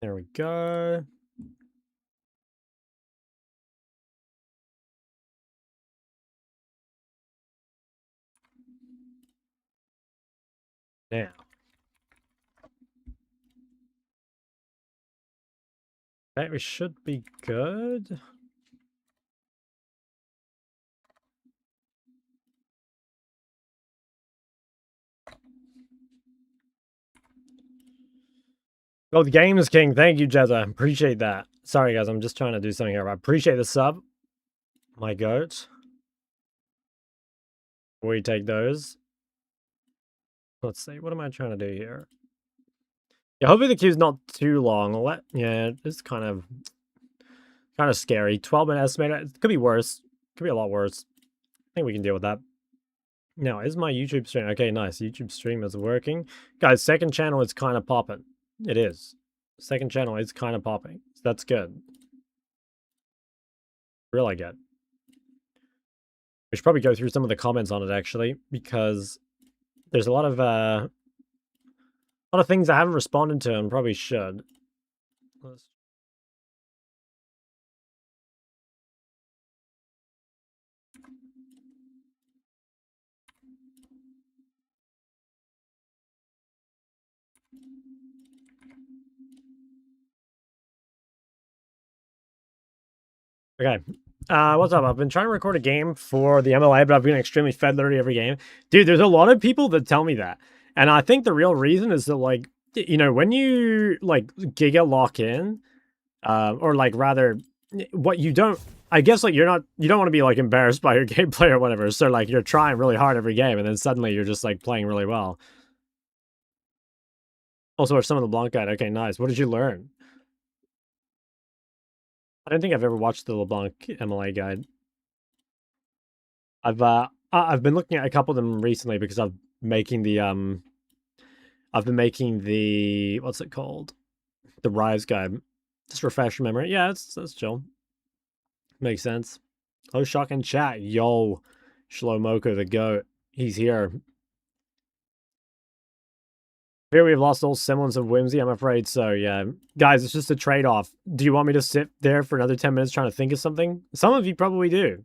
There we go. Now. Okay, we should be good. Oh, the game is king. Thank you, Jezza. Appreciate that. Sorry, guys. I'm just trying to do something here. I appreciate the sub. My goat. We take those. Let's see. What am I trying to do here? Yeah, hopefully the queue's not too long. Yeah, it's kind of scary. 12-minute estimator. It could be worse. Could be a lot worse. I think we can deal with that. Now, is my YouTube stream... Okay, nice. YouTube stream is working. Guys, second channel is kind of popping. It is. Second channel is kind of popping. So that's good. Really good. We should probably go through some of the comments on it, actually, because there's a lot of things I haven't responded to and probably should. Okay. What's up? I've been trying to record a game for the MLA, but I've been extremely fed literally every game. Dude, there's a lot of people that tell me that. And I think the real reason is that, like, you know, when you, like, Giga lock in, or, like, rather, what you don't, I guess, like, you don't want to be, like, embarrassed by your gameplay or whatever. So, like, you're trying really hard every game, and then suddenly you're just, like, playing really well. Also, are some of the LeBlanc guide. Okay, nice. What did you learn? I don't think I've ever watched the LeBlanc MLA guide. I've been looking at a couple of them recently because I've been making the what's it called? The Rise guide. Just refresh your memory. Yeah, that's chill. Makes sense. Oh, shock and chat. Yo, Shlomoko the goat. He's here. Here we've lost all semblance of whimsy, I'm afraid so, yeah. Guys, it's just a trade-off. Do you want me to sit there for another 10 minutes trying to think of something? Some of you probably do.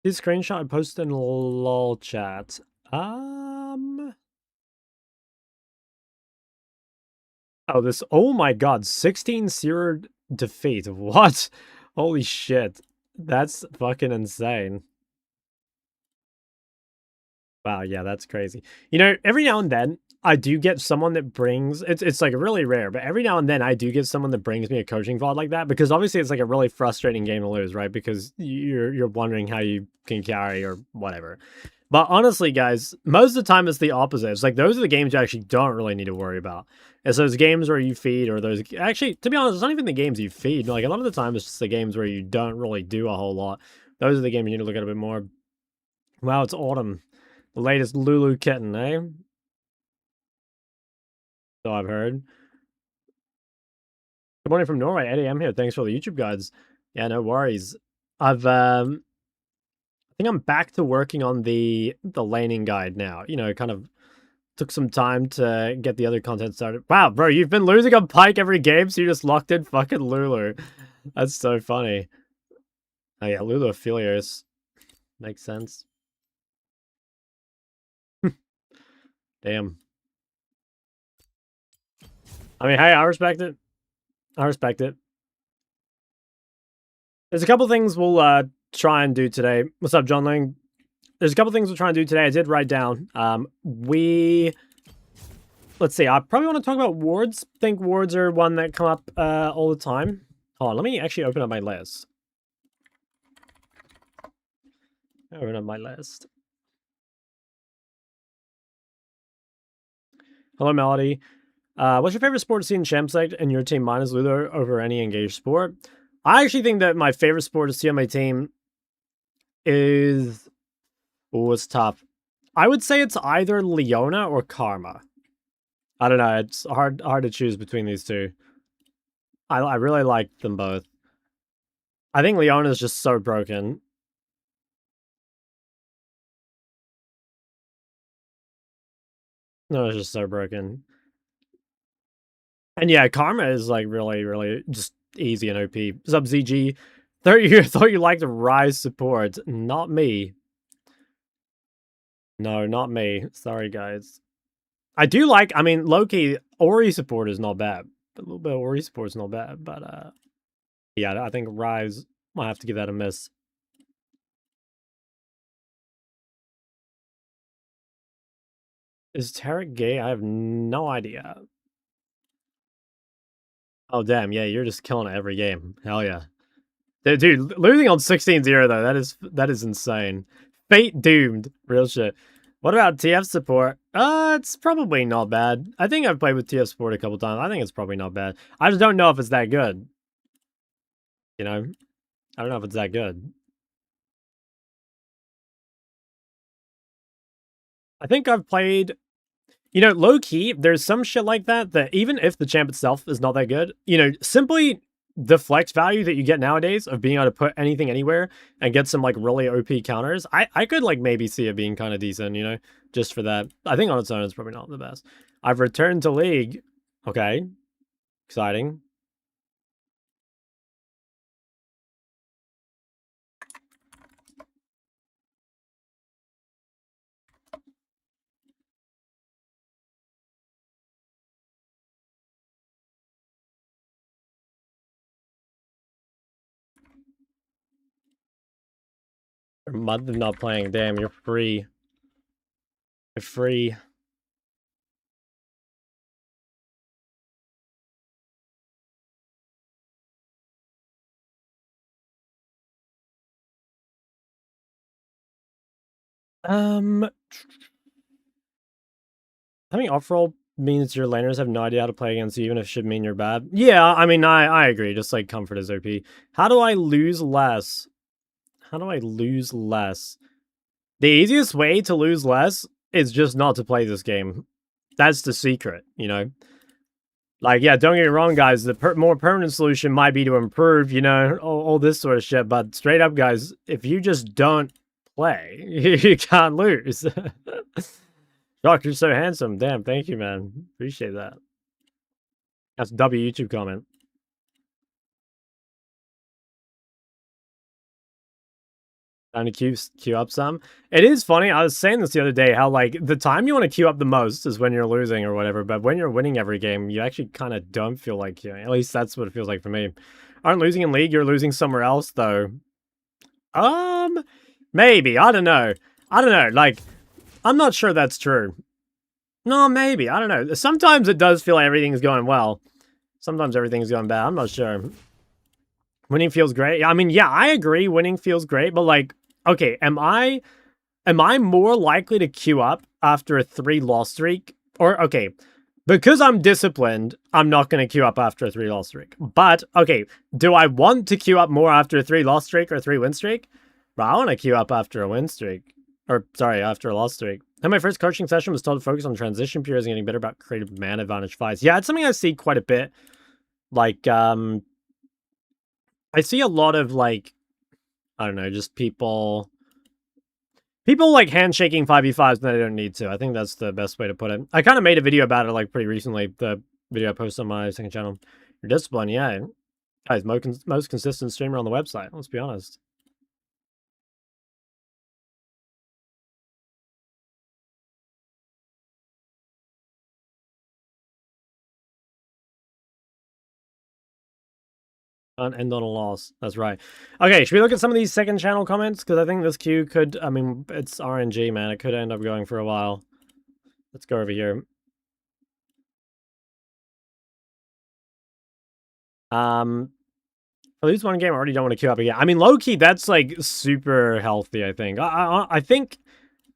This screenshot I posted in lol chat. Oh, this. Oh my god. 16 Seared defeat. What? Holy shit. That's fucking insane. Wow, yeah, that's crazy. You know, every now and then, I do get someone that brings it's like really rare, but every now and then I do get someone that brings me a coaching VOD like that because obviously it's like a really frustrating game to lose, right? Because you're wondering how you can carry or whatever. But honestly, guys, most of the time it's the opposite. It's like those are the games you actually don't really need to worry about. It's those games where you feed or those actually, to be honest, it's not even the games you feed. Like a lot of the time it's just the games where you don't really do a whole lot. Those are the games you need to look at a bit more. Wow, it's autumn. The latest Lulu kitten, eh? So I've heard. Good morning from Norway. Eddie, I'm here. Thanks for the YouTube guides. Yeah, no worries. I think I'm back to working on the laning guide now. You know, kind of took some time to get the other content started. Wow, bro, you've been losing on Pyke every game, so you just locked in fucking Lulu. That's so funny. Oh yeah, Lulu Aphelios. Makes sense. Damn. I mean, hey, I respect it. I respect it. There's a couple things we'll try and do today. What's up, John Ling? There's a couple things we'll try and do today. I did write down. Let's see. I probably want to talk about wards. I think wards are one that come up all the time. Hold on, let me actually open up my list. Open up my list. Hello, Melody. What's your favorite sport to see in Champsect and your team minus Lulu over any engaged sport? I actually think that my favorite sport to see on my team is... Oh, it's tough. I would say it's either Leona or Karma. I don't know. It's hard to choose between these two. I really like them both. I think Leona is just so broken. No, it's just so broken. And yeah, Karma is like really, really just easy and OP. Sub ZG. Thought you liked Rise support. Not me. No, not me. Sorry, guys. I do like, I mean, Loki, Ori support is not bad. A little bit of Ori support is not bad, but yeah, I think Rise might have to give that a miss. Is Tarek gay? I have no idea. Oh, damn. Yeah, you're just killing it every game. Hell yeah. Dude, losing on 16-0, though, that is insane. Fate doomed. Real shit. What about TF support? It's probably not bad. I think I've played with TF support a couple times. I think it's probably not bad. I just don't know if it's that good. You know? I don't know if it's that good. I think I've played... You know, low-key, there's some shit like that that even if the champ itself is not that good, you know, simply the flex value that you get nowadays of being able to put anything anywhere and get some, like, really OP counters, I could, like, maybe see it being kind of decent, you know, just for that. I think on its own, it's probably not the best. I've returned to League. Okay. Exciting. A month of not playing. Damn, you're free. You're free. I think off-roll means your laners have no idea how to play against you, even if it should mean you're bad. Yeah, I mean, I agree. Just like comfort is OP. How do I lose less? How do I lose less? The easiest way to lose less is just not to play this game. That's the secret, you know? Like, yeah, don't get me wrong, guys. The more permanent solution might be to improve, you know, all this sort of shit. But straight up, guys, if you just don't play, you can't lose. Doc, you're so handsome. Damn, thank you, man. Appreciate that. That's a W YouTube comment. Time to queue up some. It is funny. I was saying this the other day, how like the time you want to queue up the most is when you're losing or whatever. But when you're winning every game, you actually kind of don't feel like queuing. At least that's what it feels like for me. Aren't losing in League, you're losing somewhere else though. Maybe. I don't know. Like, I'm not sure that's true. No, maybe. I don't know. Sometimes it does feel like everything's going well. Sometimes everything's going bad. I'm not sure. Winning feels great. I mean, yeah, I agree. Winning feels great, but like, okay, am I more likely to queue up after a 3-loss streak? Or okay, because I'm disciplined, I'm not going to queue up after a 3-loss streak. But okay, do I want to queue up more after a 3-loss streak or a 3-win streak? Bro, I want to queue up after a win streak. Or sorry, after a loss streak. And my first coaching session was told to focus on transition periods and getting better about creative man advantage fights. Yeah, it's something I see quite a bit. Like, I see a lot of like, I don't know, just people like handshaking 5v5s when they don't need to. I think that's the best way to put it. I kind of made a video about it like pretty recently. The video I posted on my second channel. Your discipline, yeah. Guys, most consistent streamer on the website. Let's be honest. Can't end on a loss. That's right. Okay, should we look at some of these second channel comments? Because I think this queue could, I mean, it's RNG, man. It could end up going for a while. Let's go over here. I lose one game, I already don't want to queue up again. I mean, low-key, that's, like, super healthy, I think. I think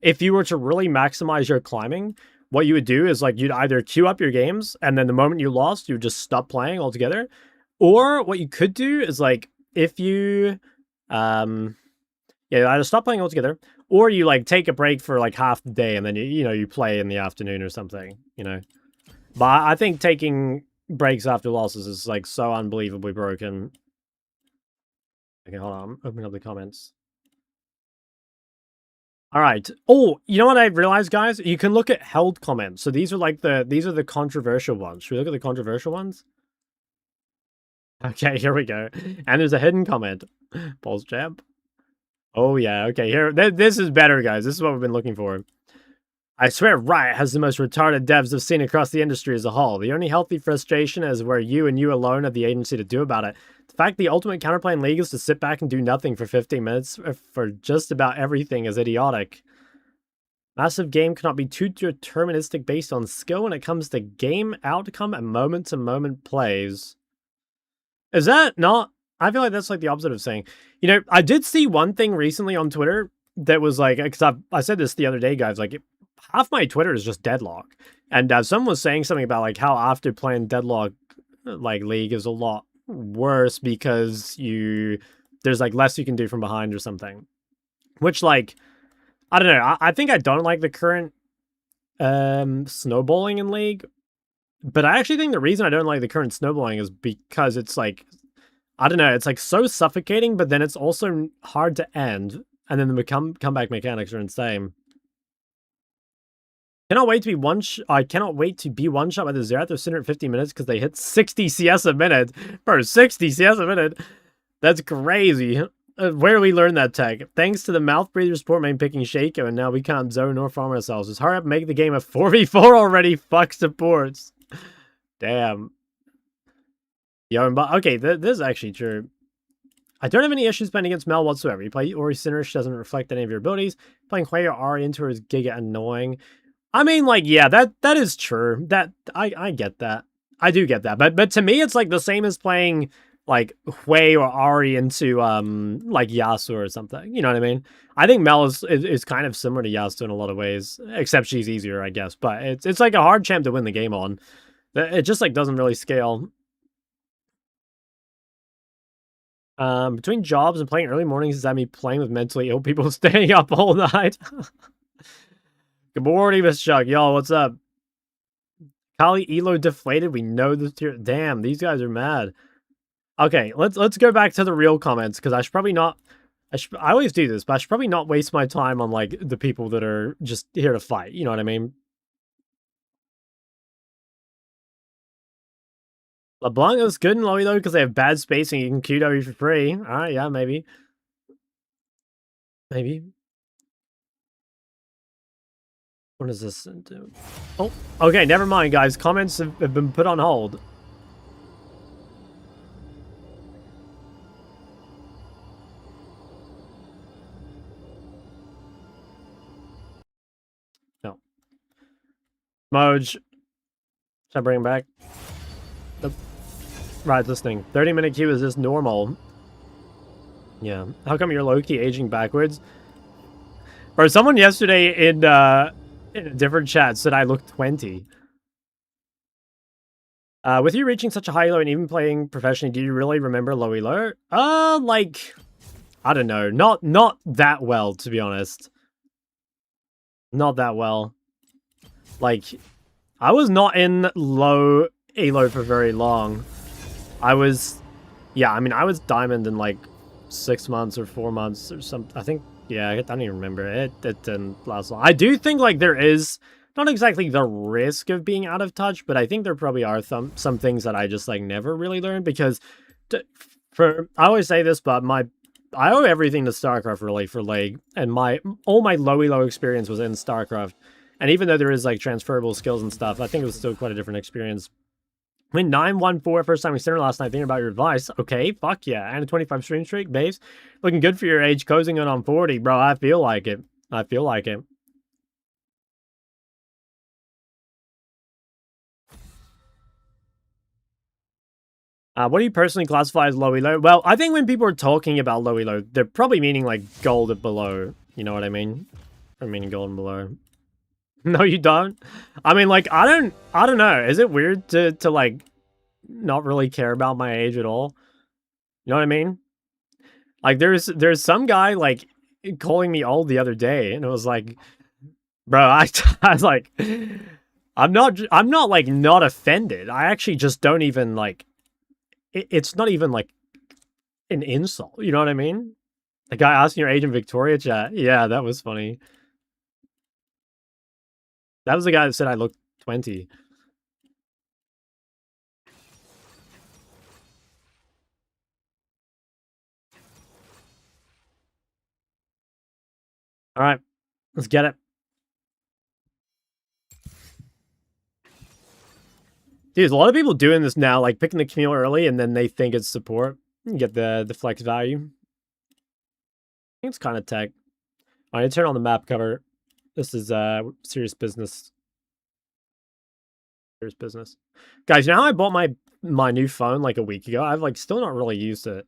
if you were to really maximize your climbing, what you would do is, like, you'd either queue up your games, and then the moment you lost, you would just stop playing altogether. Or what you could do is, like, if you, yeah, either stop playing altogether, or you, like, take a break for, like, half the day, and then, you know, you play in the afternoon or something, you know? But I think taking breaks after losses is, like, so unbelievably broken. Okay, hold on. Open up the comments. All right. Oh, you know what I realized, guys? You can look at held comments. So these are like these are the controversial ones. Should we look at the controversial ones? Okay, here we go. And there's a hidden comment. Pulse jab. Oh yeah. Okay, here. This is better, guys. This is what we've been looking for. I swear Riot has the most retarded devs I've seen across the industry as a whole. The only healthy frustration is where you and you alone have the agency to do about it. The fact the ultimate counterplay in League is to sit back and do nothing for 15 minutes for just about everything is idiotic. Massive game cannot be too deterministic based on skill when it comes to game outcome and moment-to-moment plays. Is that not... I feel like that's like the opposite of saying... You know, I did see one thing recently on Twitter that was like... Because I said this the other day, guys. Like, half my Twitter is just Deadlock. And someone was saying something about like how after playing Deadlock, like League is a lot worse because there's like less you can do from behind or something. Which like... I don't know. I think I don't like the current snowballing in League. But I actually think the reason I don't like the current snowballing is because it's like, I don't know, it's like so suffocating, but then it's also hard to end. And then the comeback mechanics are insane. Cannot wait to be I cannot wait to be one shot by the Xerath of Cinder at 50 minutes because they hit 60 CS a minute. Bro, 60 CS a minute. That's crazy. Where do we learn that tech? Thanks to the mouth breather support main picking Shaco, and now we can't zone nor farm ourselves. Just hurry up and make the game a 4v4 already. Fuck supports. Damn. Yo, but okay, this is actually true. I don't have any issues playing against Mel whatsoever. You play Ori Sinrish doesn't reflect any of your abilities. Playing Hwei or Ahri into her is giga annoying. I mean, like, yeah, that is true. I get that. I do get that. But to me, it's like the same as playing like Hwei or Ahri into like Yasuo or something. You know what I mean? I think Mel is kind of similar to Yasuo in a lot of ways, except she's easier, I guess. But it's like a hard champ to win the game on. It just like doesn't really scale. Between jobs and playing early mornings is that me playing with mentally ill people staying up all night. Good morning, Miss Chuck. Y'all, what's up? Kali Elo deflated. We know this here. Damn, these guys are mad. Okay, let's go back to the real comments because I should probably not. I always do this, but I should probably not waste my time on like the people that are just here to fight. You know what I mean? LeBlanc is good in Lowy though because they have bad spacing. You can QW for free. All right, yeah, maybe. Maybe. What does this do? Oh, okay, never mind, guys. Comments have been put on hold. No. Moj. Should I bring him back? Nope. Right, listening. 30-minute queue is this normal? Yeah. How come you're low-key aging backwards? Bro, someone yesterday in a different chat said I look 20. With you reaching such a high elo and even playing professionally, do you really remember low elo? Like, I don't know. Not that well, to be honest. Not that well. Like, I was not in low elo for very long. I was, yeah, I mean, I was diamond in like 6 months or 4 months or something. I think, yeah, I don't even remember. It didn't last long. I do think like there is not exactly the risk of being out of touch, but I think there probably are some things that I just like never really learned because I always say this, but I owe everything to StarCraft really for League, and all my low elo experience was in StarCraft. And even though there is like transferable skills and stuff, I think it was still quite a different experience. Win 9-1-4 first time we center last night. Thinking about your advice. Okay, fuck yeah. And a 25 stream streak, babes. Looking good for your age. Closing in on 40, bro. I feel like it. I feel like it. What do you personally classify as low elo? Well, I think when people are talking about low elo, they're probably meaning like gold and below. You know what I mean? I mean gold and below. No, you don't. I mean, like, I don't know. Is it weird to like not really care about my age at all? You know what I mean? Like, there's some guy like calling me old the other day, and it was like, bro, I was like, I'm not like not offended. I actually just don't even like. It's not even like an insult. You know what I mean? The guy asking your age in Victoria chat. Yeah, that was funny. That was the guy that said I looked 20. All right, let's get it. Dude, there's a lot of people doing this now, like picking the Camille early and then they think it's support. You get the flex value. I think it's kind of tech. I need to turn on the map cover. This is serious business. Serious business. Guys, you know how I bought my new phone like a week ago? I've like still not really used it.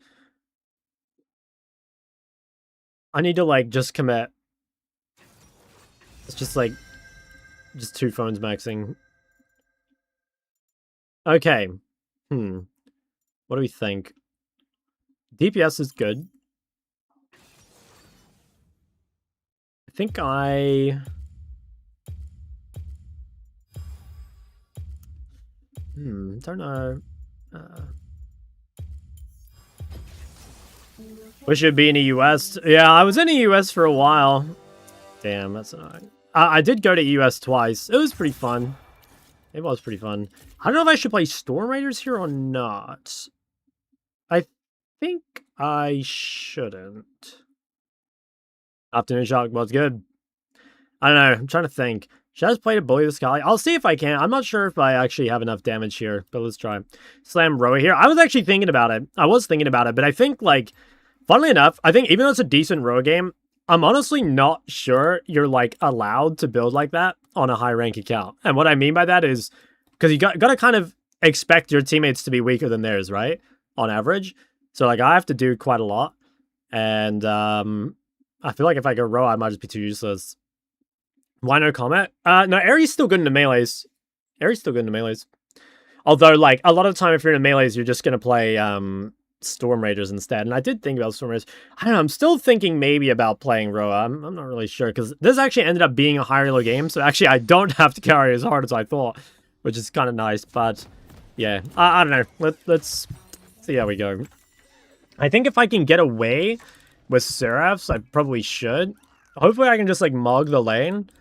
I need to like just commit. It's just like just 2 phones maxing. Okay. What do we think? DPS is good. I think I... don't know. Wish it'd be in the US. Yeah, I was in the US for a while. Damn, that's annoying. I did go to US twice. It was pretty fun. It was pretty fun. I don't know if I should play Storm Raiders here or not. I think I shouldn't. Afternoon Shock was good. I don't know. I'm trying to think. Should I just play to bully the Sky? I'll see if I can. I'm not sure if I actually have enough damage here, but let's try. Slam Roa here. I was actually thinking about it. But I think, like, funnily enough, I think even though it's a decent Roa game, I'm honestly not sure you're, like, allowed to build like that on a high rank account. And what I mean by that is, because you got to kind of expect your teammates to be weaker than theirs, right? On average. So, like, I have to do quite a lot. And I feel like if I go Roa, I might just be too useless. Why no comment? No, Aery's still good in the melees. Although, like, a lot of the time if you're in the melees, you're just going to play Storm Raiders instead. And I did think about Storm Raiders. I don't know, I'm still thinking maybe about playing Roa. I'm not really sure, because this actually ended up being a higher elo game, so actually I don't have to carry as hard as I thought, which is kind of nice, but yeah. I don't know. Let's see how we go. I think if I can get away with Seraphs, I probably should. Hopefully I can just, like, mug the lane.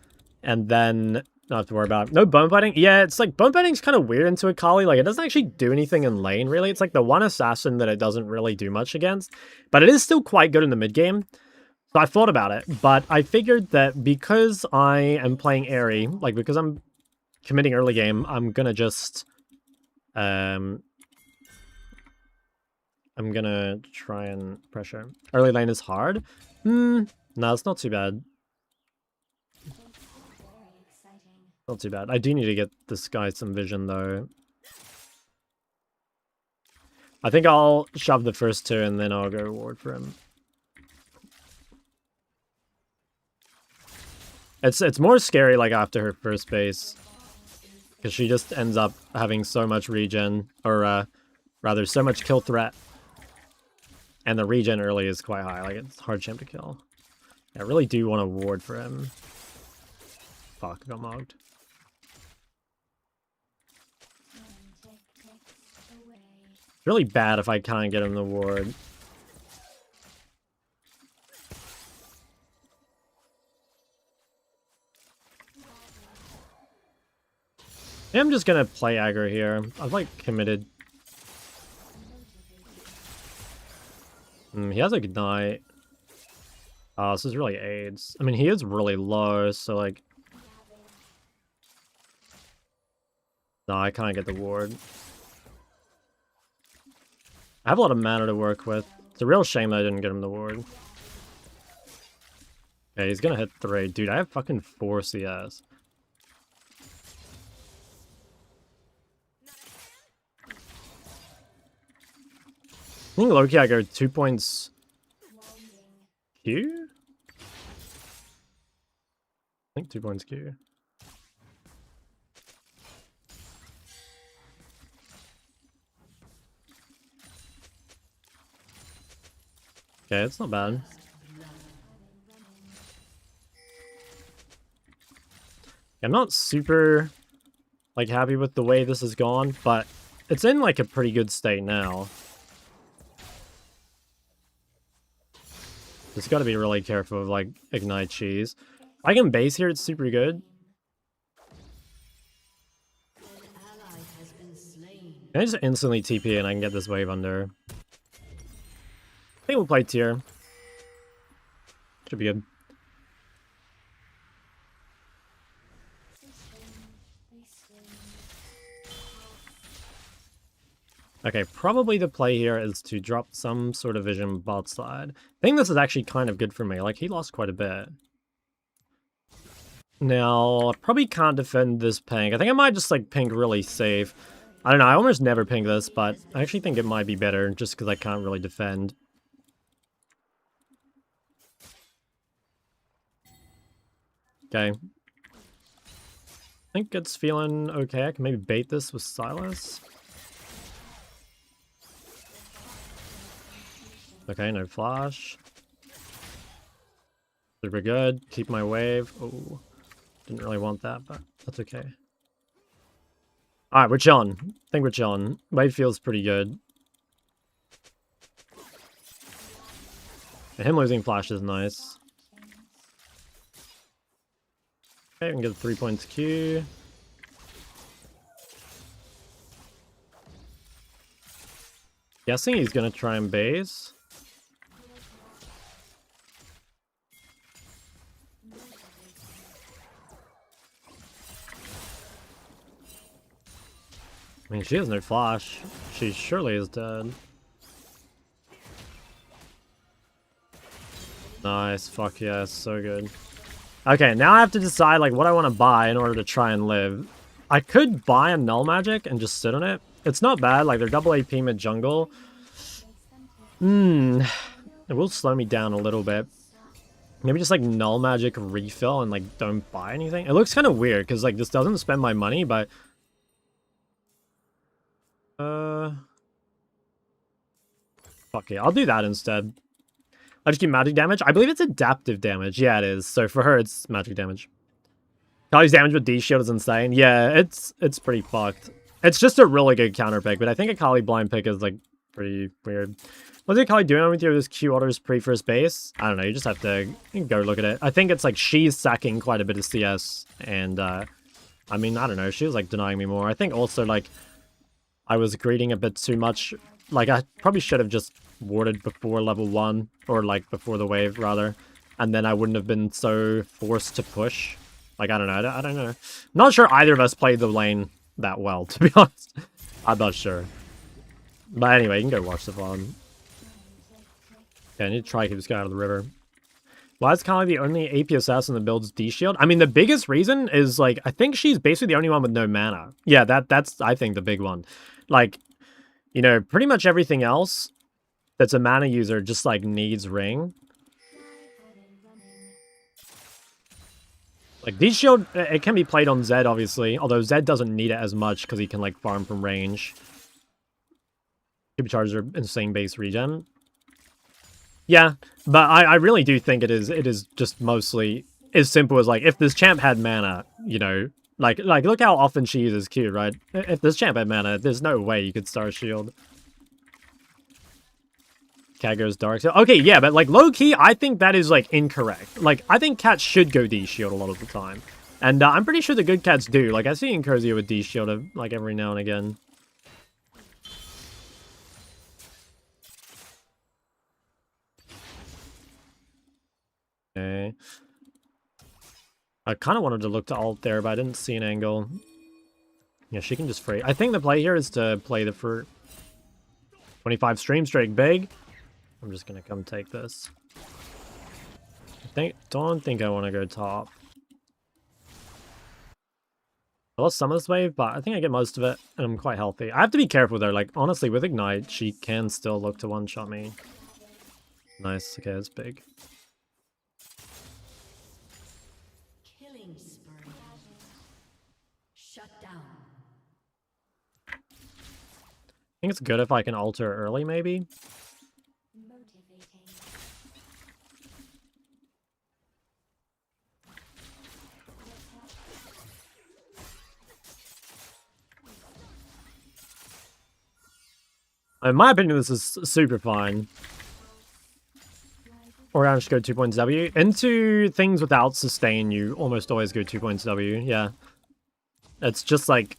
And then not have to worry about it. No bone biting. Yeah, it's like bone biting's kind of weird into Akali. Like, it doesn't actually do anything in lane, really. It's like the one assassin that it doesn't really do much against. But it is still quite good in the mid game. So I thought about it. But I figured that because I am playing Aery, like, because I'm committing early game, I'm gonna just... I'm gonna try and pressure. Early lane is hard. No, it's not too bad. Not too bad. I do need to get this guy some vision, though. I think I'll shove the first 2, and then I'll go ward for him. It's more scary, like, after her first base. Because she just ends up having so much regen. Or, rather, so much kill threat. And the regen early is quite high. Like, it's hard champ to kill. I really do want to ward for him. Fuck, I got mugged. It's really bad if I can't get him the ward. I'm just gonna play aggro here. I've, like, committed. He has a Ignite. Oh, this is really AIDS. I mean, he is really low, so, like... No, I can't get the ward. I have a lot of mana to work with. It's a real shame that I didn't get him the ward. Okay, he's gonna hit 3. Dude, I have fucking 4 CS. I think low-key I go 2 points... Q? I think 2 points Q. Okay, it's not bad. I'm not super, like, happy with the way this has gone, but it's in, like, a pretty good state now. Just gotta be really careful of, like, Ignite Cheese. If I can base here, it's super good. Can I just instantly TP and I can get this wave under? I think we'll play tier. Should be good. Okay, probably the play here is to drop some sort of vision bot side. I think this is actually kind of good for me. Like, he lost quite a bit. Now, I probably can't defend this pink. I think I might just, like, pink really safe. I don't know, I almost never pink this, but I actually think it might be better just because I can't really defend. Okay. I think it's feeling okay. I can maybe bait this with Sylas. Okay, no flash. Super good. Keep my wave. Oh, didn't really want that, but that's okay. Alright, we're chilling. I think we're chilling. Wave feels pretty good. And him losing flash is nice. Okay, we can get the 3 points Q. Guessing he's gonna try and base. I mean, she has no flash. She surely is dead. Nice. Fuck yeah, so good. Okay, now I have to decide like what I want to buy in order to try and live. I could buy a Null Magic and just sit on it. It's not bad, like they're double AP mid jungle. It will slow me down a little bit. Maybe just like Null Magic refill and like don't buy anything. It looks kind of weird because like this doesn't spend my money, but fuck yeah, I'll do that instead. I just keep magic damage. I believe it's adaptive damage. Yeah, it is. So for her, it's magic damage. Kali's damage with D shield is insane. Yeah, it's pretty fucked. It's just a really good counter pick, but I think a Kali blind pick is like pretty weird. What's it Kali doing with your this Q orders pre-first base? I don't know. You just have to go look at it. I think it's like she's sacking quite a bit of CS, and I mean, I don't know. She was like denying me more. I think also like I was greeting a bit too much. Like I probably should have just warded before level 1, or like before the wave rather, and then I wouldn't have been so forced to push. Like I don't know. I don't know. I'm not sure either of us played the lane that well, to be honest. I'm not sure. But anyway, you can go watch the VOD. Okay, I need to try to keep this guy out of the river. Why is Kali the only AP assassin that builds D shield? I mean, the biggest reason is like I think she's basically the only one with no mana. Yeah, that's I think the big one. Like, you know, pretty much everything else that's a mana user just like needs ring. Like D shield, it can be played on Zed obviously, although Zed doesn't need it as much because he can like farm from range. Superchargers are insane base regen. Yeah, but I really do think it is just mostly as simple as like if this champ had mana, you know, like look how often she uses Q, right? If this champ had mana, there's no way you could Star Shield. Cat goes Dark. Okay, yeah, but like low key, I think that is like incorrect. Like I think cats should go D shield a lot of the time, and I'm pretty sure the good cats do. Like I see Incursio with D shield like every now and again. Okay. I kind of wanted to look to ult there, but I didn't see an angle. Yeah, she can just free. I think the play here is to play the for 25 stream straight big. I'm just gonna come take this. Don't think I want to go top. I lost some of this wave, but I think I get most of it, and I'm quite healthy. I have to be careful there. Like honestly, with Ignite, she can still look to one-shot me. Nice. Okay, that's big. I think it's good if I can alter early, maybe. In my opinion, this is super fine. Or I just go 2 points W. Into things without sustain, you almost always go 2 points W, yeah. It's just like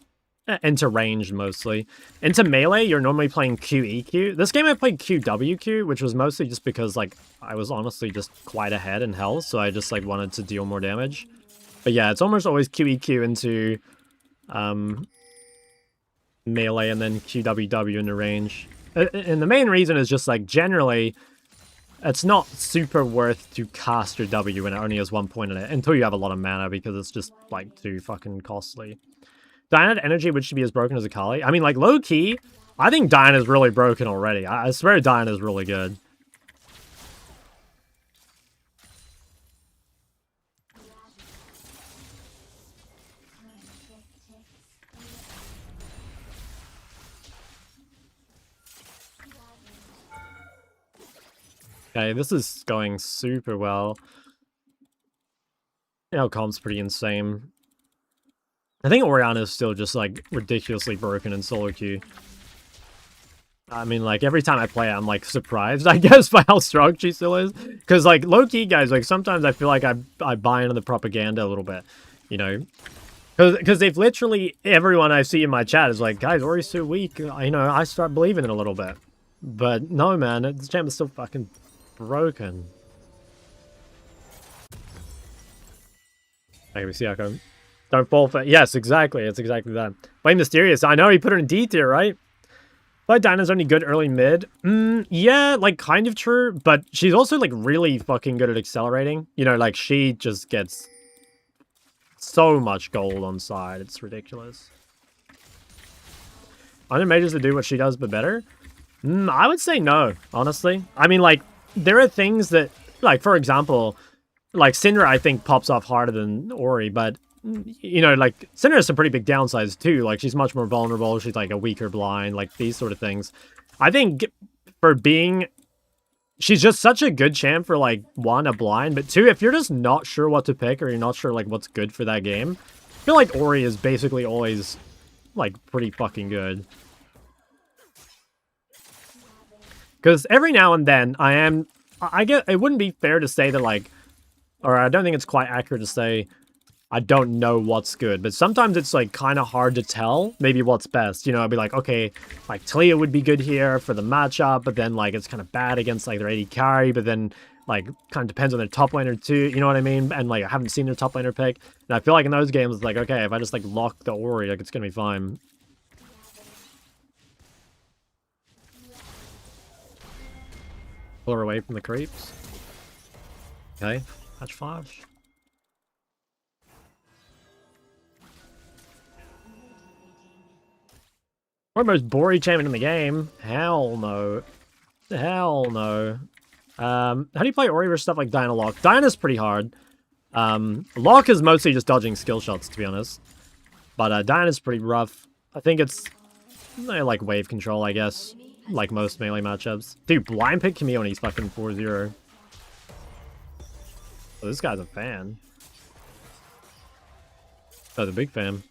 into range mostly. Into melee, you're normally playing QEQ. This game I played QWQ, which was mostly just because like I was honestly just quite ahead in health, so I just like wanted to deal more damage. But yeah, it's almost always QEQ into melee and then QWW into range. And the main reason is just like generally it's not super worth to cast your W when it only has 1 point in it until you have a lot of mana because it's just like too fucking costly. Diana energy would should be as broken as Akali. I mean, like, low-key, I think Diana's really broken already. I swear Diana's really good. Okay, this is going super well. You know, comp's pretty insane. I think Orianna is still just, like, ridiculously broken in solo queue. I mean, like, every time I play it, I'm, like, surprised, I guess, by how strong she still is. Because, like, low-key, guys, like, sometimes I feel like I buy into the propaganda a little bit, you know? Because they've literally, everyone I see in my chat is like, guys, Ori's so weak. You know, I start believing it a little bit. But, no, man, this champ is still fucking broken. Okay, we see Echo. Don't fall for... Yes, exactly. It's exactly that. Blame Mysterious. I know, he put her in D tier, right? But Diana's only good early mid. Yeah, like, kind of true. But she's also, like, really fucking good at accelerating. You know, like, she just gets so much gold on side. It's ridiculous. Are there mages that do what she does, but better? I would say no, honestly. I mean, like, there are things that... Like, for example, like, Syndra, I think, pops off harder than Ori, but... You know, like, Syndra has some pretty big downsides, too. Like, she's much more vulnerable. She's, like, a weaker blind. Like, these sort of things. I think for being... She's just such a good champ for, like, one, a blind. But two, if you're just not sure what to pick or you're not sure, like, what's good for that game, I feel like Ori is basically always, like, pretty fucking good. Because every now and then, I get... It wouldn't be fair to say that, like... Or I don't think it's quite accurate to say... I don't know what's good, but sometimes it's like kind of hard to tell maybe what's best. You know, I'd be like, okay, like Talia would be good here for the matchup, but then like it's kind of bad against like their AD carry, but then like kind of depends on their top laner too, you know what I mean? And like I haven't seen their top laner pick, and I feel like in those games it's like, okay, if I just like lock the Ori, like it's gonna be fine. Pull her away from the creeps. Okay, patch 5. Or most boring champion in the game? Hell no. Hell no. How do you play Ori versus stuff like Diana Locke? Diana's pretty hard. Locke is mostly just dodging skill shots, to be honest. But Diana's pretty rough. I think it's like wave control, I guess. Like most melee matchups. Dude, blind pick Camille and he's fucking 4-0. Oh, this guy's a fan. Oh, the big fan.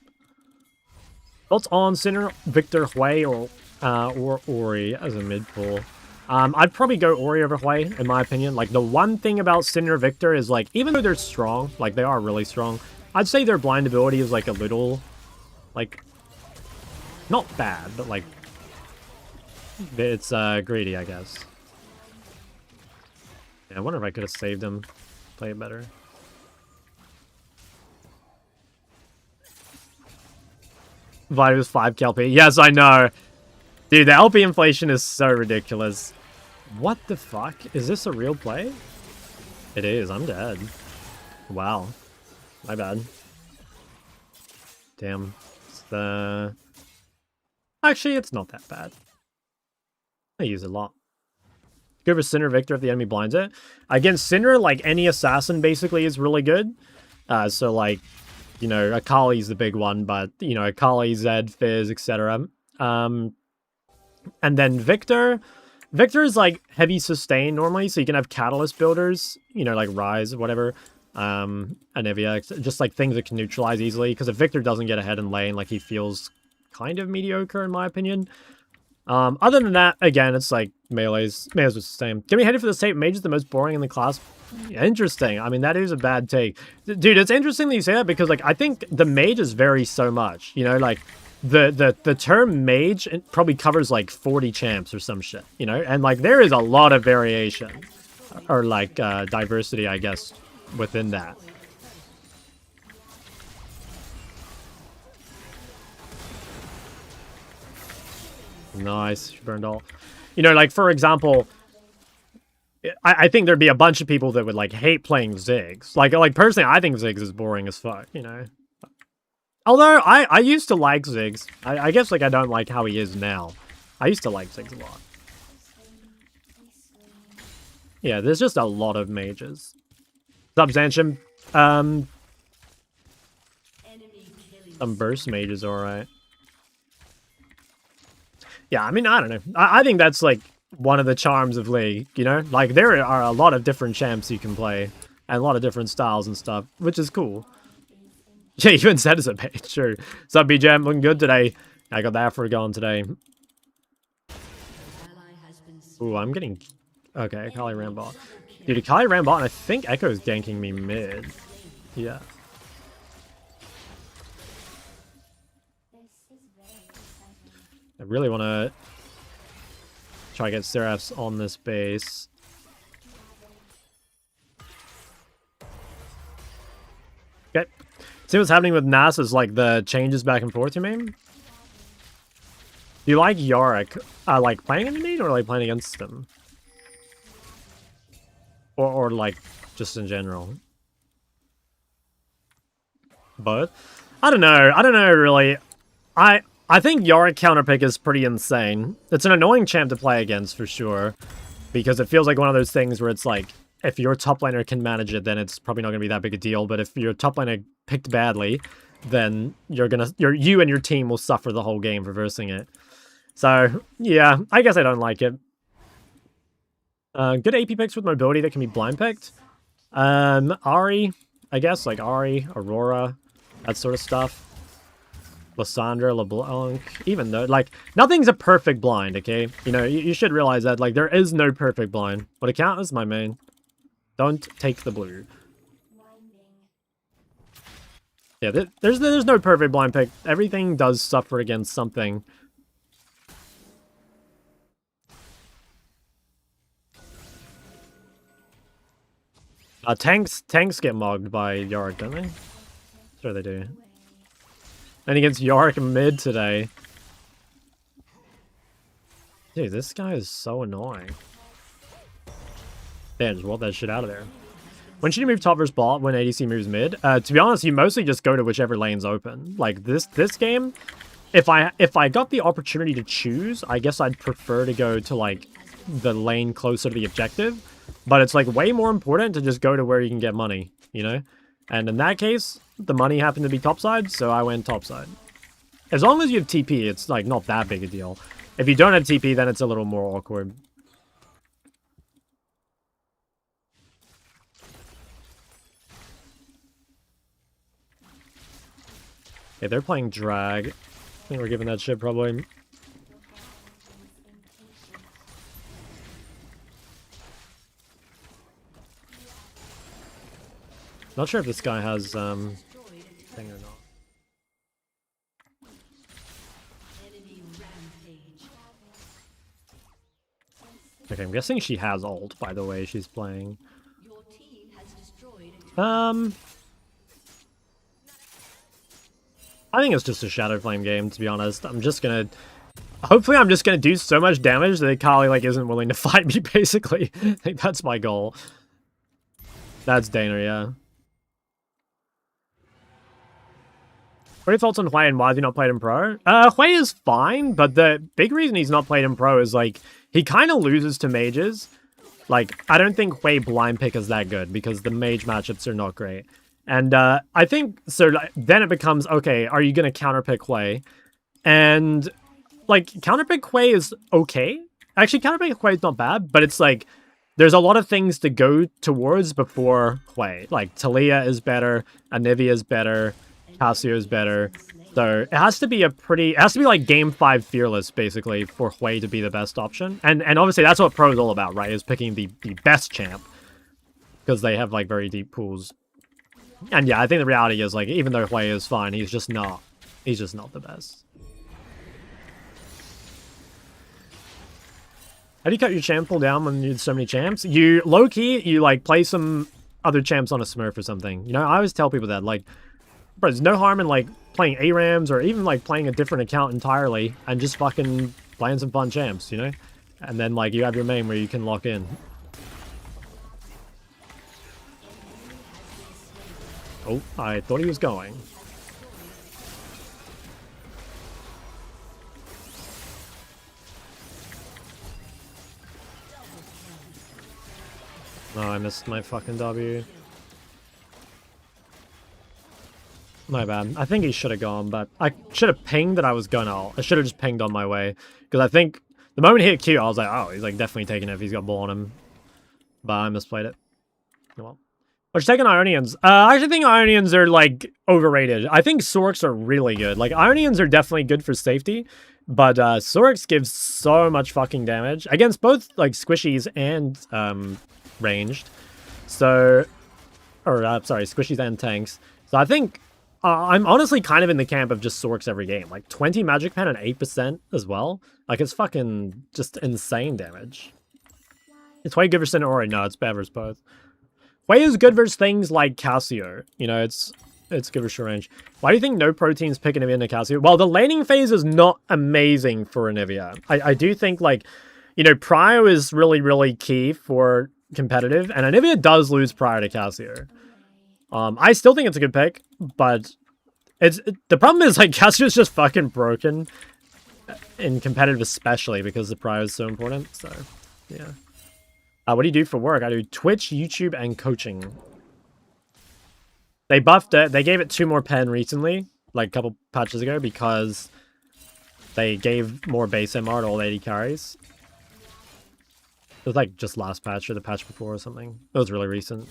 Thoughts on Syndra, Victor, Hui, or Ori as a mid pull? I'd probably go Ori over Hui, in my opinion. Like, the one thing about Syndra Victor is, like, even though they're strong, like, they are really strong, I'd say their blind ability is, like, a little, like, not bad, but, like, it's, greedy, I guess. Yeah, I wonder if I could have saved him, play it better. Vital's 5k LP. Yes, I know. Dude, the LP inflation is so ridiculous. What the fuck? Is this a real play? It is. I'm dead. Wow. My bad. Damn. Actually, it's not that bad. I use it a lot. Go for Syndra Victor if the enemy blinds it. Against Syndra, like, any assassin basically is really good. So, like, you know, Akali's the big one, but, you know, Akali, Zed, Fizz, etc. And then Victor is, like, heavy sustain normally, so you can have Catalyst builders, you know, like Rise, whatever, Anivia, just, like, things that can neutralize easily, because if Victor doesn't get ahead in lane, like, he feels kind of mediocre, in my opinion. Other than that, again, it's, like, melee's the same. Get me headed for the state. Mage is the most boring in the class. Interesting. I mean, that is a bad take. Dude, it's interesting that you say that because, like, I think the mage is very so much. You know, like, the term mage it probably covers like 40 champs or some shit, you know? And like there is a lot of variation or like diversity, I guess, within that. Nice, she burned all. You know, like for example, I think there'd be a bunch of people that would like hate playing Ziggs. Like personally, I think Ziggs is boring as fuck, you know? Although, I used to like Ziggs. I guess, like, I don't like how he is now. I used to like Ziggs a lot. Yeah, there's just a lot of mages. What's up, Zansham? Some burst mages, alright. Yeah, I mean, I don't know. I think that's, like, one of the charms of League, you know? Like, there are a lot of different champs you can play. And a lot of different styles and stuff, which is cool. Yeah, even said as a page, sure. What's up, BJM? Looking good today. I got the Afro going today. Ooh, I'm getting... Okay, Kali Rambot. Dude, Kali Rambot, and I think Echo's ganking me mid. Yeah. I really want to try to get Seraphs on this base. Okay. See what's happening with Nass is like the changes back and forth, you mean? Do you like Yorick? Like playing in the mid or like playing against them? Or like just in general? But I don't know. I don't know really. I think Yorick counterpick is pretty insane. It's an annoying champ to play against for sure. Because it feels like one of those things where it's like, if your top laner can manage it, then it's probably not going to be that big a deal. But if your top laner picked badly, then you and your team will suffer the whole game reversing it. So, yeah, I guess I don't like it. Good AP picks with mobility that can be blind picked. Ahri, I guess, like Ahri, Aurora, that sort of stuff. Lissandra, LeBlanc, even though, like, nothing's a perfect blind, okay? You know, you should realize that, like, there is no perfect blind. What account is my main? Don't take the blue. Yeah, there's no perfect blind pick. Everything does suffer against something. Tanks get mogged by Yorick, don't they? Sure they do. And against Yorick mid today. Dude, this guy is so annoying. Damn, just rolled that shit out of there. When should you move top versus bot when ADC moves mid? To be honest, you mostly just go to whichever lane's open. Like this game, if I got the opportunity to choose, I guess I'd prefer to go to like the lane closer to the objective. But it's like way more important to just go to where you can get money, you know? And in that case, the money happened to be topside, so I went topside. As long as you have TP, it's like not that big a deal. If you don't have TP, then it's a little more awkward. Okay, they're playing drag. I think we're giving that shit probably. Not sure if this guy has thing or not. Okay, I'm guessing she has ult, by the way she's playing. I think it's just a Shadow Flame game, to be honest. Hopefully I'm just gonna do so much damage that Kali, like, isn't willing to fight me, basically. I think that's my goal. That's Dana, yeah. What are your thoughts on Hwei and why has he not played in Pro? Hwei is fine, but the big reason he's not played in Pro is, like, he kind of loses to mages. Like, I don't think Hwei blind pick is that good, because the mage matchups are not great. And, I think, so, then it becomes, okay, are you gonna counterpick Hwei? And, like, counterpick Hwei is okay. Actually, counterpick Hwei is not bad, but it's, like, there's a lot of things to go towards before Hwei. Like, Talia is better, Anivia is better, Cassio is better. So it has to be like game 5 fearless basically for Hwei to be the best option. And obviously that's what Pro is all about, right? Is picking the best champ. Because they have like very deep pools. And yeah, I think the reality is like even though Hwei is fine, he's just not the best. How do you cut your champ pool down when you have so many champs? You, low-key, you, like, play some other champs on a Smurf or something. You know, I always tell people that, like, bro, there's no harm in, like, playing ARAMs or even, like, playing a different account entirely and just fucking playing some fun champs, you know? And then, like, you have your main where you can lock in. Oh, I thought he was going. Oh, I missed my fucking W. My bad. I think he should have gone, but I should have pinged that I was going out. I should have just pinged on my way. Because I think the moment he hit Q, I was like, oh, he's like definitely taking it if he's got bull on him. But I misplayed it. Well. Which taking Ionians. I actually think Ionians are like overrated. I think Sorks are really good. Like Ionians are definitely good for safety. But Sorks gives so much fucking damage against both like squishies and ranged. So, or sorry, squishies and tanks. So I think I'm honestly kind of in the camp of just Sorks every game. Like 20 magic pen and 8% as well. Like it's fucking just insane damage. It's way good versus Ori. No, it's bad versus both. Way is good versus things like Cassio. You know, it's good versus range. Why do you think no protein's picking him into Cassio? Well, the laning phase is not amazing for Anivia. I do think, like, you know, Prio is really, really key for competitive, and Anivia does lose Prio to Cassio. I still think it's a good pick, but the problem is, like, Cassio's just fucking broken in competitive, especially because the Prio is so important, so, yeah. What do you do for work? I do Twitch, YouTube, and coaching. They buffed it. They gave it 2 more pen recently, like a couple patches ago, because they gave more base MR to all 80 carries. It was like just last patch or the patch before or something. It was really recent.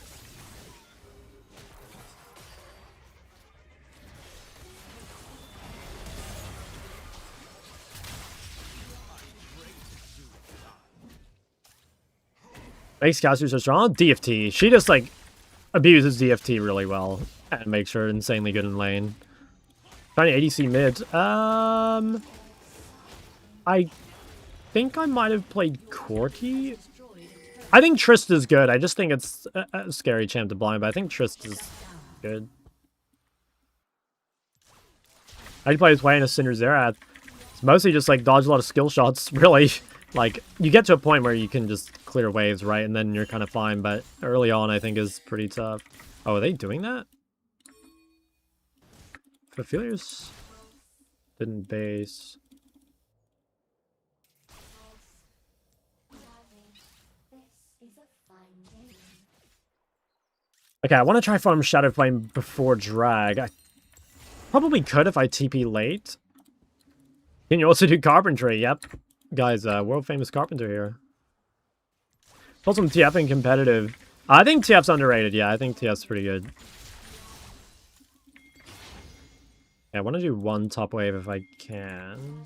Makes Cassio so strong. DFT. She just like abuses DFT really well and makes her insanely good in lane. Trying to ADC mid. I think I might have played Corki. I think Trist is good. I just think it's a scary champ to blind, but I think Trist is good. I play his way in a Cinder Xerath. It's mostly just like dodge a lot of skill shots, really. Like, you get to a point where you can just clear waves, right? And then you're kind of fine, but early on, I think, is pretty tough. Oh, are they doing that? Philius didn't base. Okay, I want to try farm Shadow Flame before drag. I probably could if I TP late. Can you also do carpentry? Yep. Guys, world famous carpenter here. Told some TF in competitive. I think TF's underrated. Yeah, I think TF's pretty good. Yeah, I want to do 1 top wave if I can.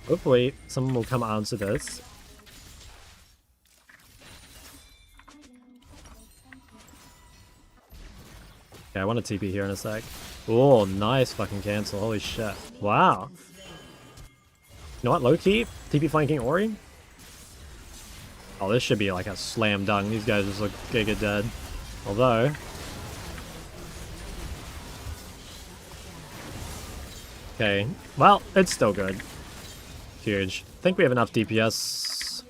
Hopefully, someone will come answer this. Okay, I want to TP here in a sec. Oh, nice fucking cancel. Holy shit. Wow. You know what, low-key? TP flanking Ori? Oh, this should be like a slam dunk. These guys just look giga dead. Although... Okay. Well, it's still good. Huge. I think we have enough DPS.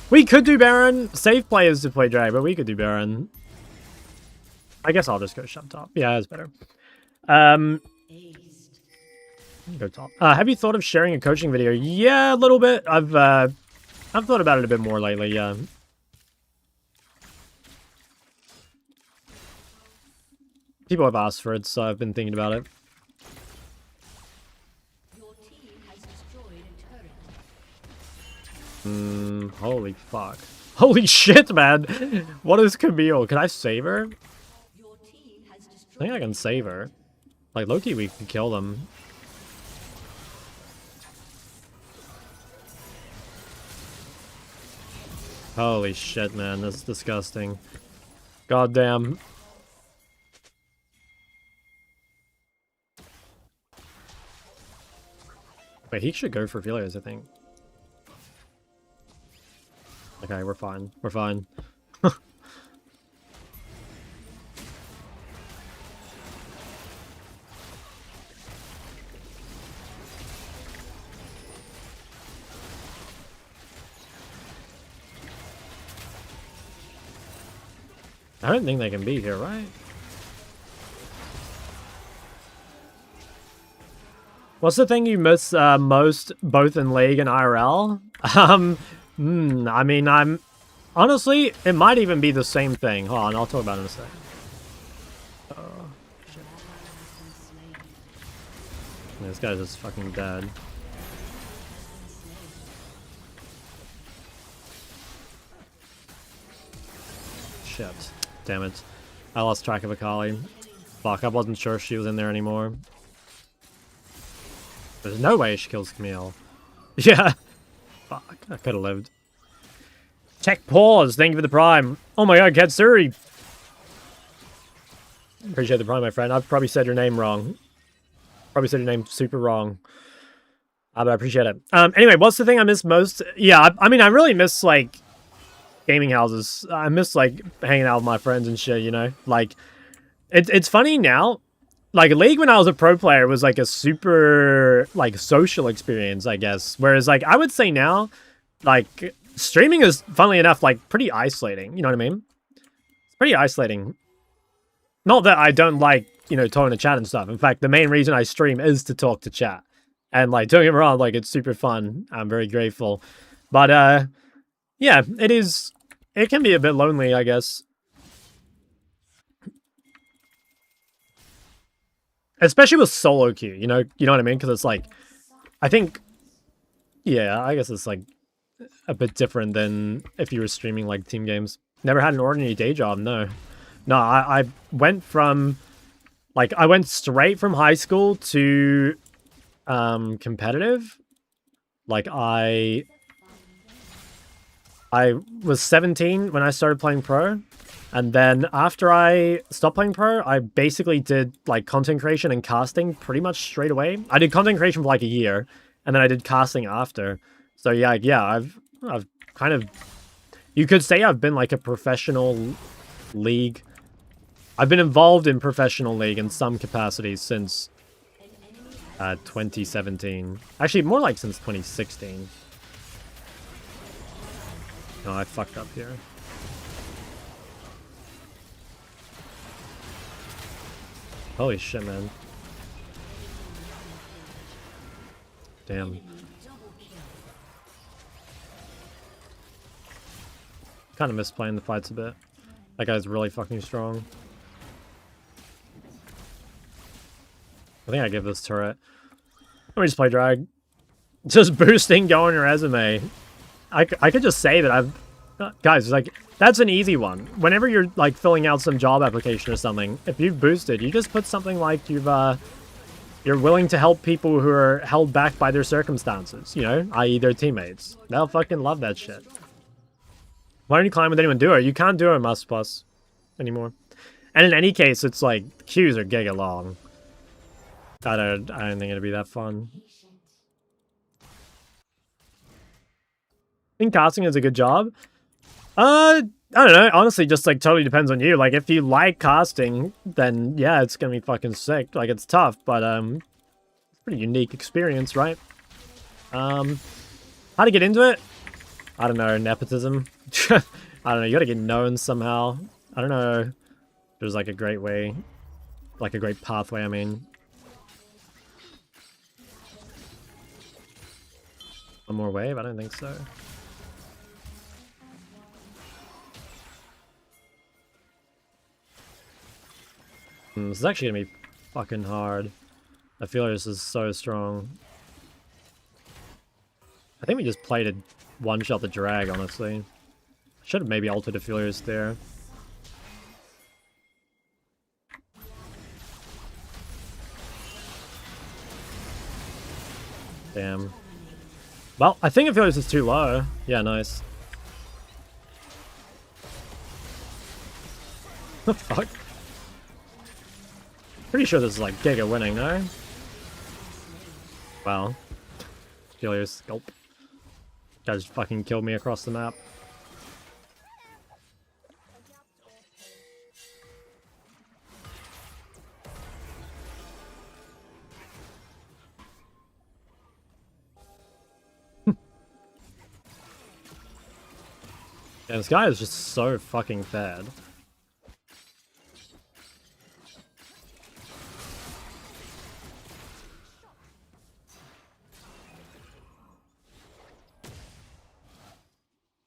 We could do Baron. Save players to play drag, but we could do Baron. I guess I'll just go shove top. Yeah, that's better. Go top. Have you thought of sharing a coaching video? Yeah, a little bit. I've thought about it a bit more lately, yeah. People have asked for it, so I've been thinking about it. Holy fuck. Holy shit, man! What is Camille? Can I save her? I think I can save her. Like, low-key, we can kill them. Holy shit, man. That's disgusting. Goddamn. Wait, he should go for Aphelios, I think. Okay, we're fine. We're fine. I don't think they can be here, right? What's the thing you miss most, both in League and IRL? I mean, honestly, it might even be the same thing. Hold on, I'll talk about it in a second. This guy's just fucking dead. Shit. Damn it. I lost track of Akali. Fuck, I wasn't sure she was in there anymore. There's no way she kills Camille. Yeah. Fuck, I could have lived. Tech pause, thank you for the prime. Oh my god, Katsuri. Appreciate the prime, my friend. I've probably said your name wrong. Probably said your name super wrong. But I appreciate it. Anyway, what's the thing I miss most? Yeah, I mean, I really miss, like, gaming houses. I miss, like, hanging out with my friends and shit, you know? Like, it's funny now. Like, League when I was a pro player was, like, a super, like, social experience, I guess. Whereas, like, I would say now, like, streaming is, funnily enough, like, pretty isolating. You know what I mean? It's pretty isolating. Not that I don't like, you know, talking to chat and stuff. In fact, the main reason I stream is to talk to chat. And, like, don't get me wrong, like, it's super fun. I'm very grateful. But, yeah, it can be a bit lonely, I guess. Especially with solo queue, you know what I mean? Because it's like, I think, yeah, I guess it's like a bit different than if you were streaming like team games. Never had an ordinary day job, no. No, I went from, like, I went straight from high school to competitive. Like, I was 17 when I started playing pro. And then after I stopped playing pro, I basically did like content creation and casting pretty much straight away. I did content creation for like a year, and then I did casting after. So yeah, I've kind of, you could say I've been like a professional League. I've been involved in professional League in some capacity since 2017. Actually, more like since 2016. No, I fucked up here. Holy shit, man. Damn. Kind of miss playing the fights a bit. That guy's really fucking strong. I think I give this turret. Let me just play drag. Just boosting, going your resume. I could just say that I've... guys, like, that's an easy one. Whenever you're, like, filling out some job application or something, if you've boosted, you just put something like you're willing to help people who are held back by their circumstances, you know, i.e. their teammates. They'll fucking love that shit. Why don't you climb with anyone duo? You can't do a Master Plus anymore. And in any case, it's like, queues are giga long. I don't think it'd be that fun. I think casting is a good job. I don't know. Honestly, just like totally depends on you. Like if you like casting, then yeah, it's gonna be fucking sick. Like it's tough, but it's a pretty unique experience, right? How to get into it? I don't know. Nepotism. I don't know. You gotta get known somehow. I don't know. There's like a great way, like a great pathway. I mean, one more wave? I don't think so. This is actually gonna be fucking hard. I feel like this is so strong. I think we just played a one-shot the drag, honestly. Should have maybe altered Aphelios there. Damn. Well, I think Aphelios is too low. Yeah, nice. The fuck? Pretty sure this is like Giga winning, no? Well. Filius. Gulp. Guy just fucking killed me across the map. Yeah, this guy is just so fucking fed.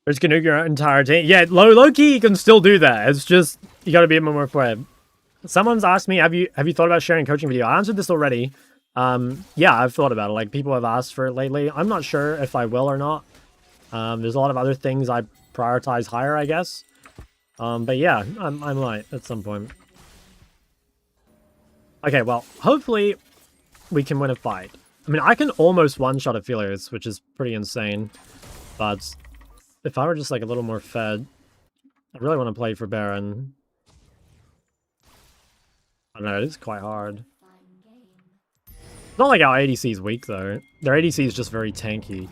There's Ganuga your entire team. Yeah, low key you can still do that. It's just you gotta be a bit more prepared. Someone's asked me, have you thought about sharing coaching video? I answered this already. Yeah, I've thought about it. Like people have asked for it lately. I'm not sure if I will or not. There's a lot of other things I prioritize higher, I guess. But yeah, I might at some point. Okay, well, hopefully we can win a fight. I mean, I can almost one-shot Aphelios, which is pretty insane. But if I were just like a little more fed, I really want to play for Baron. I don't know, it is quite hard. It's not like our ADC is weak, though. Their ADC is just very tanky.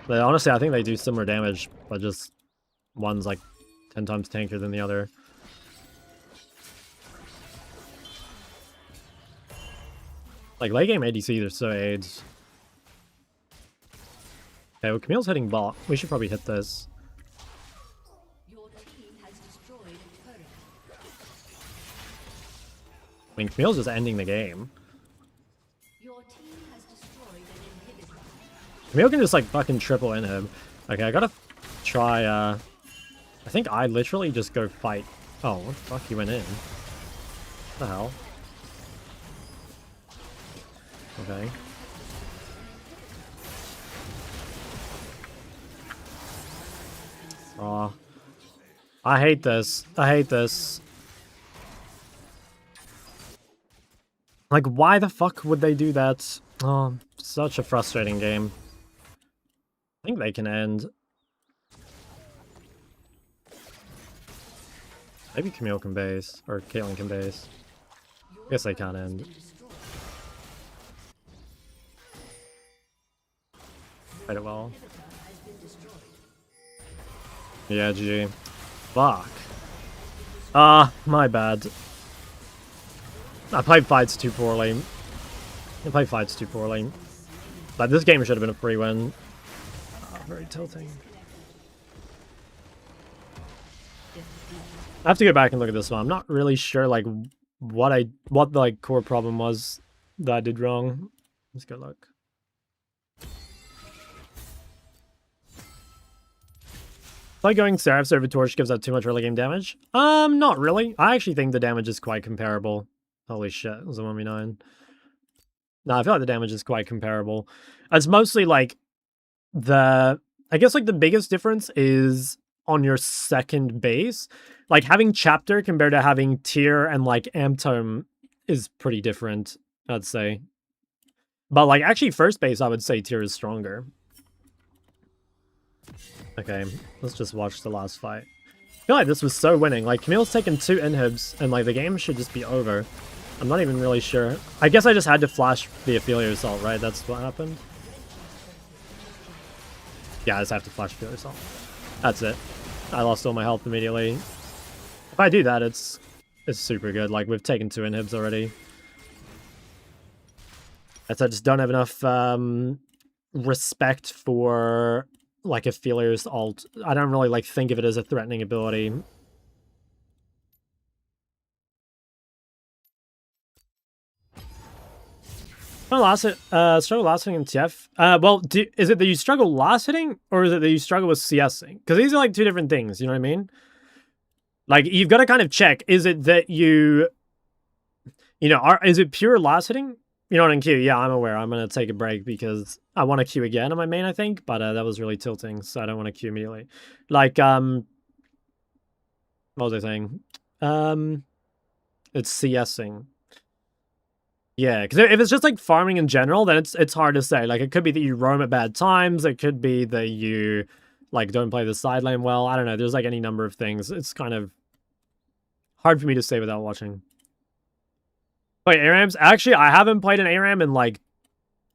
But honestly, I think they do similar damage, but just one's like 10 times tankier than the other. Like, late game ADCs are so AIDS. Okay, well, Camille's hitting bot. We should probably hit this. I mean, Camille's just ending the game. Camille can just, like, fucking triple inhib. Okay, I gotta try, I think I literally just go fight. Oh, what the fuck? He went in. What the hell? Okay. Aw. I hate this. I hate this. Like, why the fuck would they do that? Oh, such a frustrating game. I think they can end. Maybe Camille can base, or Caitlyn can base. I guess they can't end. Played it well. Yeah, GG. Fuck. My bad. I played fights too poorly. But this game should have been a free win. Very tilting. I have to go back and look at this one. I'm not really sure like what the like core problem was that I did wrong. Let's go look. Like going Seraphs over Torch gives out too much early game damage? Not really. I actually think the damage is quite comparable. Holy shit, it was a 1v9. No, I feel like the damage is quite comparable. It's mostly like I guess like the biggest difference is on your second base. Like having Chapter compared to having Tier and like Amptome is pretty different, I'd say. But like actually first base, I would say Tier is stronger. Okay, let's just watch the last fight. I feel like this was so winning. Like Camille's taken 2 inhibs and like the game should just be over. I'm not even really sure. I guess I just had to flash the Ophelia Assault, right? That's what happened? Yeah, I just have to flash Ophelia Assault. That's it. I lost all my health immediately. If I do that, it's super good. Like, we've taken 2 inhibs already. I just don't have enough respect for, like, Ophelia's ult. I don't really, like, think of it as a threatening ability. Struggle last hitting in TF? Well, is it that you struggle last hitting, or is it that you struggle with CSing? Because these are like 2 different things, you know what I mean? Like, you've got to kind of check, is it that you know, is it pure last hitting? You know what, in queue? Yeah, I'm aware. I'm going to take a break because I want to queue again on my main, I think, but that was really tilting, so I don't want to queue immediately. Like, what was I saying? It's CSing. Yeah, because if it's just like farming in general, then it's hard to say. Like, it could be that you roam at bad times. It could be that you like don't play the side lane well. I don't know. There's like any number of things. It's kind of hard for me to say without watching. Wait, ARAMs? Actually, I haven't played an ARAM in like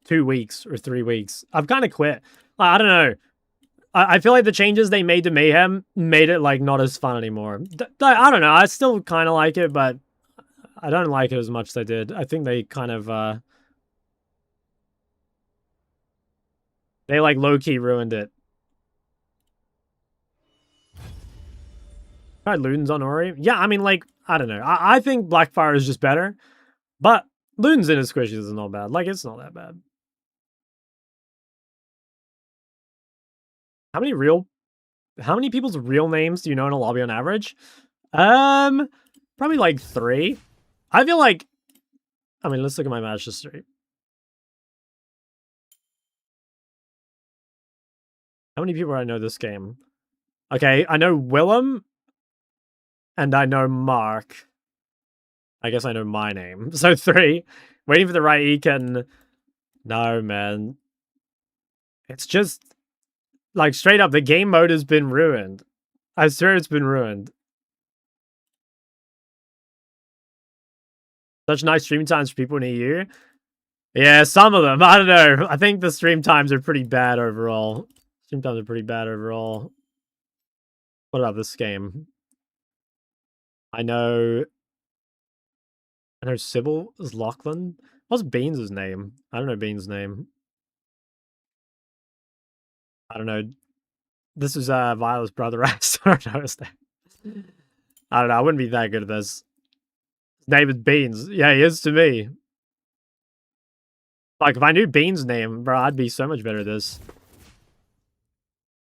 2 weeks or 3 weeks. I've kind of quit. I don't know. I feel like the changes they made to Mayhem made it like not as fun anymore. I don't know. I still kind of like it, but I don't like it as much as I did. I think they kind of they like low-key ruined it. Tried Loons on Ori. Yeah, I mean, like, I don't know. I think Blackfire is just better, but Loons in his squishies is not bad. Like, it's not that bad. How many people's real names do you know in a lobby on average? Probably like 3. I feel like, I mean, let's look at my match history. How many people do I know this game? Okay, I know Willem, and I know Mark. I guess I know my name. So 3. Waiting for the right Econ. No, man. It's just, like, straight up, the game mode has been ruined. I swear it's been ruined. Such nice stream times for people in EU. Yeah, some of them. I don't know. I think the stream times are pretty bad overall. Stream times are pretty bad overall. What about this game? I know Sybil is Lachlan. What's Beans' name? I don't know Beans' name. I don't know. This is Violet's brother. I don't know his name. I don't know. I wouldn't be that good at this. His name is Beans. Yeah, he is to me. Like, if I knew Beans' name, bro, I'd be so much better at this.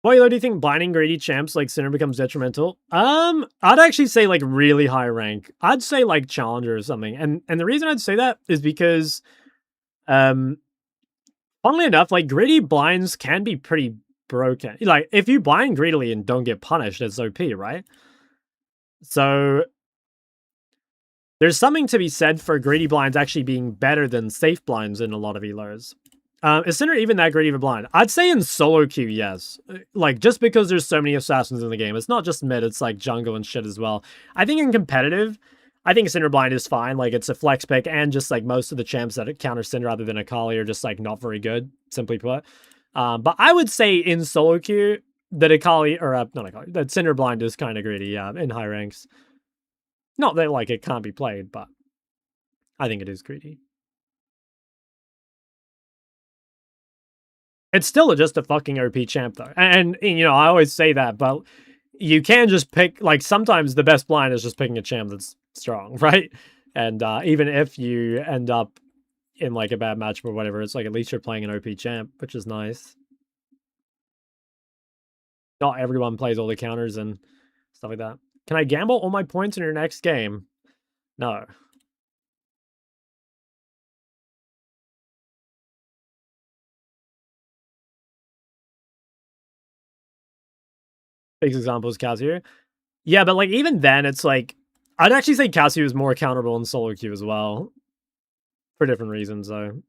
Boy, do you think blinding greedy champs like Sinner becomes detrimental? I'd actually say like really high rank. I'd say like Challenger or something. And the reason I'd say that is because, funnily enough, like greedy blinds can be pretty broken. Like if you blind greedily and don't get punished, it's OP, right? So there's something to be said for greedy blinds actually being better than safe blinds in a lot of elos. Is Sinner even that great of a blind? I'd say in solo queue, yes. Like, just because there's so many assassins in the game. It's not just mid, it's like jungle and shit as well. I think in competitive, I think Sinner blind is fine. Like, it's a flex pick, and just like most of the champs that counter Sinner other than Akali are just like not very good, simply put. But I would say in solo queue, that Akali, or not Akali, that Sinner blind is kind of greedy, yeah, in high ranks. Not that like it can't be played, but I think it is greedy. It's still just a fucking OP champ, though. And, you know, I always say that, but you can just pick, like, sometimes the best blind is just picking a champ that's strong, right? And even if you end up in, like, a bad matchup or whatever, it's like at least you're playing an OP champ, which is nice. Not everyone plays all the counters and stuff like that. Can I gamble all my points in your next game? No. Big example is Kazuya. Yeah, but like even then, it's like I'd actually say Kazuya is more counterable in solo queue as well, for different reasons though.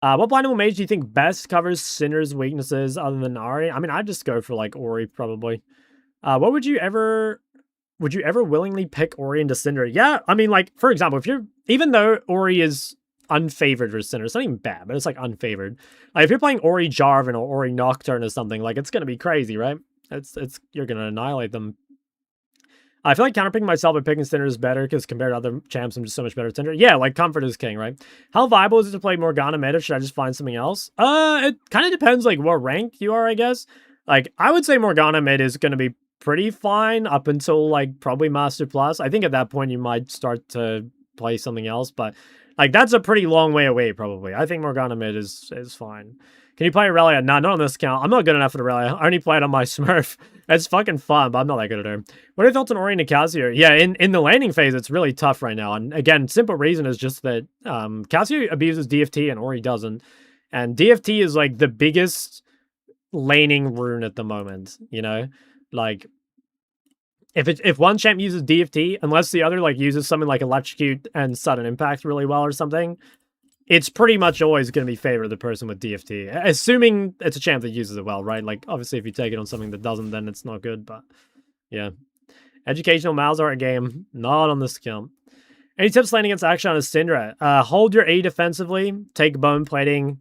What blindable mage do you think best covers Sinner's weaknesses other than Ahri? I mean, I'd just go for like Ori probably. What would you ever willingly pick Ori into Cinder? Yeah, I mean, like for example, if you're even though Ori is unfavored for Cinder, it's not even bad, but it's like unfavored. Like if you're playing Ori Jarvan or Ori Nocturne or something, like it's gonna be crazy, right? It's you're gonna annihilate them. I feel like counterpicking myself and picking Cinder is better because compared to other champs, I'm just so much better at Cinder. Yeah, like Comfort is king, right? How viable is it to play Morgana meta? Should I just find something else? It kind of depends like what rank you are, I guess. Like I would say Morgana mid is gonna be pretty fine up until like probably Master Plus. I think at that point you might start to play something else, but like that's a pretty long way away probably. I think Morgana mid is fine. Can you play Aurelia? Nah, not on this account. I'm not good enough at Aurelia. I only play it on my Smurf. It's fucking fun, but I'm not that good at her. What are your thoughts on Ori and Kazuya? Yeah, in the landing phase, it's really tough right now. And again, simple reason is just that Kazuya abuses DFT and Ori doesn't. And DFT is like the biggest laning rune at the moment, you know? Like, if one champ uses DFT, unless the other like uses something like Electrocute and Sudden Impact really well or something, it's pretty much always going to be favored the person with DFT, assuming it's a champ that uses it well, right? Like, obviously, if you take it on something that doesn't, then it's not good, but yeah. Educational Malzahar game, not on this account. Any tips landing against action on a Syndra? Hold your A defensively, take bone plating.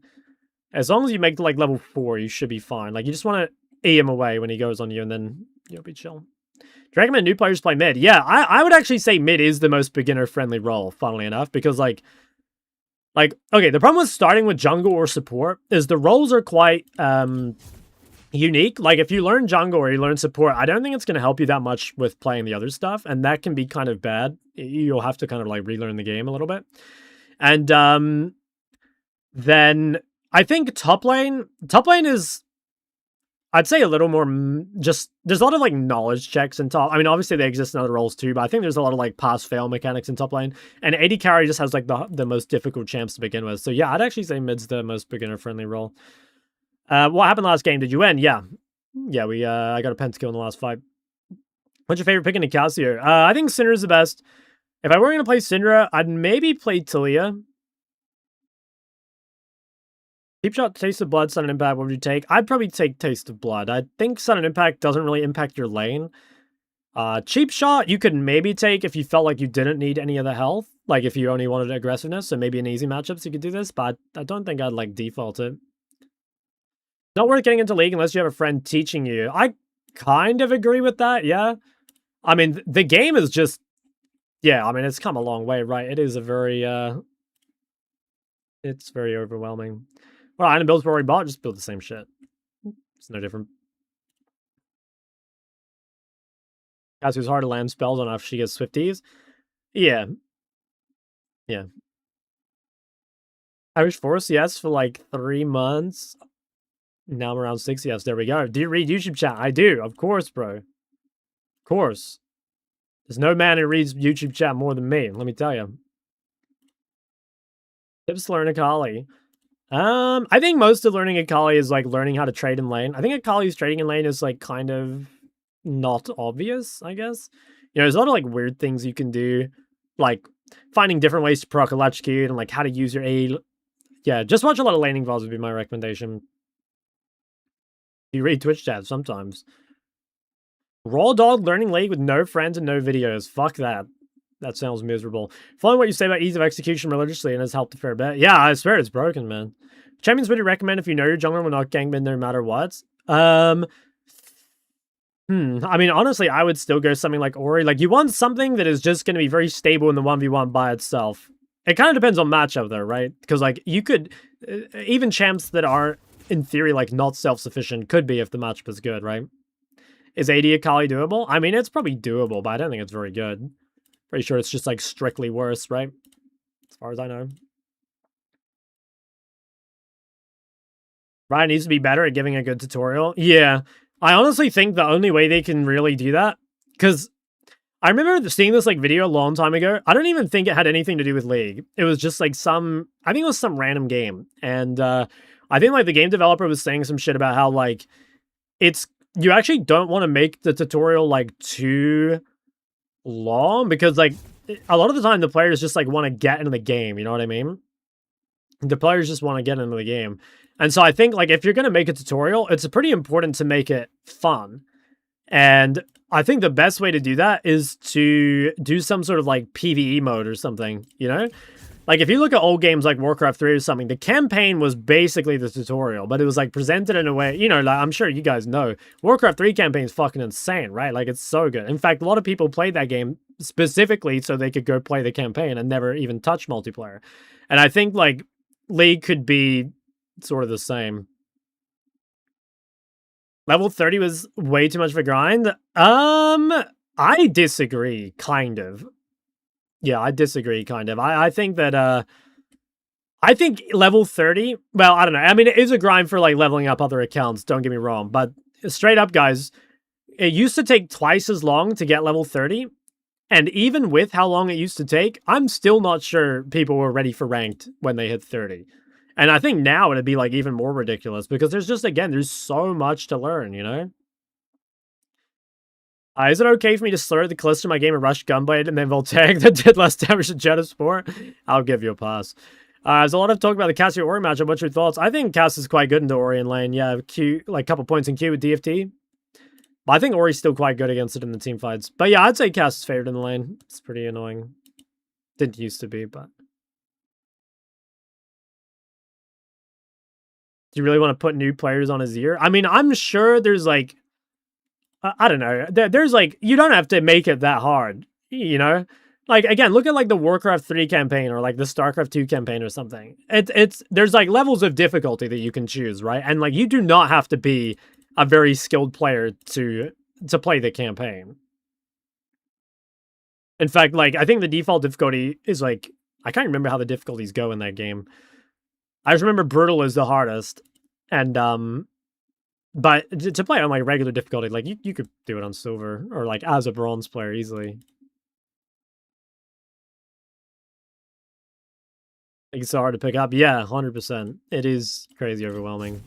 As long as you make like level 4, you should be fine. Like, you just want to E him away when he goes on you, and then you'll be chill. Do you recommend new players play mid? Yeah, I would actually say mid is the most beginner-friendly role, funnily enough, because like, okay, the problem with starting with jungle or support is the roles are quite unique. Like, if you learn jungle or you learn support, I don't think it's going to help you that much with playing the other stuff, and that can be kind of bad. You'll have to kind of like relearn the game a little bit. And then I think top lane is, I'd say, a little more just, there's a lot of like knowledge checks in top. I mean, obviously they exist in other roles too, but I think there's a lot of like pass-fail mechanics in top lane. And AD carry just has like the most difficult champs to begin with. So yeah, I'd actually say mid's the most beginner-friendly role. What happened last game? Did you win? Yeah. Yeah, I got a pentakill in the last fight. What's your favorite pick in Nicasio? I think Syndra's the best. If I were going to play Syndra, I'd maybe play Taliyah. Cheap Shot, Taste of Blood, Sudden Impact, what would you take? I'd probably take Taste of Blood. I think Sudden Impact doesn't really impact your lane. Cheap Shot, you could maybe take if you felt like you didn't need any of the health. Like, if you only wanted aggressiveness, so maybe in easy matchups you could do this, but I don't think I'd, like, default it. Not worth getting into League unless you have a friend teaching you. I kind of agree with that, yeah. I mean, the game is just... Yeah, I mean, it's come a long way, right? It is a very, it's very overwhelming. Well, item builds were already bought, just build the same shit. It's no different. As it's hard to land spells on after she gets Swifties. Yeah. Yeah. Irish Force, yes, for like 3 months. Now I'm around 6, yes, there we go. Do you read YouTube chat? I do, of course, bro. Of course. There's no man who reads YouTube chat more than me, let me tell you. Tips to learn Akali. I think most of learning Akali is like learning how to trade in lane. I think Akali's trading in lane is like kind of not obvious, I guess. You know, there's a lot of like weird things you can do, like finding different ways to proc electrocute and like how to use your A. Yeah, just watch a lot of laning VODs would be my recommendation. You read Twitch chat sometimes. Raw dog learning League with no friends and no videos. Fuck that. That sounds miserable. Following what you say about ease of execution religiously and has helped a fair bit. Yeah, I swear it's broken, man. Champions would you recommend if you know your jungler will not gank mid no matter what? I mean, honestly, I would still go something like Ori. Like, you want something that is just going to be very stable in the 1v1 by itself. It kind of depends on matchup, though, right? Because, like, you could... even champs that are, in theory, like, not self-sufficient could be if the matchup is good, right? Is AD Akali doable? I mean, it's probably doable, but I don't think it's very good. Pretty sure it's just, like, strictly worse, right? As far as I know. Ryan needs to be better at giving a good tutorial. Yeah. I honestly think the only way they can really do that, because I remember seeing this like video a long time ago. I don't even think it had anything to do with League. It was just like I think it was some random game. And I think like the game developer was saying some shit about how like you actually don't want to make the tutorial like too long, because like a lot of the time the players just like want to get into the game, you know what I mean? The players just want to get into the game. And so I think, like, if you're going to make a tutorial, it's pretty important to make it fun. And I think the best way to do that is to do some sort of, like, PvE mode or something, you know? Like, if you look at old games like Warcraft 3 or something, the campaign was basically the tutorial, but it was, like, presented in a way, you know, like, I'm sure you guys know, Warcraft 3 campaign is fucking insane, right? Like, it's so good. In fact, a lot of people played that game specifically so they could go play the campaign and never even touch multiplayer. And I think, like, League could be sort of the same. Level 30 was way too much of a grind. I disagree, kind of. Yeah, I disagree, kind of. I think that, I think level 30, well, I don't know. I mean, it is a grind for, like, leveling up other accounts, don't get me wrong. But straight up, guys, it used to take twice as long to get level 30. And even with how long it used to take, I'm still not sure people were ready for ranked when they hit 30. And I think now it'd be, like, even more ridiculous, because there's just, again, there's so much to learn, you know? Is it okay for me to slur the Kalista in my game of Rush Gunblade and then Voltaic that did less damage than Jet of Spore? I'll give you a pass. There's a lot of talk about the Cassio Ori matchup. What's your thoughts? I think Cass is quite good into Ori in lane. Yeah, Q, like, a couple points in Q with DFT. But I think Ori's still quite good against it in the team fights. But yeah, I'd say Cass is favored in the lane. It's pretty annoying. Didn't used to be, but... Do you really want to put new players on Azir? I mean, I'm sure there's like... I don't know. There's like... You don't have to make it that hard, you know? Like, again, look at like the Warcraft 3 campaign or like the StarCraft 2 campaign or something. There's like levels of difficulty that you can choose, right? And like you do not have to be a very skilled player to play the campaign. In fact, like I think the default difficulty is like I can't remember how the difficulties go in that game. I just remember brutal is the hardest. And but to play on like regular difficulty, like you could do it on silver or like as a bronze player easily. It's so hard to pick up. Yeah, 100%. It is crazy overwhelming.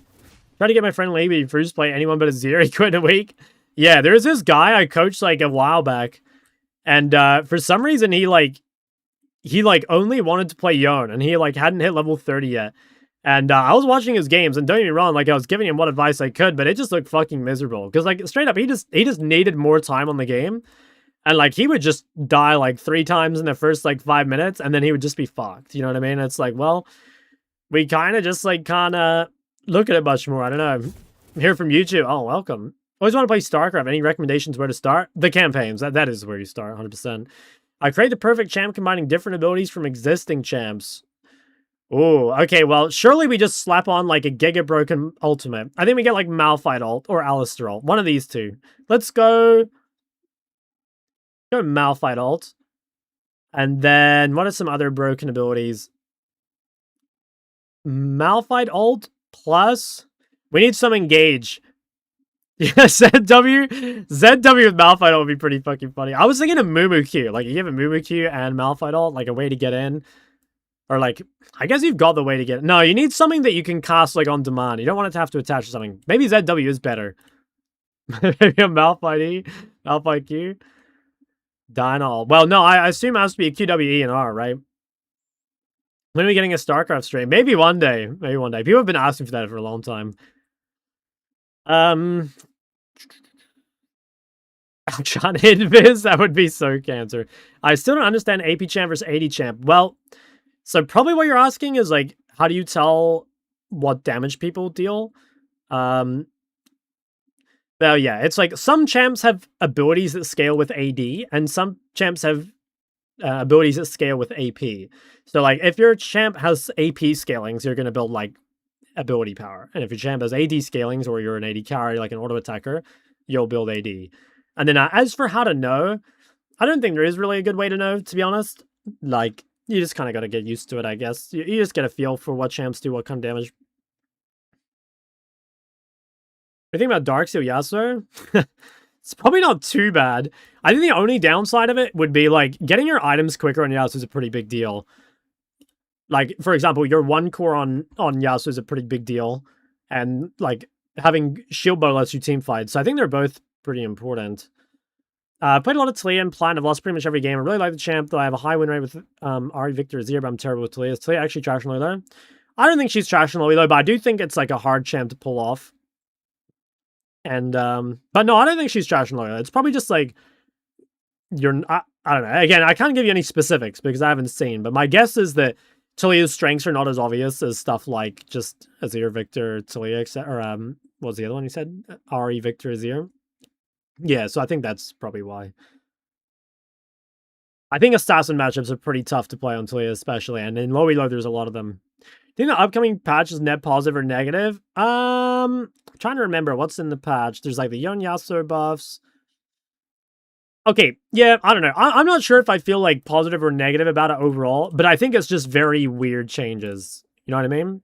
Try to get my friend Levy for just play anyone but Azir. He quit in a week. Yeah, there's this guy I coached like a while back. And for some reason, he only wanted to play Yone. And he like hadn't hit level 30 yet. And I was watching his games. And don't get me wrong, like I was giving him what advice I could. But it just looked fucking miserable. Because like straight up, he just needed more time on the game. And, like, he would just die, like, 3 times in the first, like, 5 minutes, and then he would just be fucked, you know what I mean? It's like, well, we kind of just, like, look at it much more. I don't know. I'm here from YouTube. Oh, welcome. Always want to play StarCraft. Any recommendations where to start? The campaigns. That is where you start, 100%. I create the perfect champ combining different abilities from existing champs. Oh, okay, well, surely we just slap on, like, a Giga Broken ultimate. I think we get, like, Malphite ult or Alistar ult. One of these two. Let's go... Go Malphite ult. And then, what are some other broken abilities? Malphite ult plus... We need some engage. Yeah, ZW with Malphite ult would be pretty fucking funny. I was thinking of Mumukyu. Like, you have a Mumukyu and Malphite ult, like a way to get in. Or like, I guess you've got the way to get in. No, you need something that you can cast like on demand. You don't want it to have to attach to something. Maybe ZW is better. Maybe a Malphite E, Malphite Q. Dynol. Well, no, I assume it has to be a QWE and R, right? When are we getting a StarCraft stream? Maybe one day. Maybe one day. People have been asking for that for a long time. I'm trying to hit Viz. That would be so cancer. I still don't understand AP champ versus AD champ. Well, so probably what you're asking is like, how do you tell what damage people deal? Well, yeah, it's like some champs have abilities that scale with AD, and some champs have abilities that scale with AP. So, like, if your champ has AP scalings, you're going to build, like, ability power. And if your champ has AD scalings, or you're an AD carry, like an auto attacker, you'll build AD. And then as for how to know, I don't think there is really a good way to know, to be honest. Like, you just kind of got to get used to it, I guess. You just get a feel for what champs do, what kind of damage. What do you think about Darksteel Yasuo? It's probably not too bad. I think the only downside of it would be, like, getting your items quicker on Yasuo is a pretty big deal. Like, for example, your 1 core on Yasuo is a pretty big deal. And, like, having Shield Bow lets you team fight. So I think they're both pretty important. Played a lot of Taliyah and Platinum. I've lost pretty much every game. I really like the champ, though I have a high win rate with Ahri, Victor, Azir, but I'm terrible with Taliyah. Is Taliyah actually trash in Lilo? I don't think she's trash in Lilo, but I do think it's, like, a hard champ to pull off. And, but no, I don't think she's trash and loyal. It's probably just like, I don't know. Again, I can't give you any specifics because I haven't seen, but my guess is that Taliyah's strengths are not as obvious as stuff like just Azir, Victor, Taliyah, or, what was the other one you said? Ahri, Victor, Azir. Yeah, so I think that's probably why. I think assassin matchups are pretty tough to play on Taliyah, especially, and in low elo, there's a lot of them. Do you think the upcoming patch is net positive or negative? I'm trying to remember what's in the patch. There's like the Young Yasuo buffs. Okay, yeah, I don't know. I'm not sure if I feel like positive or negative about it overall, but I think it's just very weird changes. You know what I mean?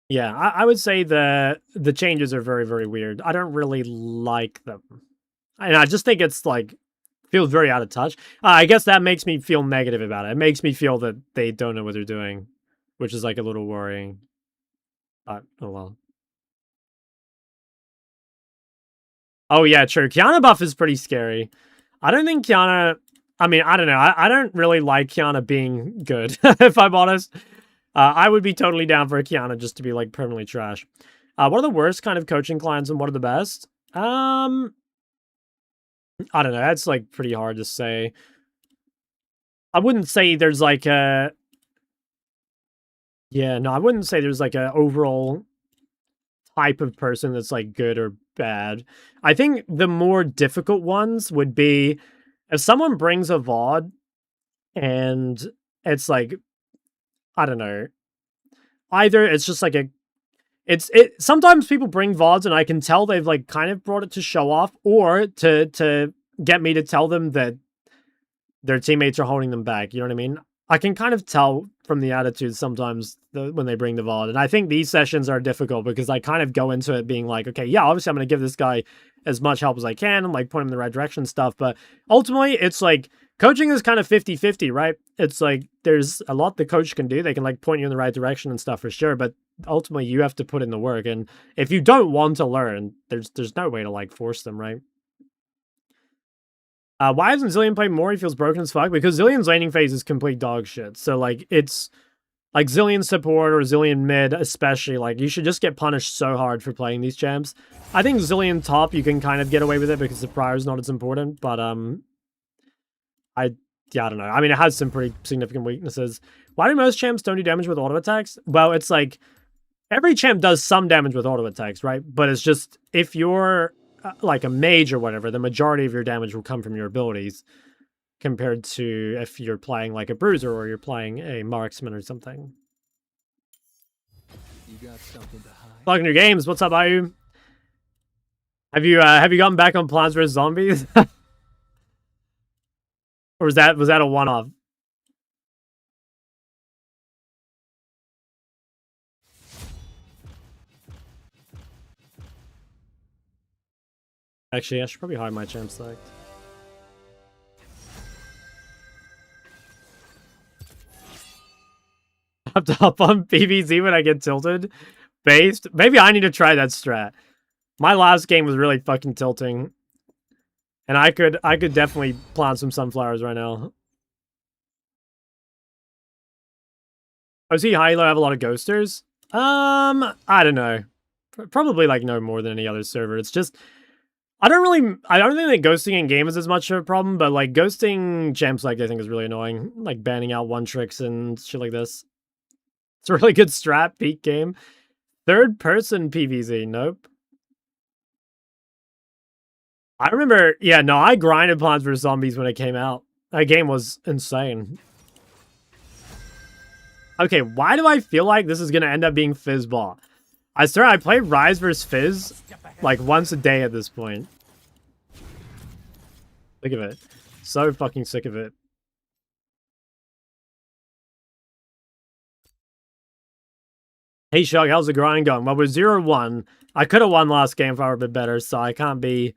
Yeah, I would say the changes are very, very weird. I don't really like them. And I just think it's like feels very out of touch. I guess that makes me feel negative about it. It makes me feel that they don't know what they're doing, which is like a little worrying. But, oh well. Oh yeah, true. Qiyana buff is pretty scary. I don't think Qiyana... I mean, I don't know. I don't really like Qiyana being good, if I'm honest. I would be totally down for a Qiyana just to be like permanently trash. What are the worst kind of coaching clients and what are the best? I don't know. That's like pretty hard to say. I wouldn't say there's like a. Yeah, no, I wouldn't say there's like a overall type of person that's like good or bad. I think the more difficult ones would be if someone brings a VOD and it's like, I don't know, either it's just like a sometimes people bring VODs and I can tell they've like kind of brought it to show off or to get me to tell them that their teammates are holding them back. You know what I mean? I can kind of tell from the attitude sometimes when they bring the VOD. And I think these sessions are difficult because I kind of go into it being like, okay, yeah, obviously I'm going to give this guy as much help as I can and like point him in the right direction and stuff. But ultimately, it's like coaching is kind of 50-50, right? It's like there's a lot the coach can do. They can like point you in the right direction and stuff for sure. But ultimately, you have to put in the work. And if you don't want to learn, there's no way to like force them, right? Why hasn't Zilean played more? He feels broken as fuck because Zilean's laning phase is complete dog shit. So like it's like Zilean support or Zilean mid, especially like you should just get punished so hard for playing these champs. I think Zilean top you can kind of get away with it because the prior is not as important, but I don't know. I mean, it has some pretty significant weaknesses. Why do most champs don't do damage with auto attacks? Well, it's like every champ does some damage with auto attacks, right? But it's just if you're like a mage or whatever, the majority of your damage will come from your abilities compared to if you're playing like a bruiser or you're playing a marksman or something. You got something to hide. Plugging your games. What's up, Ayu? Have you gotten back on Plants vs Zombies? Or was that a one-off? Actually, I should probably hide my champ select. I have to hop on PvZ when I get tilted. Based. Maybe I need to try that strat. My last game was really fucking tilting. And I could definitely plant some sunflowers right now. Oh, is he high low have a lot of ghosters? I don't know. Probably like no more than any other server. It's just I don't think that ghosting in game is as much of a problem, but like ghosting champs like I think is really annoying. Like banning out one tricks and shit like this. It's a really good strat peak game. Third person PvZ, nope. I remember, yeah, no, I grinded Plants vs Zombies when it came out. That game was insane. Okay, why do I feel like this is gonna end up being Fizzball? I played Rise vs Fizz like once a day at this point. Look at it. So fucking sick of it. Hey Shug, how's the grind going? Well, we're 0-1. I could have won last game if I were a bit better, so I can't be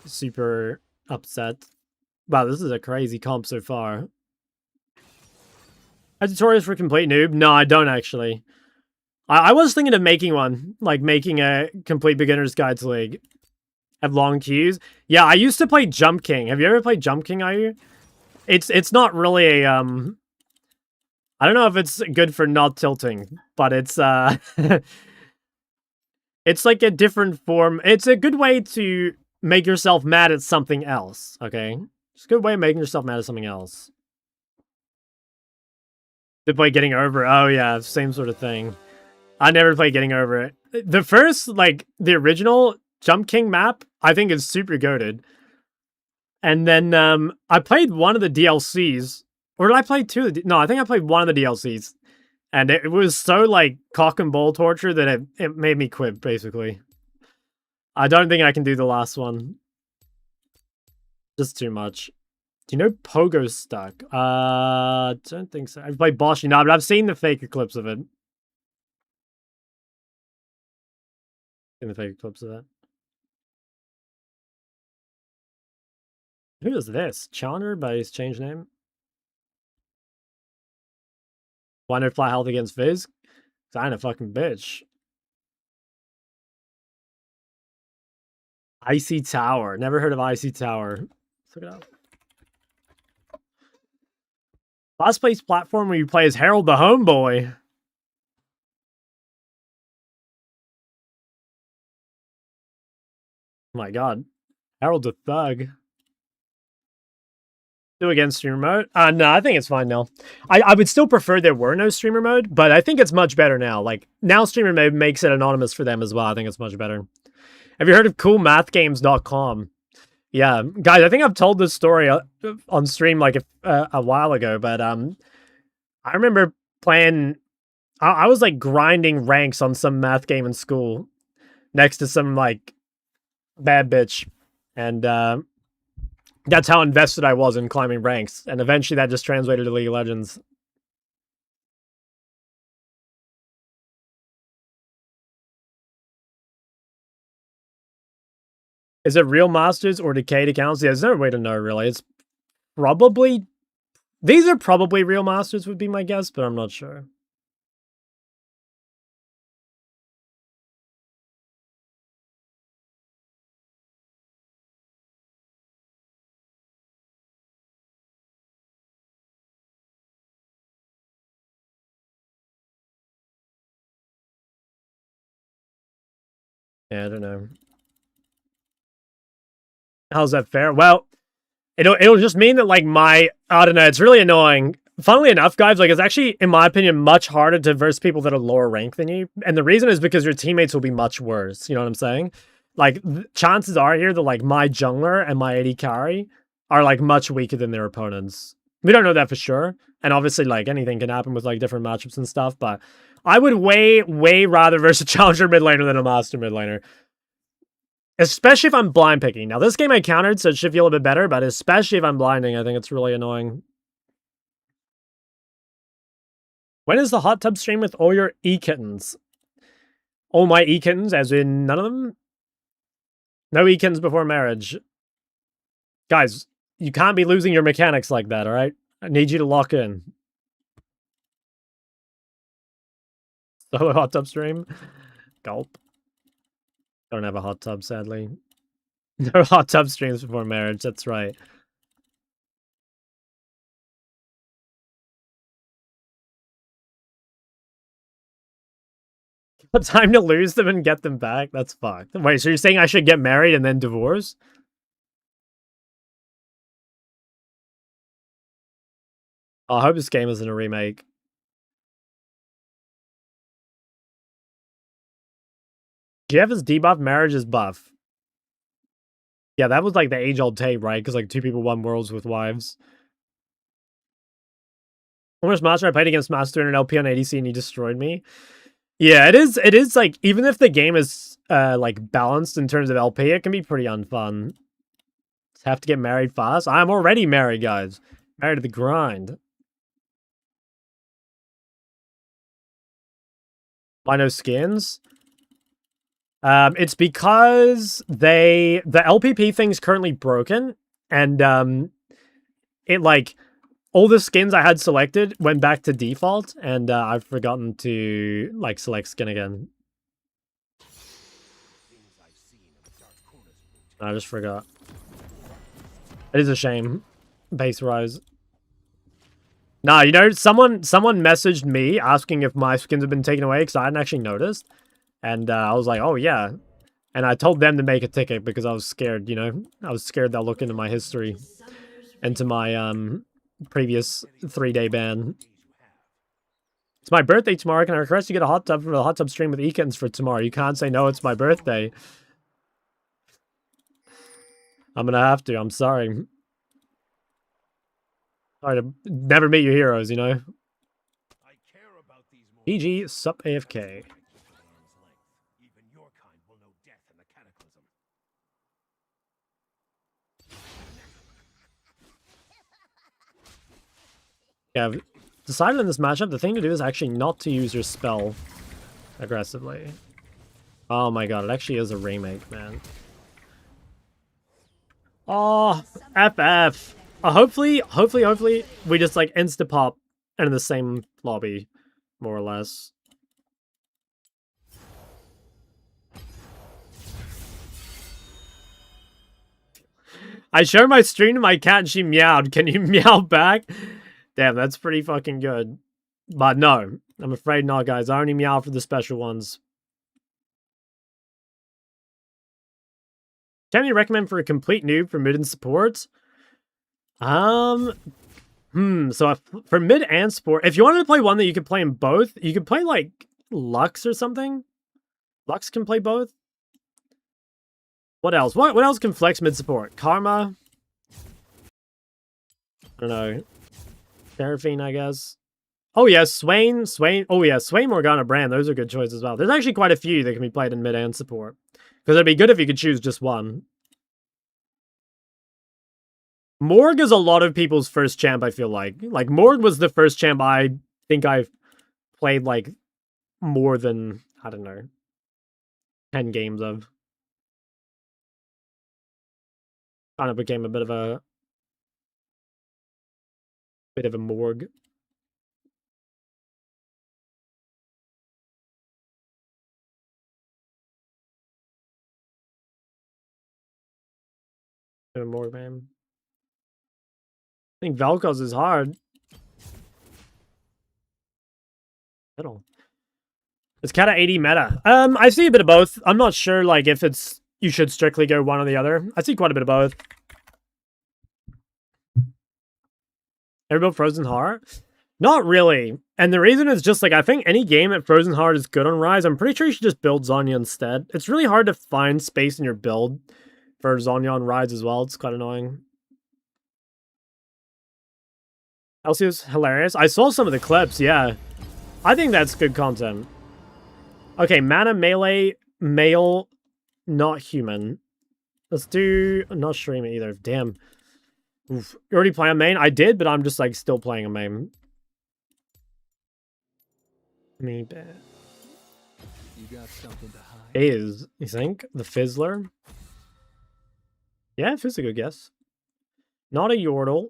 super upset. Wow, this is a crazy comp so far. A tutorials for complete noob? No, I don't actually. I was thinking of making one, like making a complete beginner's guide to League. Have long queues. Yeah, I used to play Jump King. Have you ever played Jump King, are you? It's not really a I don't know if it's good for not tilting, but it's it's like a different form. It's a good way to make yourself mad at something else, okay? It's a good way of making yourself mad at something else. To play Getting Over. Oh yeah, same sort of thing. I never played Getting Over it. The first, like, the original Jump King map, I think is super goated. And then I played one of the DLCs. Or did I play two? No, I think I played one of the DLCs. And it was so, like, cock and ball torture that it made me quit, basically. I don't think I can do the last one. Just too much. Do you know Pogo Stuck? Don't think so. I've played Boshi. No, but I've seen the fake clips of it. In the fake clips of that. Who is this? Challenger by his change name? Wonder fly health against Fizz? Cause I ain't a fucking bitch. Icy Tower. Never heard of Icy Tower. Let's look it up. Last place platform where you play as Harold the Homeboy. Oh my god. Harold the Thug. Do against streamer mode? No, I think it's fine now. I would still prefer there were no streamer mode, but I think it's much better now. Like, now streamer mode makes it anonymous for them as well. I think it's much better. Have you heard of coolmathgames.com? Yeah, guys, I think I've told this story on stream like a while ago, but I remember playing. I was like grinding ranks on some math game in school, next to some like bad bitch, and that's how invested I was in climbing ranks, and eventually that just translated to League of Legends. Is it real masters or decayed accounts? Yeah, there's no way to know, really. It's probably... These are probably real masters, would be my guess, but I'm not sure. Yeah, I don't know. How's that fair? Well, it'll just mean that, like, I don't know, it's really annoying. Funnily enough, guys, like, it's actually, in my opinion, much harder to verse people that are lower rank than you. And the reason is because your teammates will be much worse. You know what I'm saying? Like, chances are here that, like, my jungler and my AD carry are, like, much weaker than their opponents. We don't know that for sure. And obviously, like, anything can happen with, like, different matchups and stuff. But I would way rather verse a challenger mid laner than a master mid laner. Especially if I'm blind picking. Now, this game I countered, so it should feel a bit better, but especially if I'm blinding, I think it's really annoying. When is the hot tub stream with all your e-kittens? All my e-kittens, as in none of them? No e-kittens before marriage. Guys, you can't be losing your mechanics like that, alright? I need you to lock in. Solo hot tub stream? Gulp. Don't have a hot tub, sadly. No hot tub streams before marriage, that's right. Time to lose them and get them back? That's fucked. Wait, so you're saying I should get married and then divorce? I hope this game isn't a remake. Jeff is debuff, marriage is buff. Yeah, that was like the age-old tape, right? Because like 2 people won worlds with wives. Almost Master, I played against Master in an LP on ADC and he destroyed me. Yeah, it is like, even if the game is like balanced in terms of LP, it can be pretty unfun. Just have to get married fast. I'm already married, guys. Married to the grind. Why no skins? It's because the LPP thing's currently broken, and it like all the skins I had selected went back to default, and I've forgotten to like select skin again. I just forgot. It is a shame. Base rise. Nah, you know, someone messaged me asking if my skins have been taken away because I hadn't actually noticed. And I was like, oh, yeah. And I told them to make a ticket because I was scared, you know? I was scared they'll look into my history. Into my previous 3-day ban. It's my birthday tomorrow. Can I request you get a hot tub for the hot tub stream with Eakins for tomorrow? You can't say no, it's my birthday. I'm gonna have to. I'm sorry. Sorry to never meet your heroes, you know? GG, sup AFK. Yeah, I've decided in this matchup, the thing to do is actually not to use your spell aggressively. Oh my god, it actually is a remake, man. Oh, FF. Hopefully, we just like insta-pop and in the same lobby, more or less. I showed my stream to my cat and she meowed. Can you meow back? Damn, that's pretty fucking good. But no, I'm afraid not, guys. I only meow for the special ones. Can you recommend for a complete noob for mid and support? So for mid and support, if you wanted to play one that you could play in both, you could play like Lux or something. Lux can play both. What else? What else can flex mid support? Karma. I don't know. Seraphine, I guess. Oh yeah, Swain. Oh yeah, Swain, Morgana, Brand. Those are good choices as well. There's actually quite a few that can be played in mid and support. Because it'd be good if you could choose just one. Morg is a lot of people's first champ, I feel like. Like, Morg was the first champ I think I've played, like, more than, I don't know, 10 games of. Kind of became a bit of a Morg. A Morg, man. I think Vel'Koz is hard. Middle. It's kind of 80 meta. I see a bit of both. I'm not sure, like, if it's you should strictly go one or the other. I see quite a bit of both. Ever built Frozen Heart? Not really. And the reason is just, like, I think any game at Frozen Heart is good on Rise. I'm pretty sure you should just build Zhonya instead. It's really hard to find space in your build for Zhonya on Rise as well. It's quite annoying. Elsie's hilarious. I saw some of the clips, yeah. I think that's good content. Okay, mana, melee, male, not human. Let's do... not stream it either. Damn. Oof. You already play a main? I did, but I'm just, like, still playing a main. Me bad. You got something to hide. Is, you think? The Fizzler? Yeah, Fizz a good guess. Not a Yordle.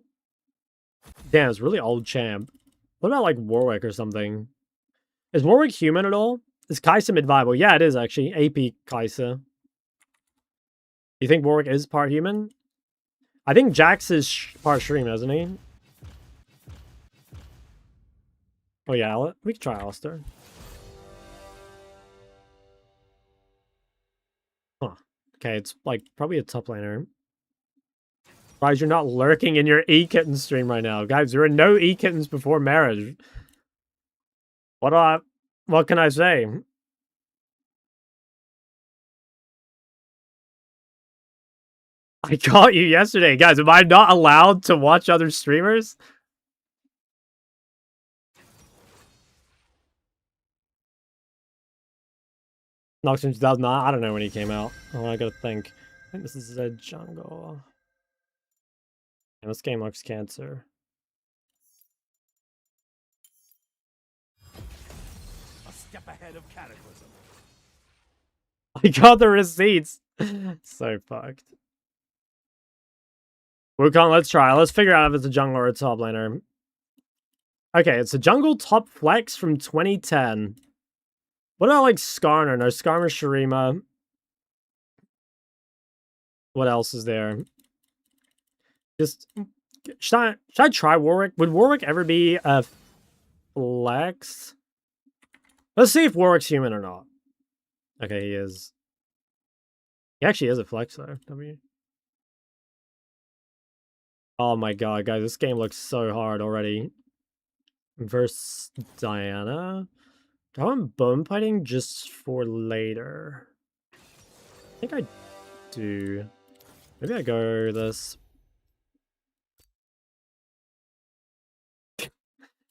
Damn, it's really old champ. What about, like, Warwick or something? Is Warwick human at all? Is Kai'Sa mid-viable? Yeah, it is, actually. AP Kai'Sa. You think Warwick is part human? I think Jax is part stream, isn't he? Oh, yeah, we can try Alistair. Huh. Okay, it's, like, probably a top laner. Guys, you're not lurking in your E-Kitten stream right now. Guys, there were no E-Kittens before marriage. What can I say? I caught you yesterday. Guys, am I not allowed to watch other streamers? Noxon 2009? I don't know when he came out. Oh, I gotta think. I think this is Zed Jungle. And this game looks cancer. A step ahead of Cataclysm. I got the receipts. So fucked. Wukong, let's try. Let's figure out if it's a jungle or a top laner. Okay, it's a jungle top flex from 2010. What about, like, Skarner? No, Skarner, Shurima. What else is there? Just... Should I try Warwick? Would Warwick ever be a flex? Let's see if Warwick's human or not. Okay, he is. He actually is a flex, though. W. Oh my god, guys, this game looks so hard already. Versus Diana. I want bone fighting just for later. I think I do. Maybe I go this.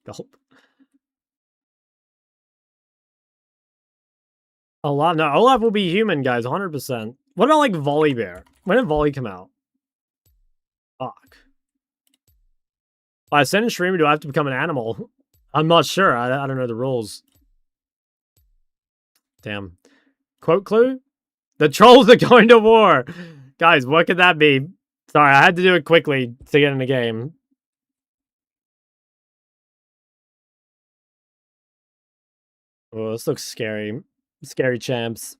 Gulp. Olaf, no, Olaf will be human, guys, 100%. What about, like, Volibear? When did Volley come out? Fuck. If I send a streamer, do I have to become an animal? I'm not sure. I don't know the rules. Damn. Quote clue? The trolls are going to war! Guys, what could that be? Sorry, I had to do it quickly to get in the game. Oh, this looks scary. Scary champs.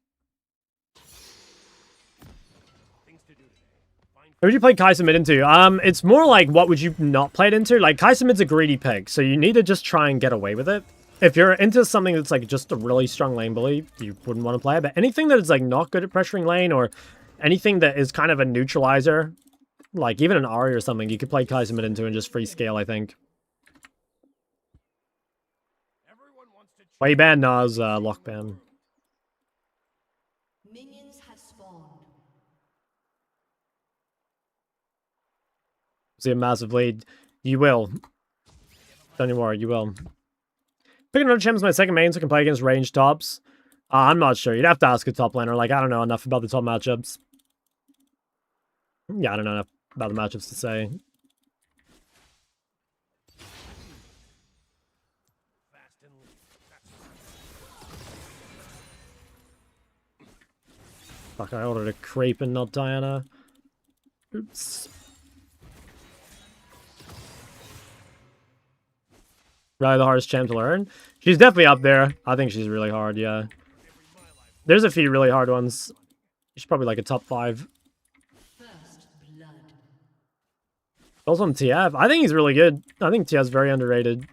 What would you play Kai'Sa mid into? It's more like, what would you not play it into? Like, Kai'Sa mid's a greedy pick, so you need to just try and get away with it. If you're into something that's, like, just a really strong lane bully, you wouldn't want to play it. But anything that is, like, not good at pressuring lane, or anything that is kind of a neutralizer, Like, even an Ahri or something, you could play Kai'Sa mid into and just free scale, I think. Why you banned Nas lock ban? Minions have spawned. See a massive lead. You will. Don't you worry, you will. Picking another champ is my second main, so I can play against ranged tops. I'm not sure. You'd have to ask a top laner. Like, I don't know enough about the top matchups. Yeah, I don't know enough about the matchups to say. Fuck, I ordered a creep and not Diana. Oops. Probably the hardest champ to learn. She's definitely up there. I think she's really hard, yeah. There's a few really hard ones. She's probably like a top 5. First blood. Also on TF. I think he's really good. I think TF's very underrated.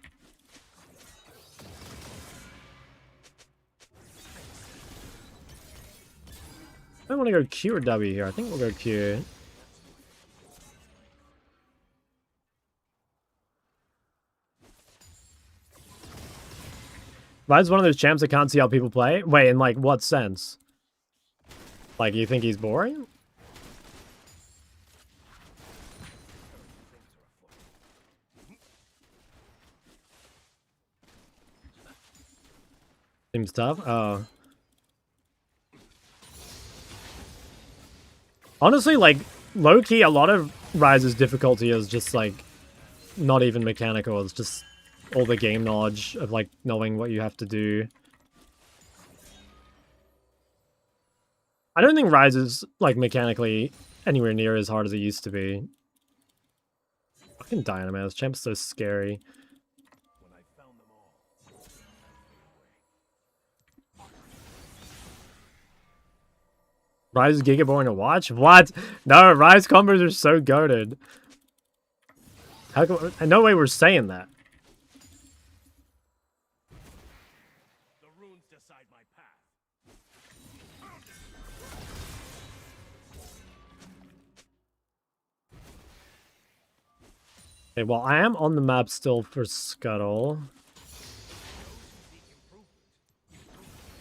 I want to go Q or W here. I think we'll go Q. Vide's one of those champs I can't see how people play. Wait, in like what sense? Like, you think he's boring? Seems tough. Oh. Honestly, like, low-key, a lot of Ryze's difficulty is just, like, not even mechanical. It's just all the game knowledge of, like, knowing what you have to do. I don't think Ryze is, like, mechanically anywhere near as hard as it used to be. Fucking Diana, this champ's so scary. Ryze Gigaborn to watch? What? No, Ryze combos are so goated. How come? No way we're saying that. The runes decide my path. Okay, well, I am on the map still for Scuttle.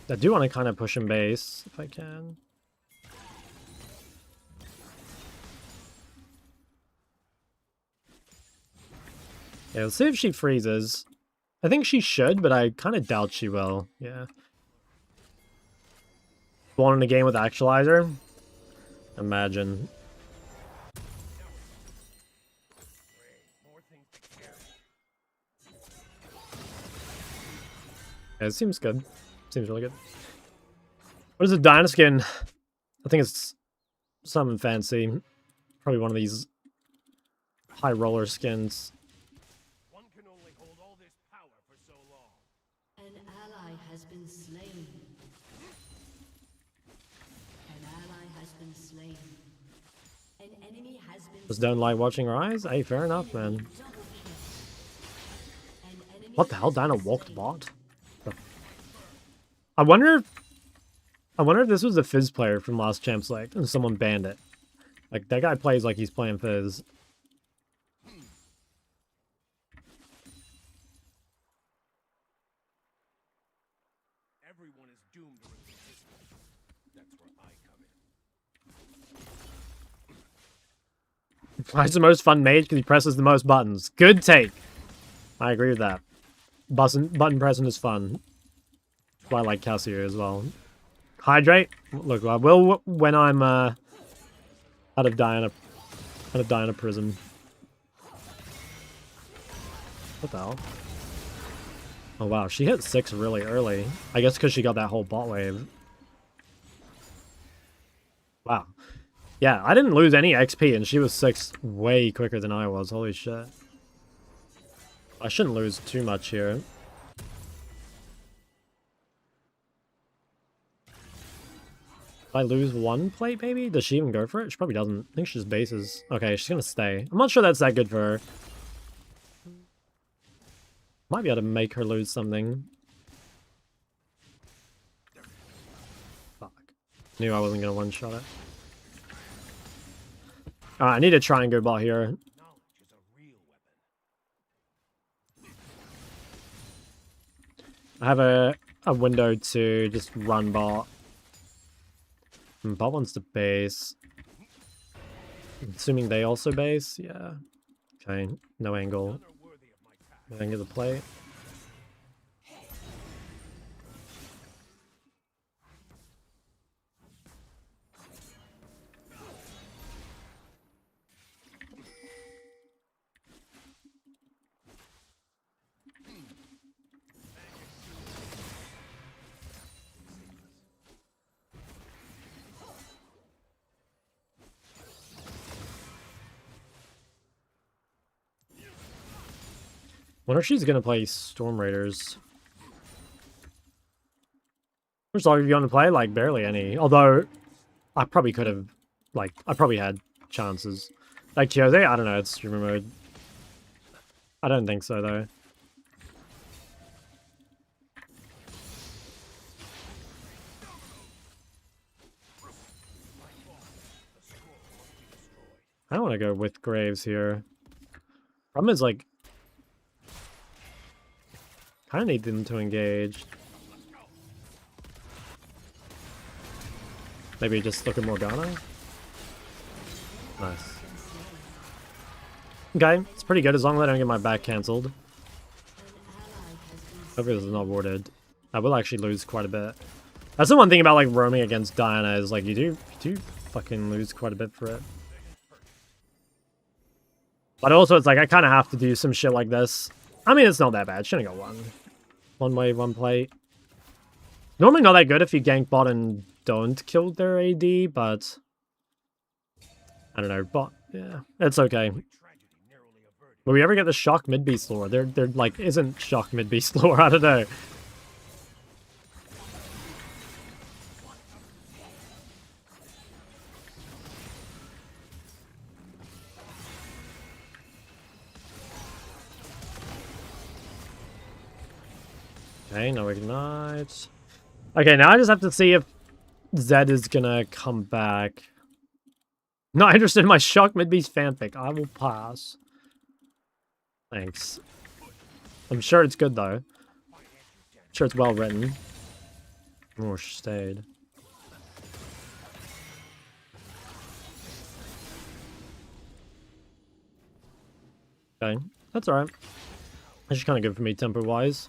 I do want to kind of push him base, if I can. Yeah, let's see if she freezes. I think she should, but I kind of doubt she will. Yeah. One in a game with Actualizer? Imagine. Yeah, it seems good. Seems really good. What is a Dyna skin? I think it's something fancy. Probably one of these high roller skins. One can only hold all this power for so long. An ally has been slain. An ally has been slain. An enemy has been Just don't like watching her eyes? Hey, fair enough, man. double kill. An enemy What the hell? has Dyna been walked slain. bot? I wonder if this was a Fizz player from last Champ Select and someone banned it. Like, that guy plays like he's playing Fizz. Everyone is doomed to repeat history. That's where I come in. Why is the most fun mage? Because he presses the most buttons. Good take. I agree with that. Button pressing is fun. That's why I like Cassio as well. Hydrate? Look, I will when I'm out of Diana prison. What the hell? Oh wow, she hit 6 really early. I guess because she got that whole bot wave. Wow. Yeah, I didn't lose any XP and she was 6 way quicker than I was. Holy shit. I shouldn't lose too much here. If I lose one plate, maybe? Does she even go for it? She probably doesn't. I think she just bases. Okay, she's gonna stay. I'm not sure that's that good for her. Might be able to make her lose something. Fuck. Knew I wasn't gonna one-shot it. I need to try and go bot here. Knowledge is a real weapon. I have a window to just run bot. Bot wants to base. Assuming they also base, yeah. Okay, no angle. None are worthy of my task. No angle to play. Wonder if she's gonna play Storm Raiders. Which all of you want to play? Like, barely any. Although, I probably could have, like, I probably had chances. Like, Chiyoze? I don't know, it's streamer mode. I don't think so, though. I don't want to go with Graves here. Problem is, like, kind of need them to engage. Maybe just look at Morgana? Nice. Okay, it's pretty good as long as I don't get my back cancelled. Hopefully this is not warded. I will actually lose quite a bit. That's the one thing about like roaming against Diana is like you do fucking lose quite a bit for it. But also it's like I kind of have to do some shit like this. I mean, it's not that bad. Shouldn't go one wave, one play. Normally not that good if you gank bot and don't kill their AD, but I don't know. Bot, yeah, it's okay. Will we ever get the shock mid beast lore? There like isn't shock mid beast lore. I don't know. Okay, no ignite. Okay, now I just have to see if Zed is gonna come back. Not interested in my Shock Midbeast fanfic. I will pass. Thanks. I'm sure it's good though. I'm sure it's well written. Oh, she stayed. Okay, that's alright. That's just kind of good for me tempo-wise.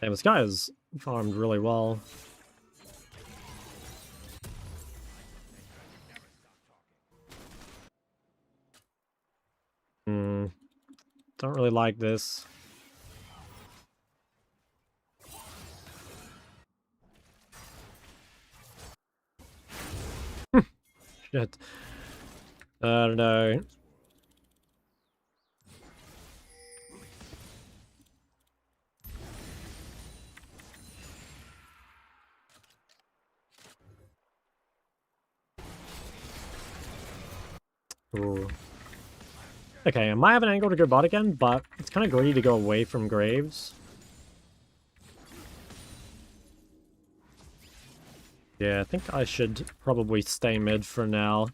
Damn, this guy is farmed really well. Don't really like this. Shit. I don't know. Ooh. Okay, I might have an angle to go bot again, but it's kind of greedy to go away from Graves. Yeah, I think I should probably stay mid for now.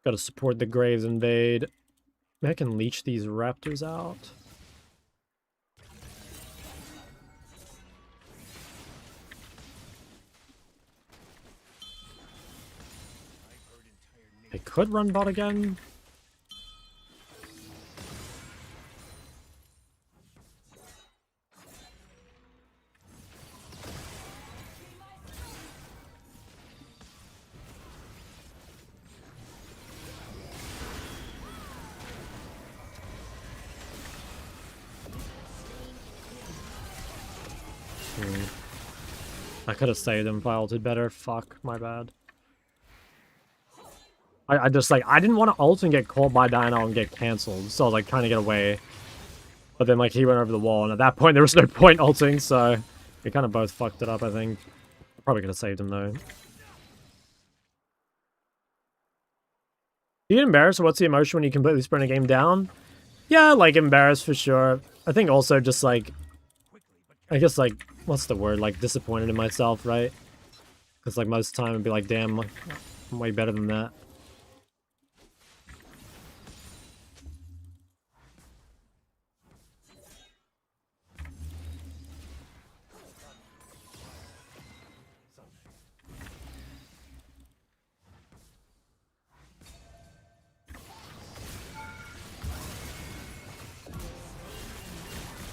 Gotta support the Graves invade. Maybe I can leech these raptors out. I could run bot again. I could have saved him if I ulted better. Fuck, my bad. I just, like, I didn't want to ult and get caught by Diana and get cancelled, so I was, like, trying to get away. But then, like, he went over the wall, and at that point, there was no point ulting, so we kind of both fucked it up, I think. Probably could have saved him, though. Do you get embarrassed, or what's the emotion when you completely sprint a game down? Yeah, like, embarrassed for sure. I think also just, like, I guess, like, what's the word? Like, disappointed in myself, right? Because, like, most of the time I'd be like, damn, like, I'm way better than that.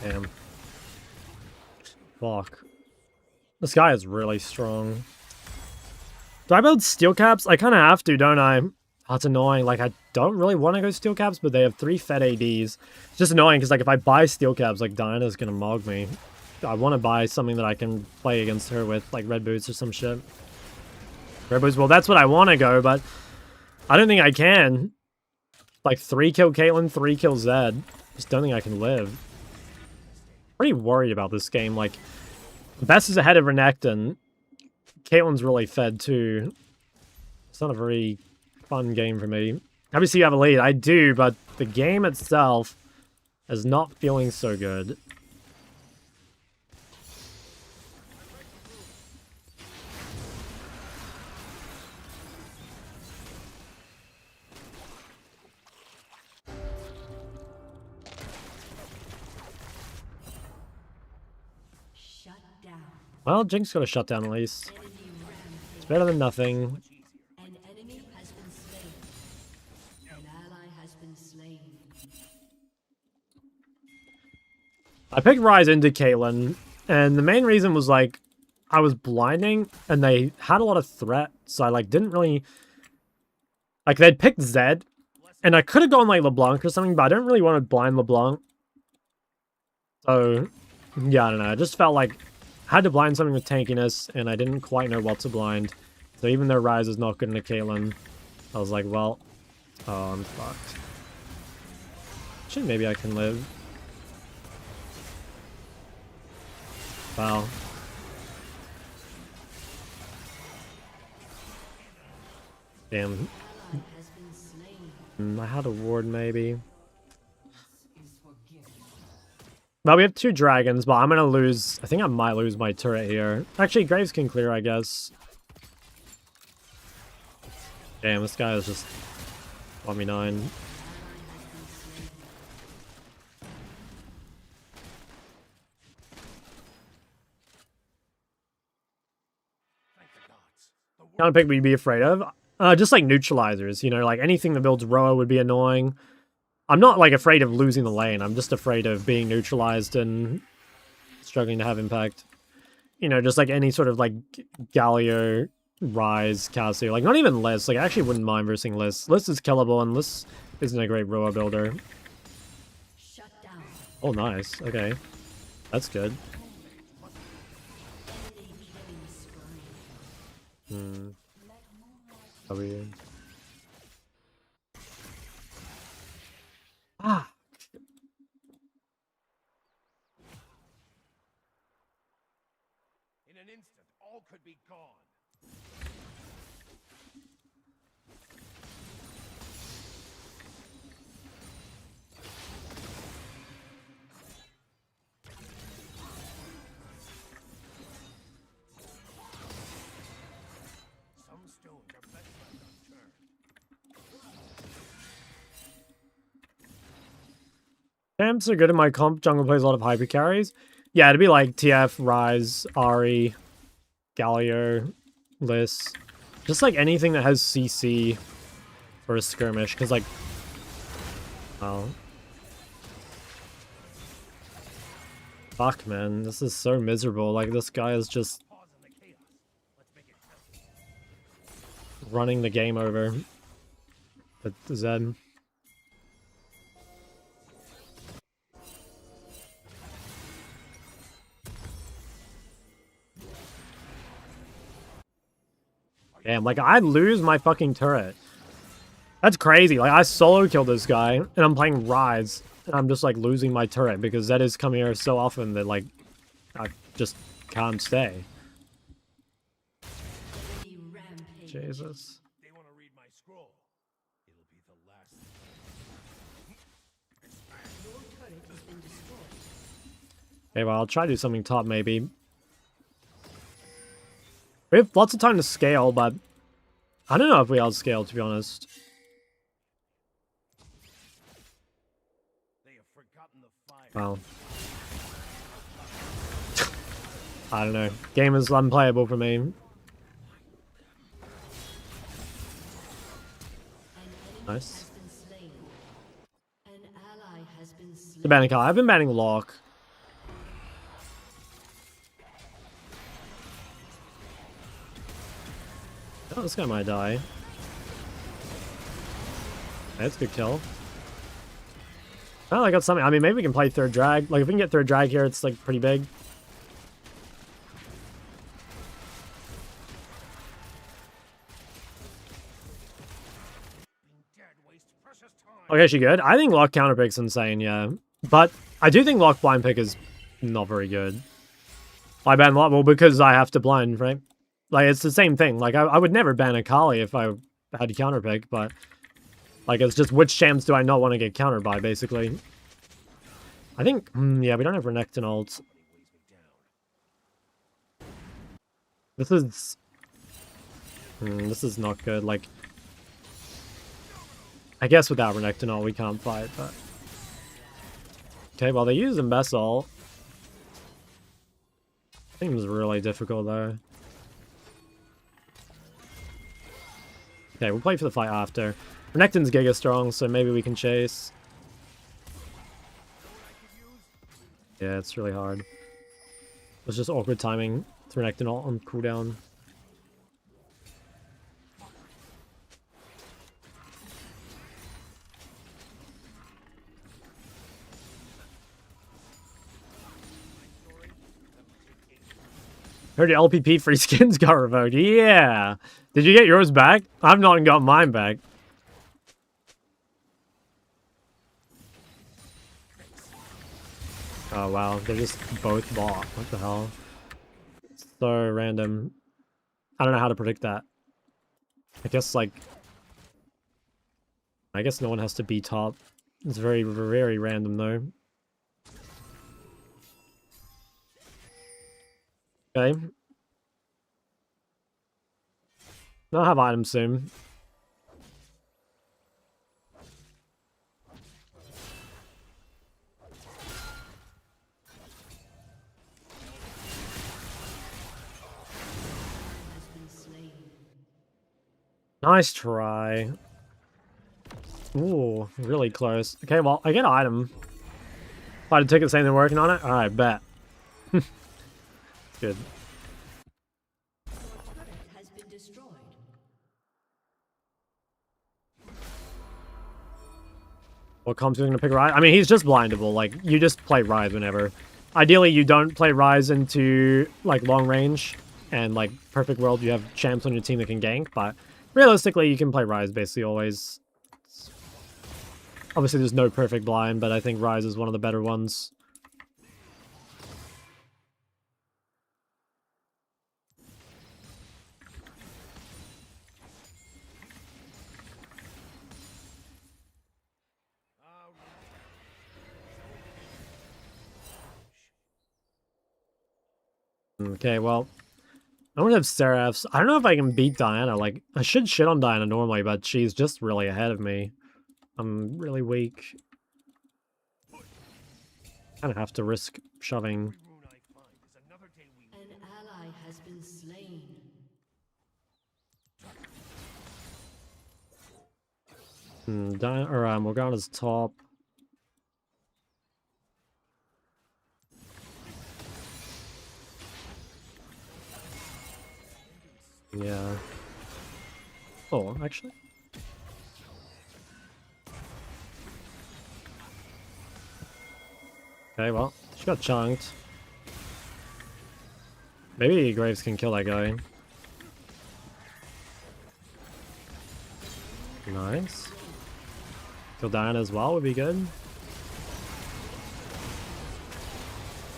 Damn. Fuck. This guy is really strong. Do I build steel caps? I kind of have to, don't I? Oh, it's annoying. Like, I don't really want to go steel caps, but they have 3 fed ADs. It's just annoying because, like, if I buy steel caps, like, Diana's gonna mog me. I want to buy something that I can play against her with, like red boots or some shit. Red boots, well, that's what I want to go, but I don't think I can. Like, 3 kill Caitlyn, 3 kill Zed. Just don't think I can live. Pretty worried about this game. Like, Bess is ahead of Renekton. Caitlyn's really fed too. It's not a very fun game for me. Obviously, you have a lead. I do, but the game itself is not feeling so good. Shut down. Well, Jinx got a shutdown at least. Enemy rampage. It's better than nothing. An enemy has been slain. An ally has been slain. I picked Ryze into Caitlyn, and the main reason was, like, I was blinding, and they had a lot of threat, so I, like, didn't really... Like, they'd picked Zed, and I could have gone, like, LeBlanc or something, but I didn't really want to blind LeBlanc. So, yeah, I don't know. I just felt like I had to blind something with tankiness, and I didn't quite know what to blind. So even though Ryze is not good into Caitlyn, I was like, well, oh, I'm fucked. Actually, maybe I can live. Wow. Damn. Ally has been slain. I had a ward, maybe. Well, we have 2 dragons, but I'm gonna lose... I think I might lose my turret here. Actually, Graves can clear, I guess. Damn, this guy is just... 1v9. Thank the gods. The Kind of pick we'd be afraid of. Just like neutralizers, you know, like anything that builds Roa would be annoying. I'm not like afraid of losing the lane. I'm just afraid of being neutralized and struggling to have impact. You know, just like any sort of like Galio, Ryze, Cassio. Like not even Liss. Like I actually wouldn't mind versing Liss. Liss is killable and Liss isn't a great Roa builder. Shut down. Oh, nice. Okay. That's good. Enemy killing spree. Are we... Ah! In an instant, all could be gone. Some stones are best left unturned. Champs are good in my comp. Jungle plays a lot of hyper carries. Yeah, it'd be like TF, Ryze, Ahri, Galio, Liss. Just like anything that has CC for a skirmish, because like... Oh. Fuck, man. This is so miserable. Like, this guy is just Pause in the chaos. Let's make it count. running the game over. But Zed... Damn, like, I'd lose my fucking turret. That's crazy. Like, I solo killed this guy, and I'm playing Ryze, and I'm just, like, losing my turret, because Zed has come here so often that, like, I just can't stay. Enemy rampage. Jesus. They want to read my scroll. It'll be the last. Your turret has been destroyed. Okay, well, I'll try to do something top, maybe. We have lots of time to scale, but I don't know if we outscale, to be honest. They have forgotten the fire. Well, I don't know. Game is unplayable for me. An enemy Nice. has been slain. An ally has been slain. The banning card. I've been banning Locke. Oh, this guy might die. That's a good kill. Oh, I got something. I mean, maybe we can play third drag. Like, if we can get third drag here, it's, like, pretty big. Being dead wastes precious time. Okay, she good. I think Locke counterpick's insane, yeah. But I do think Locke blind pick is not very good. I ban Locke, well, because I have to blind, right? Like, it's the same thing. Like, I would never ban Akali if I had to counterpick, but... Like, it's just which champs do I not want to get countered by, basically. I think... yeah, we don't have Renekton ult. This is... this is not good. Like... I guess without Renekton ult, we can't fight, but... Okay, well, they use Imbecile. Seems really difficult, though. Okay, we'll play for the fight after. Renekton's Giga strong, so maybe we can chase. Yeah, it's really hard. It's just awkward timing. It's Renekton ult on cooldown. Heard your LPP free skins got revoked. Yeah. Did you get yours back? I've not got mine back. Oh wow, they're just both bought. What the hell? It's so random. I don't know how to predict that. I guess like... I guess no one has to be top. It's very, very random though. Okay. I'll have items soon. Has been slain. Nice try. Ooh, really close. Okay, well, I get an item. Buy the ticket saying they're working on it? Alright, bet. Good. Your turret has been destroyed. What comps are gonna pick Ryze? I mean, he's just blindable. Like, you just play Ryze whenever. Ideally, you don't play Ryze into, like, long range. And, like, perfect world, you have champs on your team that can gank. But realistically, you can play Ryze basically always. Obviously, there's no perfect blind, but I think Ryze is one of the better ones. Okay, well, I don't have Seraphs. I don't know if I can beat Diana. Like, I should shit on Diana normally, but she's just really ahead of me. I'm really weak. Kind of have to risk shoving. Rune I find is another day we An ally has been slain. Morgana's top. Yeah. Oh, actually. Okay, well, she got chunked. Maybe Graves can kill that guy. Nice. Kill Diana as well would be good.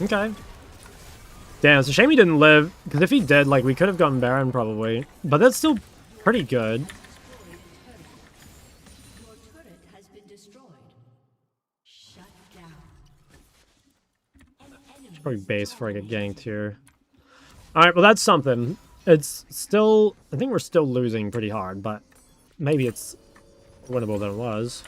Okay. Damn, it's a shame he didn't live, because if he did, like, we could have gotten Baron probably. But that's still pretty good. Your turret has been destroyed. Shut down. An enemy Probably base before I get ganked here. Alright, well that's something. It's still... I think we're still losing pretty hard, but maybe it's winnable than it was.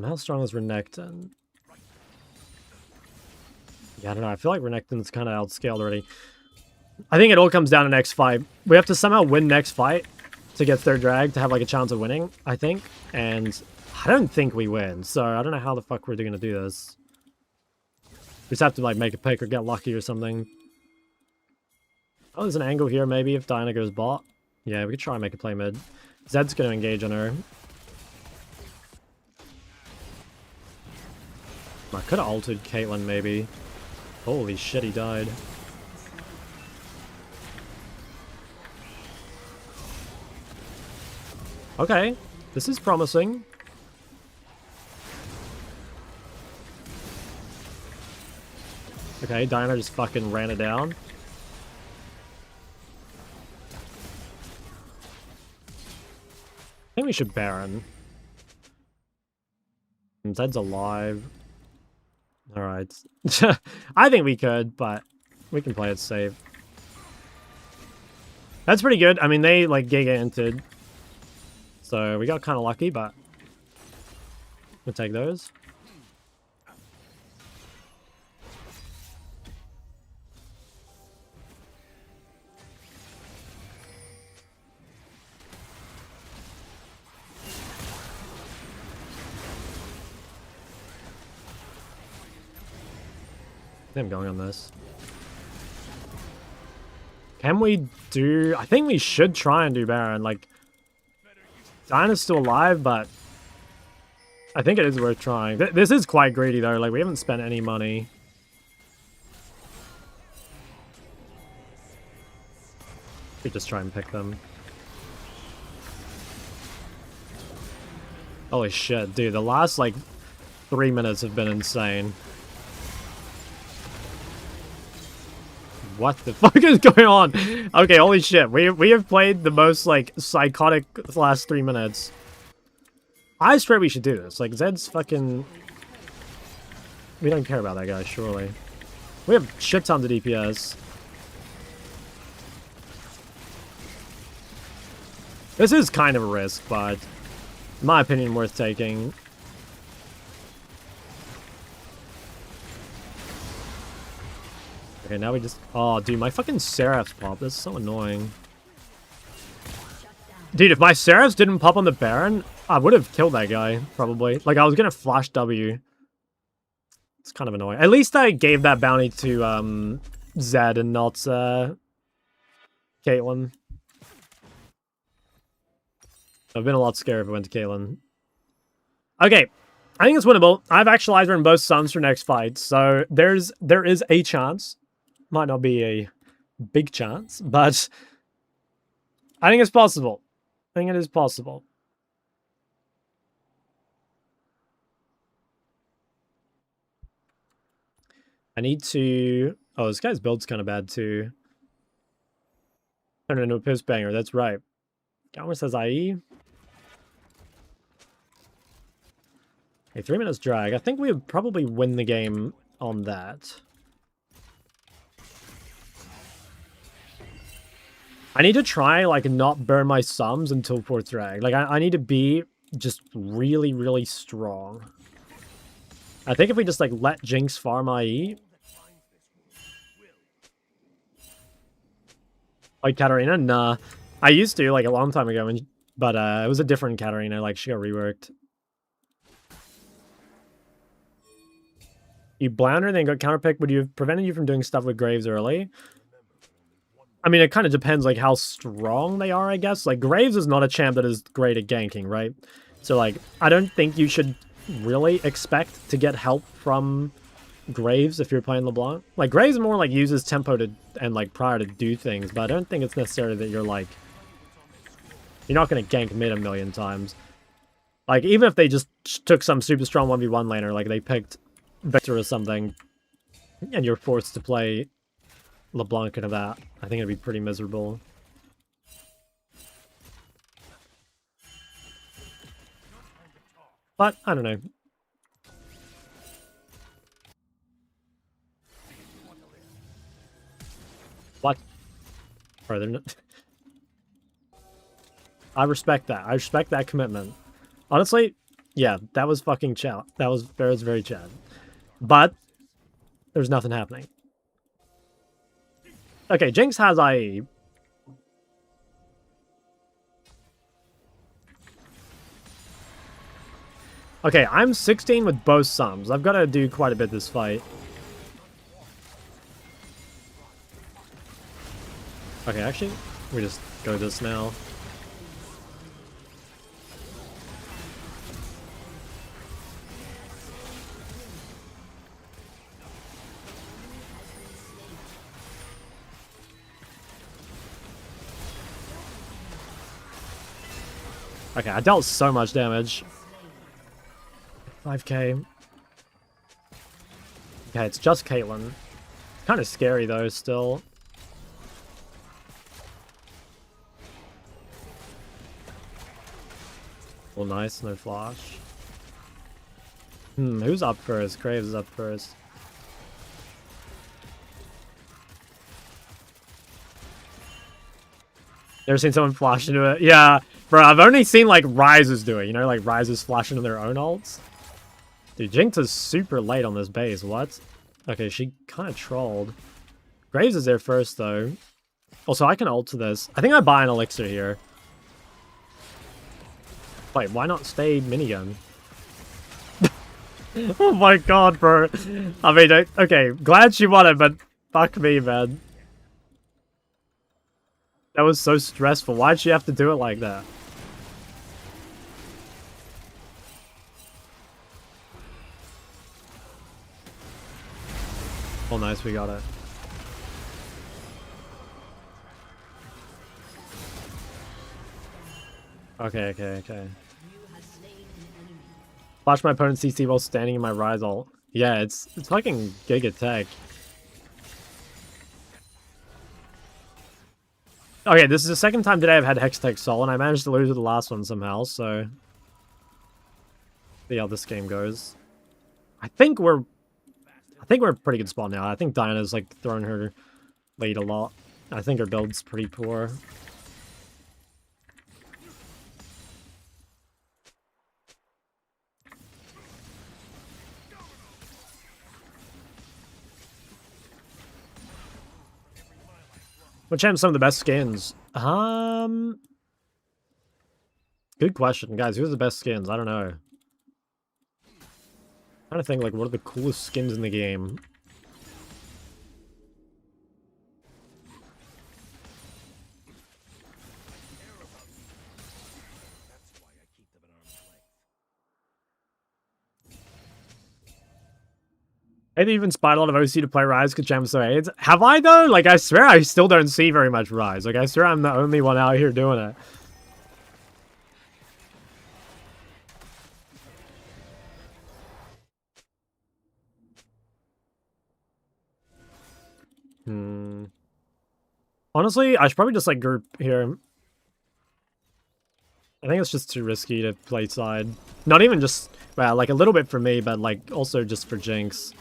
How strong is Renekton? Yeah, I don't know. I feel like Renekton's kind of outscaled already. I think it all comes down to next fight. We have to somehow win next fight to get third drag to have like a chance of winning, I think. And I don't think we win, so I don't know how the fuck we're going to do this. We just have to like make a pick or get lucky or something. Oh, there's an angle here maybe if Diana goes bot. Yeah, we could try and make a play mid. Zed's going to engage on her. I could have altered Caitlyn, maybe. Holy shit, he died. Okay, this is promising. Okay, Diana just fucking ran it down. I think we should Baron. Zed's alive. Alright. I think we could, but we can play it safe. That's pretty good. I mean, they, like, Giga-inted. So we got kind of lucky, but we'll take those. I think I'm going on this. Can we do... I think we should try and do Baron. Like, Diana's still alive, but I think it is worth trying. This is quite greedy, though. Like, we haven't spent any money. We just try and pick them. Holy shit, dude. The last, like, 3 minutes have been insane. What the fuck is going on? Okay, holy shit. We have played the most, like, psychotic last 3 minutes. I swear we should do this. Like, Zed's fucking... We don't care about that guy, surely. We have shit tons of DPS. This is kind of a risk, but... in my opinion, worth taking. Okay, now we just... oh, dude, my fucking Seraphs pop. That's so annoying. Dude, if my Seraphs didn't pop on the Baron, I would have killed that guy, probably. Like, I was gonna flash W. It's kind of annoying. At least I gave that bounty to, Zed and not, Caitlyn. I've been a lot scared if I went to Caitlyn. Okay. I think it's winnable. I've actualized her in both suns for next fight, so there is a chance. Might not be a big chance, but I think it's possible. I think it is possible. I need to... oh, this guy's build's kind of bad too. Turn it into a piss banger, that's right. Galmer says IE. Okay, 3 minutes drag. I think we would probably win the game on that. I need to try, like, not burn my sums until 4th drag. Like, I need to be just really, really strong. I think if we just, like, let Jinx farm IE... like Katarina? Nah. I used to, like, a long time ago, but it was a different Katarina. Like, she got reworked. You blind her, then got counterpick. Would you have prevented you from doing stuff with Graves early? I mean, it kind of depends, like, how strong they are, I guess. Like, Graves is not a champ that is great at ganking, right? So, like, I don't think you should really expect to get help from Graves if you're playing LeBlanc. Like, Graves more, like, uses tempo to and, like, prior to do things, but I don't think it's necessarily that you're, like... you're not going to gank mid a million times. Like, even if they just took some super strong 1v1 laner, like, they picked Victor or something, and you're forced to play LeBlanc into that. I think it'd be pretty miserable. But, I don't know. What? Bro, they're not... I respect that. I respect that commitment. Honestly, yeah, that was fucking Chad. That was very Chad. But, there's nothing happening. Okay, Jinx has IE. Okay, I'm 16 with both sums. I've got to do quite a bit this fight. Okay, actually, we just go this now. Okay, I dealt so much damage. 5k. Okay, it's just Caitlyn. Kind of scary though, still. Well, nice, no flash. Who's up first? Graves is up first. Never seen someone flash into it? Yeah, bro, I've only seen like Ryzes do it, you know, like Ryzes flash into their own ults. Dude, Jinx is super late on this base, what? Okay, she kind of trolled. Graves is there first, though. Also, I can ult to this. I think I buy an elixir here. Wait, why not stay minigun? Oh my god, bro. I mean, okay, glad she won it, but fuck me, man. That was so stressful. Why'd she have to do it like that? Oh, nice, we got it. Okay. Flash my opponent's CC while standing in my Ryze ult. Yeah, it's fucking Giga Tech. Okay, this is the second time today I've had Hextech Sol, and I managed to lose to the last one somehow, so... see how this game goes. I think we're a pretty good spot now. I think Diana's, like, throwing her lead a lot. I think her build's pretty poor. Which have some of the best skins? Good question, guys. Who's the best skins? I don't know. I'm trying to think, like, what are the coolest skins in the game? I even spied a lot of OC to play Ryze because Jam so AIDS. Have I though? Like, I swear I still don't see very much Ryze. Like, I swear I'm the only one out here doing it. Honestly, I should probably just, like, group here. I think it's just too risky to play side. Not even just, well, like, a little bit for me, but, like, also just for Jinx.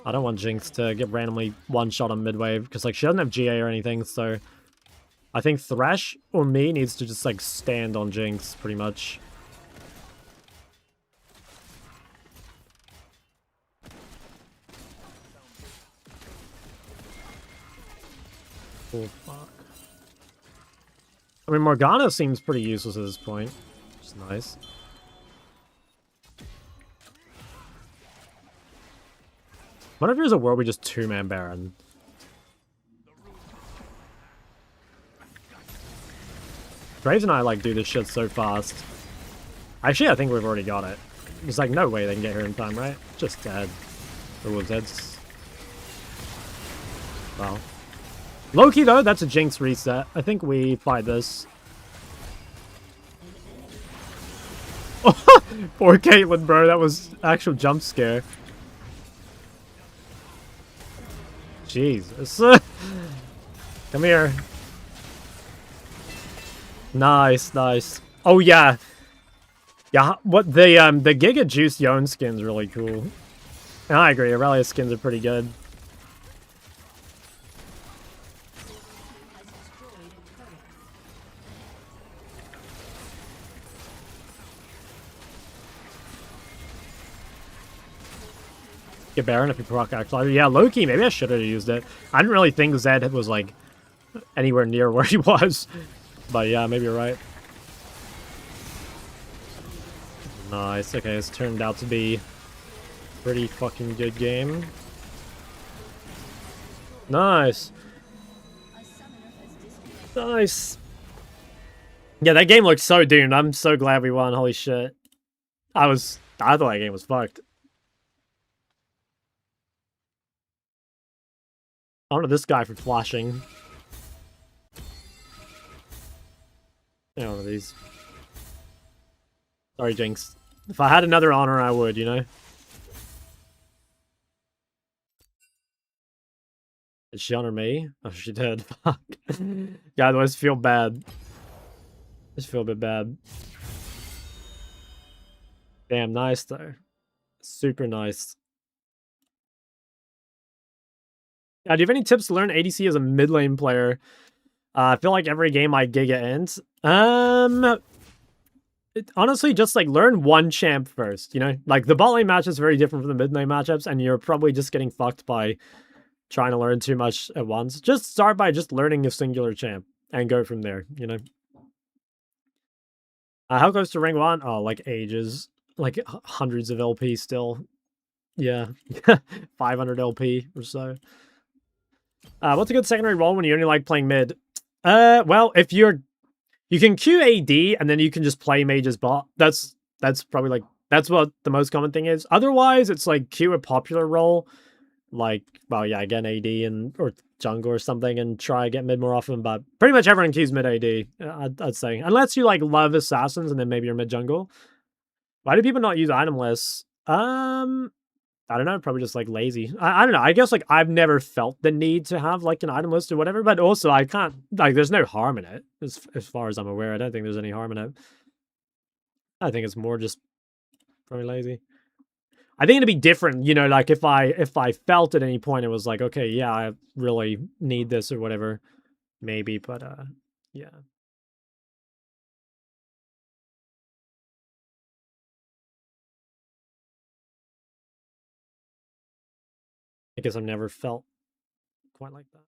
I don't want Jinx to get randomly one-shot on mid-wave, because, like, she doesn't have GA or anything, so... I think Thresh, or me, needs to just, like, stand on Jinx, pretty much. Oh, fuck. I mean, Morgana seems pretty useless at this point, which is nice. What if there's a world we just two-man Baron? Graves and I, like, do this shit so fast. Actually, I think we've already got it. There's, like, no way they can get here in time, right? Just dead. Oh, Zed's... well. Loki, though, that's a Jinx reset. I think we fight this. Poor Caitlyn, bro. That was actual jump scare. Jesus. Come here. Nice, nice. Oh yeah. Yeah, what the Giga Juice Yone skin's really cool. And I agree, Aurelia skins are pretty good. Get Baron if you proc actually. Yeah, low-key, maybe I should have used it. I didn't really think Zed was like anywhere near where he was. But yeah, maybe you're right. Nice. Okay, it's turned out to be pretty fucking good game. Nice. Nice. Yeah, that game looked so doomed. I'm so glad we won. Holy shit. I thought that game was fucked. I don't know this guy for flashing. I don't know these. Sorry, Jinx. If I had another honor, I would, you know? Did she honor me? Oh, she did. Fuck. Yeah, I always feel bad. Just feel a bit bad. Damn, nice, though. Super nice. Do you have any tips to learn ADC as a mid lane player? I feel like every game I Giga ends. Honestly, just like learn one champ first, you know? Like the bot lane match is very different from the mid lane matchups, and you're probably just getting fucked by trying to learn too much at once. Just start by just learning a singular champ and go from there, you know? How close to rank 1? Oh, like ages. Like hundreds of LP still. Yeah. 500 LP or so. What's a good secondary role when you only like playing mid? Well, if you can Q AD and then you can just play mage's bot. That's probably like, that's what the most common thing is. Otherwise, it's like Q a popular role. Like, well, yeah, again, AD or jungle or something and try get mid more often. But pretty much everyone Qs mid AD, I'd say. Unless you like love assassins and then maybe you're mid jungle. Why do people not use item lists? I don't know, probably just like lazy. I don't know. I guess like I've never felt the need to have like an item list or whatever, but also I can't like there's no harm in it as far as I'm aware. I don't think there's any harm in it. I think it's more just probably lazy. I think it'd be different, you know, like if I felt at any point it was like, okay, yeah, I really need this or whatever, maybe, but yeah. I guess I've never felt quite like that.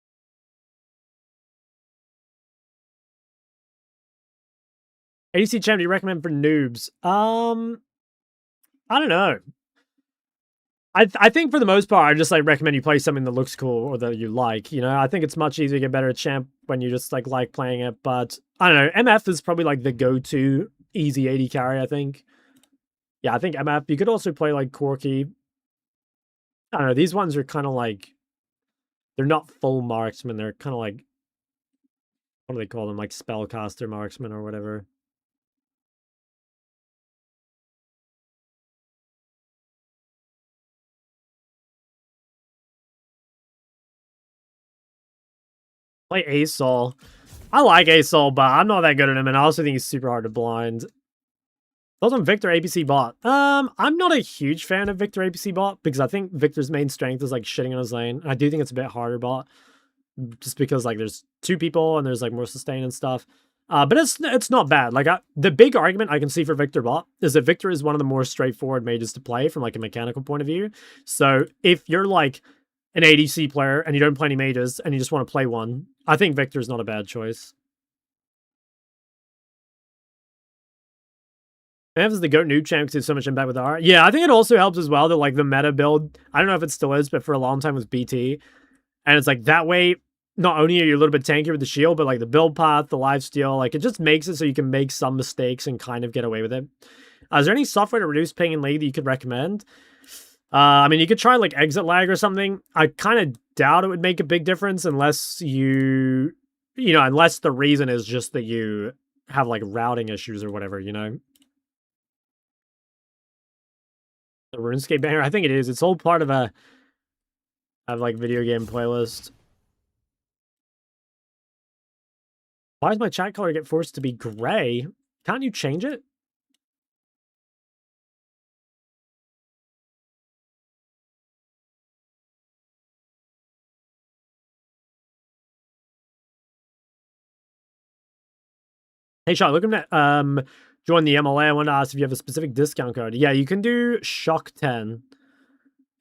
ADC champ do you recommend for noobs? I don't know. I think for the most part, I just like recommend you play something that looks cool or that you like. You know, I think it's much easier to get better at champ when you just like playing it. But I don't know. MF is probably like the go-to easy AD carry. I think. Yeah, I think MF. You could also play like Corki. I don't know. These ones are kind of like they're not full marksmen. They're kind of like what do they call them? Like spellcaster marksmen or whatever. Play Asol. I like Asol, but I'm not that good at him, and I also think he's super hard to blind. Thoughts on Victor APC bot? I'm not a huge fan of Victor APC bot because I think Victor's main strength is like shitting on his lane. I do think it's a bit harder bot, just because like there's two people and there's like more sustain and stuff. But it's not bad. Like the big argument I can see for Victor bot is that Victor is one of the more straightforward mages to play from like a mechanical point of view. So if you're like an ADC player and you don't play any mages and you just want to play one, I think Victor's not a bad choice. MF is the GOAT noob champ because it's so much impact with R. Yeah, I think it also helps as well that like the meta build, I don't know if it still is, but for a long time was BT. And it's like that way, not only are you a little bit tankier with the shield, but like the build path, the lifesteal, like it just makes it so you can make some mistakes and kind of get away with it. Is there any software to reduce ping in League that you could recommend? I mean, you could try like exit lag or something. I kind of doubt it would make a big difference unless unless the reason is just that you have like routing issues or whatever, you know? The RuneScape banner, I think it is. It's all part of a I have like video game playlist. Why does my chat color get forced to be gray? Can't you change it? Hey, Sean, looking at join the MLA. I wanted to ask if you have a specific discount code. Yeah, you can do Shock 10.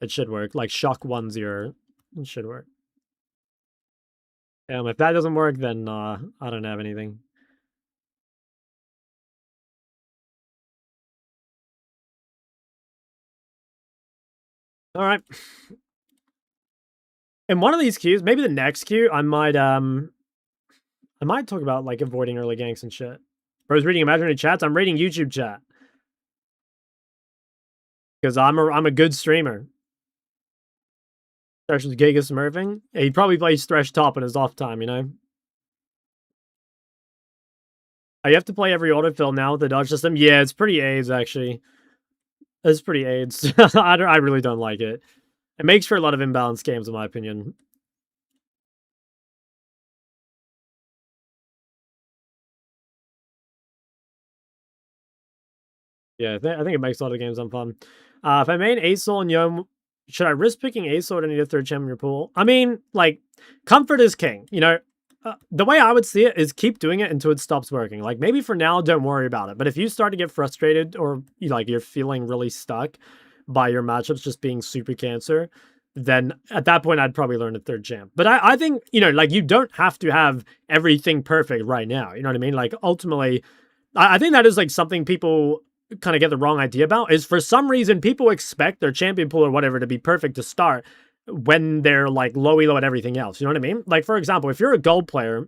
It should work. Like Shock 10. It should work. If that doesn't work, then I don't have anything. All right. In one of these queues, maybe the next queue, I might talk about like avoiding early ganks and shit. Bro's reading imaginary chats. I'm reading YouTube chat because I'm a good streamer. Thresh is Giga Smurfing. Yeah, he probably plays Thresh top in his off time, you know. Oh, you have to play every autofill now with the dodge system. Yeah, it's pretty AIDS actually. It's pretty AIDS. I really don't like it. It makes for a lot of imbalanced games, in my opinion. Yeah, I think it makes a lot of games unfun. If I main Acel and Yom, should I risk picking Acel to need a third champ in your pool? I mean, like, comfort is king. You know, the way I would see it is keep doing it until it stops working. Like, maybe for now, don't worry about it. But if you start to get frustrated or, like, you're feeling really stuck by your matchups just being super cancer, then at that point, I'd probably learn a third champ. But I think, you know, like, you don't have to have everything perfect right now. You know what I mean? Like, ultimately, I think that is, like, something people kind of get the wrong idea about, is for some reason people expect their champion pool or whatever to be perfect to start when they're like low elo at everything else. You know what I mean? Like, for example, if you're a gold player,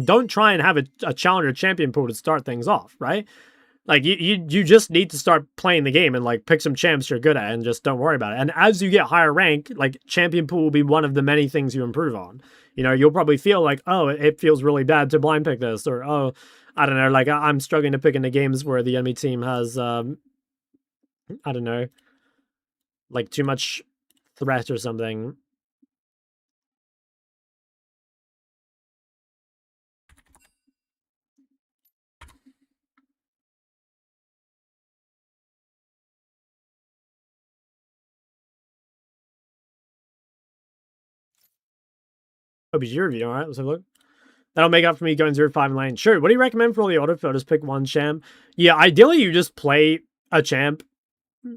don't try and have a challenger champion pool to start things off, right? Like, you just need to start playing the game and like pick some champs you're good at and just don't worry about it. And as you get higher rank, like champion pool will be one of the many things you improve on. You know, you'll probably feel like, oh, it feels really bad to blind pick this, or oh, I don't know, like I'm struggling to pick into games where the enemy team has, I don't know, like too much threat or something. OBG review, all right, let's have a look. That'll make up for me going 0-5 in lane. Sure, what do you recommend for all the autofill? Just pick one champ. Yeah, ideally you just play a champ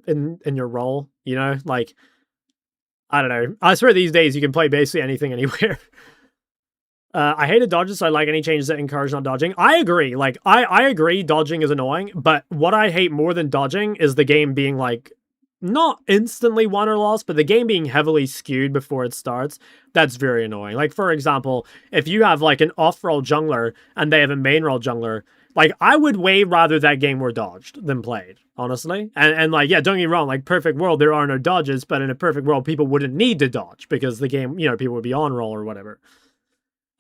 in your role, you know? Like, I don't know. I swear these days you can play basically anything anywhere. I hated dodges, so I like any changes that encourage not dodging. I agree. Like, I agree dodging is annoying, but what I hate more than dodging is the game being, like, not instantly won or lost, but the game being heavily skewed before it starts. That's very annoying. Like, for example, if you have, like, an off-roll jungler and they have a main-roll jungler, like, I would way rather that game were dodged than played, honestly. And like, yeah, don't get me wrong, like, perfect world, there are no dodges, but in a perfect world, people wouldn't need to dodge because the game, you know, people would be on roll or whatever.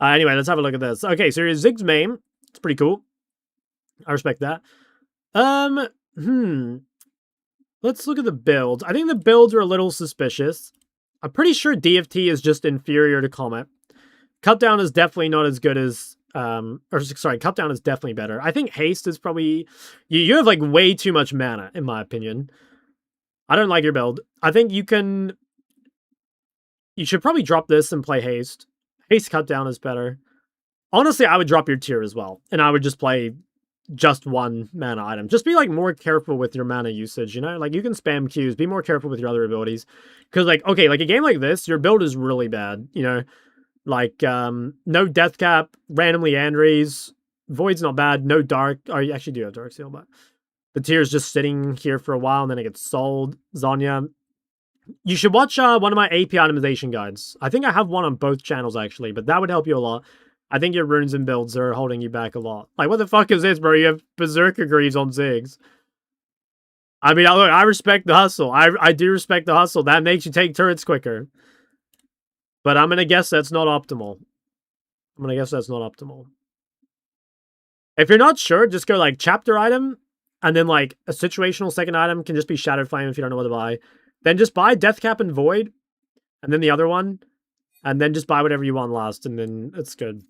Anyway, let's have a look at this. Okay, so here's Ziggs main. It's pretty cool. I respect that. Let's look at the builds. I think the builds are a little suspicious. I'm pretty sure DFT is just inferior to Comet. Cutdown is definitely not as good as... Cutdown is definitely better. I think Haste is probably... You have, like, way too much mana, in my opinion. I don't like your build. I think you can... You should probably drop this and play Haste. Haste Cutdown is better. Honestly, I would drop your tier as well. And I would just play just one mana item. Just be, like, more careful with your mana usage, you know? Like, you can spam Qs. Be more careful with your other abilities. Because, like, okay, like, a game like this, your build is really bad, you know? Like, no Death Cap, randomly Andres. Void's not bad. No Dark. Oh, you actually do have Dark Seal, but the tier's just sitting here for a while, and then it gets sold. Zhonya. You should watch one of my AP itemization guides. I think I have one on both channels, actually, but that would help you a lot. I think your runes and builds are holding you back a lot. Like, what the fuck is this, bro? You have Berserker Greaves on Ziggs. I mean, look, I respect the hustle. I do respect the hustle. That makes you take turrets quicker. But I'm going to guess that's not optimal. If you're not sure, just go, like, chapter item, and then, like, a situational second item can just be Shattered Flame if you don't know what to buy. Then just buy Death Cap and Void, and then the other one, and then just buy whatever you want last, and then it's good.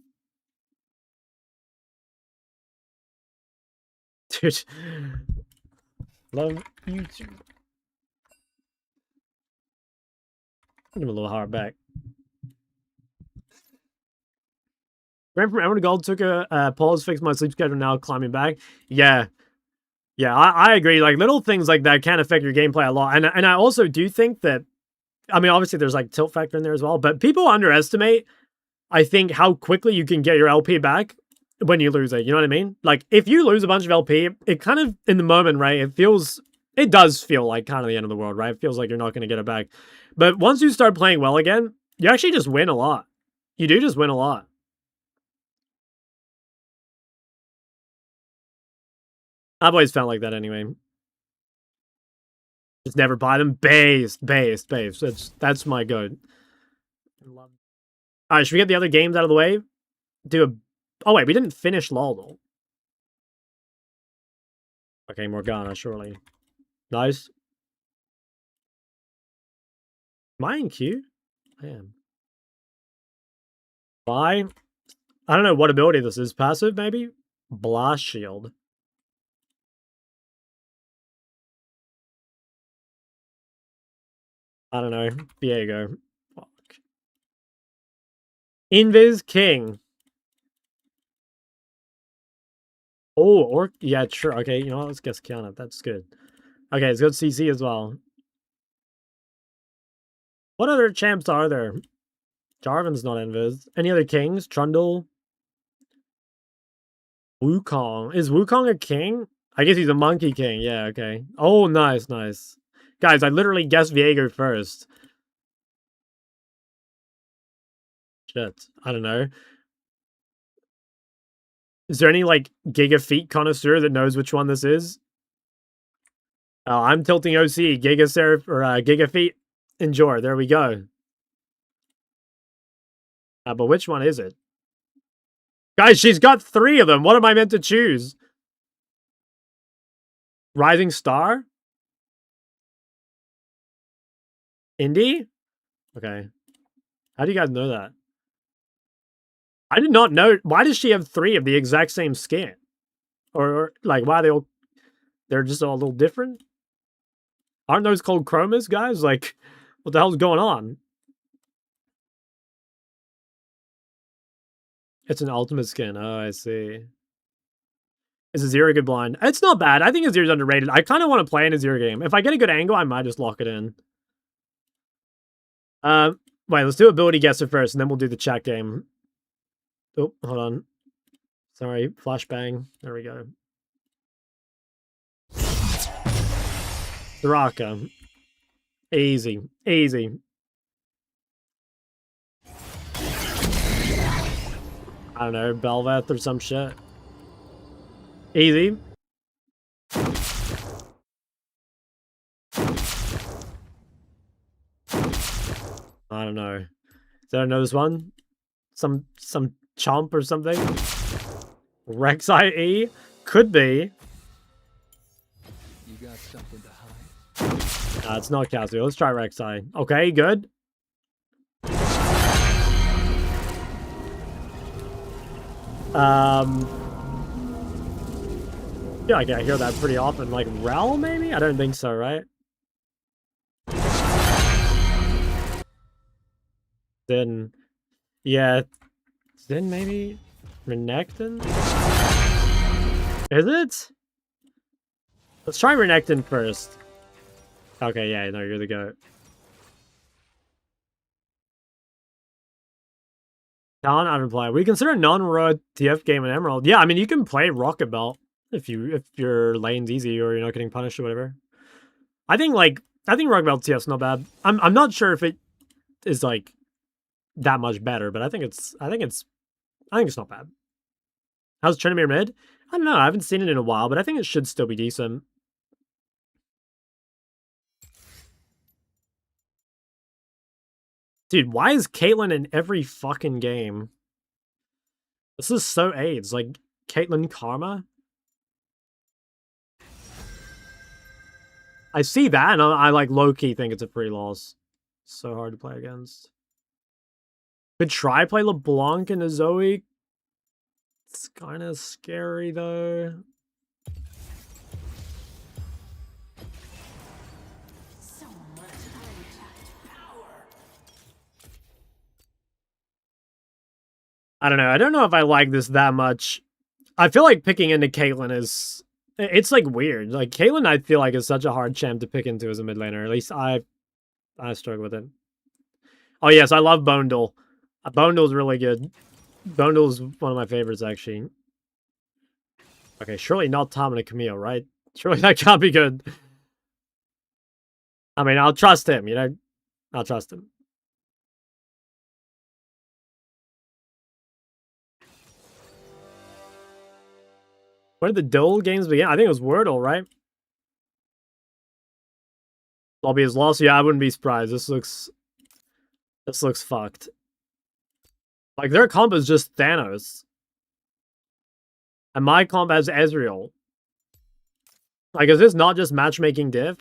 Dude, love YouTube. Give him a little heart back. Ran from Emerald to Gold, took a pause, fixed my sleep schedule, now climbing back. Yeah. Yeah, I agree. Like, little things like that can affect your gameplay a lot. And I also do think that, I mean, obviously there's like tilt factor in there as well, but people underestimate, I think, how quickly you can get your LP back when you lose it. You know what I mean? Like, if you lose a bunch of LP, it kind of, in the moment, right, it does feel like kind of the end of the world, right? It feels like you're not going to get it back. But once you start playing well again, you actually just win a lot. You do just win a lot. I've always felt like that anyway. Just never buy them. Based. That's my goat. Alright, should we get the other games out of the way? Oh wait, we didn't finish LOL. Okay, Morgana, surely. Nice. Am I in queue? I am. Buy. I don't know what ability this is. Passive, maybe? Blast Shield. I don't know. Viego. Fuck. Invis King. Oh, or yeah, sure. Okay, you know what? Let's guess Kiana. That's good. Okay, let's go CC as well. What other champs are there? Jarvan's not Invis. Any other kings? Trundle? Wukong. Is Wukong a king? I guess he's a monkey king. Yeah, okay. Oh, nice. Guys, I literally guessed Viego first. Shit. I don't know. Is there any, like, Giga Feet connoisseur that knows which one this is? Oh, I'm tilting OC. Giga Seraph, or Giga Feet. Enjoy. There we go. But which one is it? Guys, she's got 3 of them. What am I meant to choose? Rising Star? Indie? Okay. How do you guys know that? I did not know. Why does she have 3 of the exact same skin? Or like, why are they all... They're just all a little different? Aren't those called chromas, guys? Like, what the hell's going on? It's an ultimate skin. Oh, I see. Is Azir a good blind? It's not bad. I think Azir's underrated. I kind of want to play an Azir game. If I get a good angle, I might just lock it in. Wait, let's do ability guesser first, and then we'll do the chat game. Oh, hold on. Sorry, flashbang. There we go. Soraka. Easy. I don't know, Belveth or some shit. Easy. I don't know. Did I know this one? Some chomp or something? Rek'Sai E? Could be. You got something to hide. It's not Kazuya. Let's try Rek'Sai. Okay, good. Yeah, I hear that pretty often. Like, Rel, maybe? I don't think so, right? Then, yeah. Then maybe Renekton? Is it? Let's try Renekton first. Okay, yeah, no, you're the goat. Talon out of play. We consider a non-road TF game an Emerald. Yeah, I mean, you can play Rocket Belt if your lane's easy or you're not getting punished or whatever. I think Rocket Belt TF's not bad. I'm not sure if it is like that much better, but I think it's not bad. How's Tryndamere mid? I don't know. I haven't seen it in a while, but I think it should still be decent. Dude, why is Caitlyn in every fucking game? This is so AIDS. Like, Caitlyn Karma? I see that, and I like low-key think it's a free loss. So hard to play against. Could try play LeBlanc and a Zoe. It's kind of scary though. So much untapped power. I don't know. I don't know if I like this that much. I feel like picking into Caitlyn is... It's like weird. Like Caitlyn, I feel like is such a hard champ to pick into as a mid laner. At least I struggle with it. Oh yes, I love Boneduel. Boneduel's really good. Boneduel's one of my favorites actually. Okay, surely not Tom and a Camille, right? Surely that can't be good. I mean, I'll trust him, you know? I'll trust him. When did the duel games begin? I think it was Wordle, right? Lobby is lost. Yeah, I wouldn't be surprised. This looks fucked. Like their comp is just Thanos. And my comp has Ezreal. Like, is this not just matchmaking diff?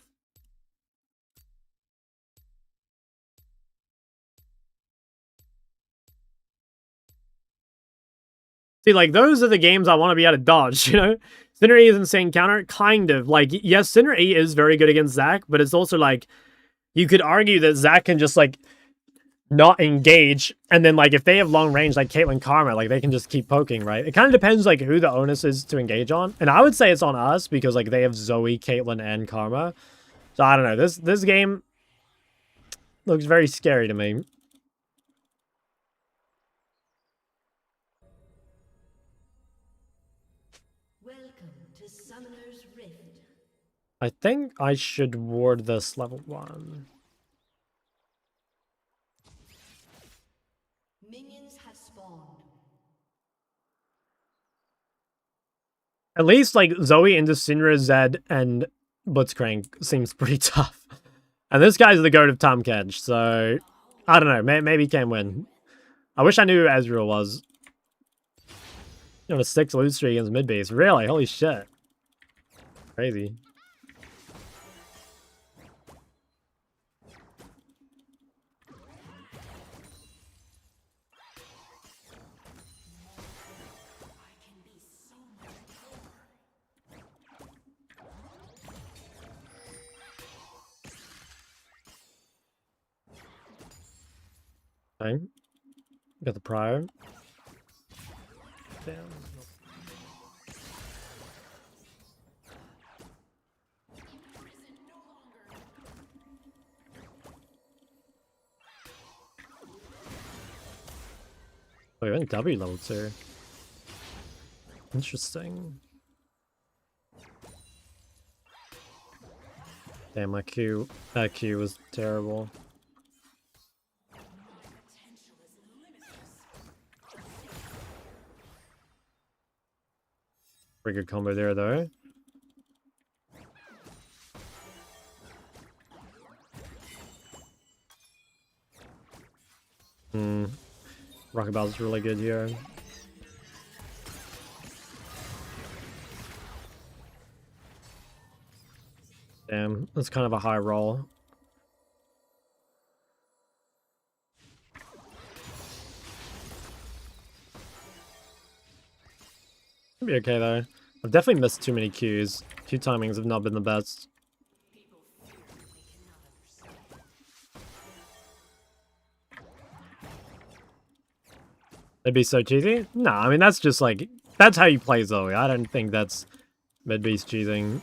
See, like, those are the games I want to be able to dodge, you know? Sinner E is insane counter, kind of. Like, yes, Sinner E is very good against Zac, but it's also like, you could argue that Zac can just, like, not engage, and then, like, if they have long range, like Caitlyn Karma, like, they can just keep poking, right? It kind of depends, like, who the onus is to engage on. And I would say it's on us, because, like, they have Zoe, Caitlyn, and Karma. So, I don't know. This game looks very scary to me. Summoner's Rift. I think I should ward this level 1. Minions have spawned. At least, like, Zoe into Syndra, Zed, and Blitzcrank seems pretty tough. And this guy's the goat of Tahm Kench, so... I don't know, maybe he can win. I wish I knew who Ezreal was. You know, a 6 lose streak against mid base. Really? Holy shit. Crazy. Okay. Got the prior. Damn. Oh, you're in W level 2. Interesting. Damn, my Q. That Q was terrible. Pretty good combo there, though. Rocket Ball's really good here. Damn, that's kind of a high roll. It'll be okay though. I've definitely missed too many Qs. Q timings have not been the best. It'd be so cheesy? No, I mean that's just like, that's how you play Zoe. I don't think that's mid-beast cheesing.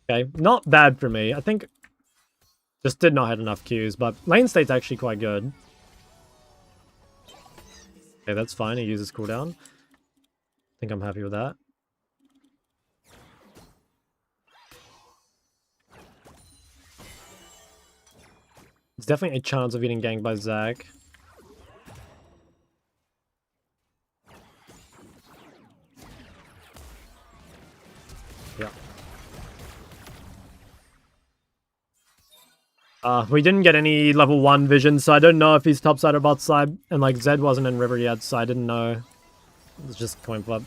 Okay, not bad for me. I think just did not hit enough Qs, but lane state's actually quite good. Okay, that's fine. He uses cooldown. I think I'm happy with that. It's definitely a chance of getting ganked by Zac. Yeah. We didn't get any level 1 vision, so I don't know if he's topside or bot side. And like Zed wasn't in river yet, so I didn't know. It's just coin flip.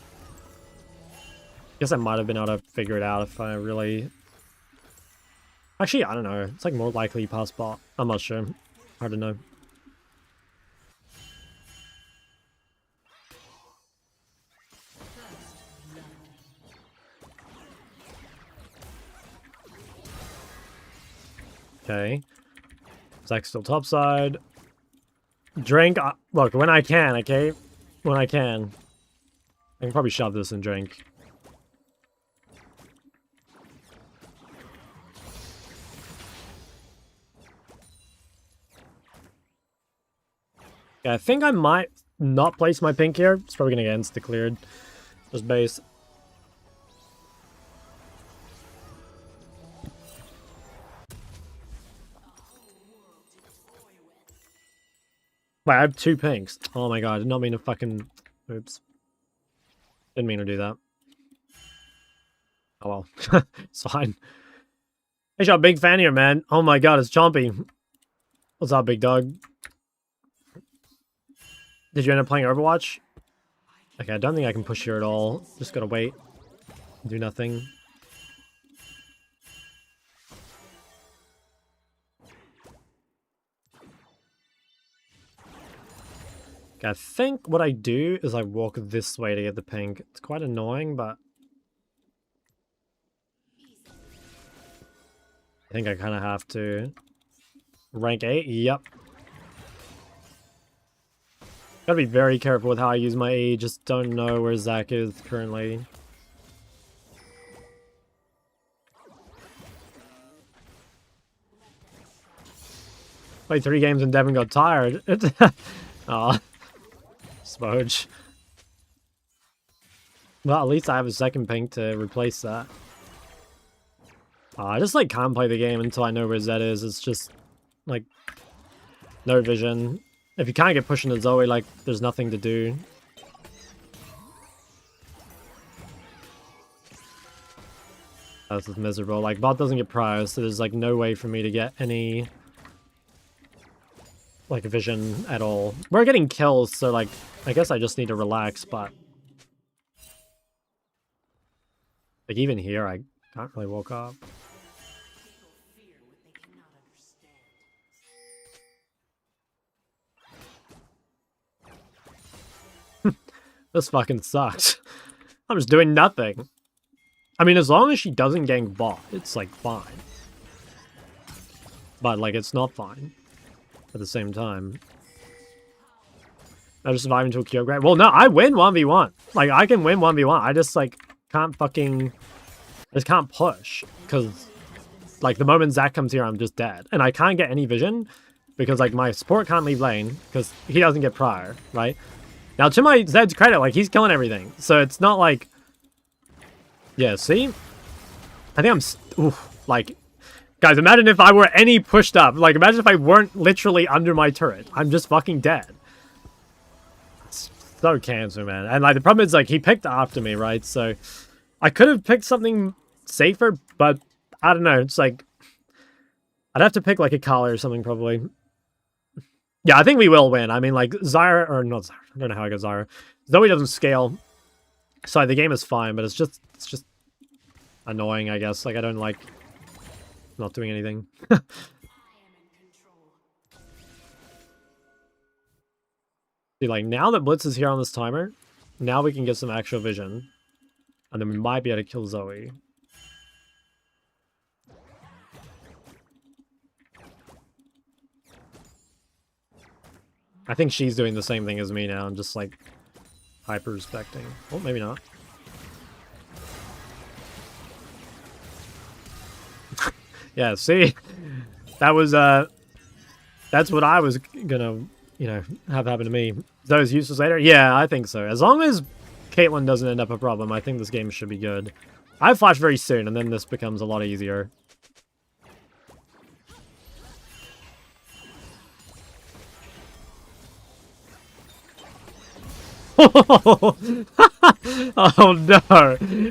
Guess I might have been able to figure it out if I really Actually, I don't know. It's like more likely pass bot. I'm not sure. Hard to know. Okay. Zach's still topside. Drink. Look, when I can, okay? When I can. I can probably shove this and drink. Yeah, I think I might not place my pink here. It's probably going to get insta-cleared. Just base. Wait, I have 2 pinks. Oh my god, I did not mean to fucking... Oops. Didn't mean to do that. Oh well. It's fine. Hey, shot, big fan here, man. Oh my god, it's Chompy. What's up, big dog? Did you end up playing Overwatch? Okay, I don't think I can push here at all. Just gotta wait. Do nothing. Okay, I think what I do is I walk this way to get the pink. It's quite annoying, but... I think I kind of have to. Rank 8? Yep. Gotta be very careful with how I use my E. Just don't know where Zach is currently. Played 3 games and Devin got tired. Aw. Smudge. Well, at least I have a second pink to replace that. I just like can't play the game until I know where Zed is. It's just like no vision. If you can't get pushed into Zoe, like there's nothing to do. This is miserable. Like bot doesn't get prior, so there's like no way for me to get any like vision at all. We're getting kills, so like I guess I just need to relax, but like even here I can't really walk up. This fucking sucks. I'm just doing nothing. I mean, as long as she doesn't gank bot, it's like fine. But like it's not fine at the same time. I just survive into a Kyogre. Well, no, I win 1v1. Like I can win 1v1. I just like can't fucking... I just can't push. Because like the moment Zach comes here, I'm just dead. And I can't get any vision because like my support can't leave lane because he doesn't get prior, right? Now, to my Zed's credit, like, he's killing everything. So it's not like... Yeah, see? I think I'm... Oof, like... Guys, imagine if I were any pushed up. Like, imagine if I weren't literally under my turret. I'm just fucking dead. It's so cancer, man. And, like, the problem is, like, he picked after me, right? So, I could have picked something safer, but I don't know. It's like... I'd have to pick, like, a Kali or something, probably. Yeah, I think we will win. I mean, like, Zyra, or not Zyra, I don't know how I got Zyra. Zoe doesn't scale. So the game is fine, but it's just annoying, I guess. Like, I don't like not doing anything. See, like, now that Blitz is here on this timer, now we can get some actual vision. And then we might be able to kill Zoe. I think she's doing the same thing as me now. I'm just like hyper-respecting. Well, maybe not. Yeah, see? That was, that's what I was gonna, you know, have happen to me. Those useless later? Yeah, I think so. As long as Caitlyn doesn't end up a problem, I think this game should be good. I have Flash very soon, and then this becomes a lot easier. Oh no,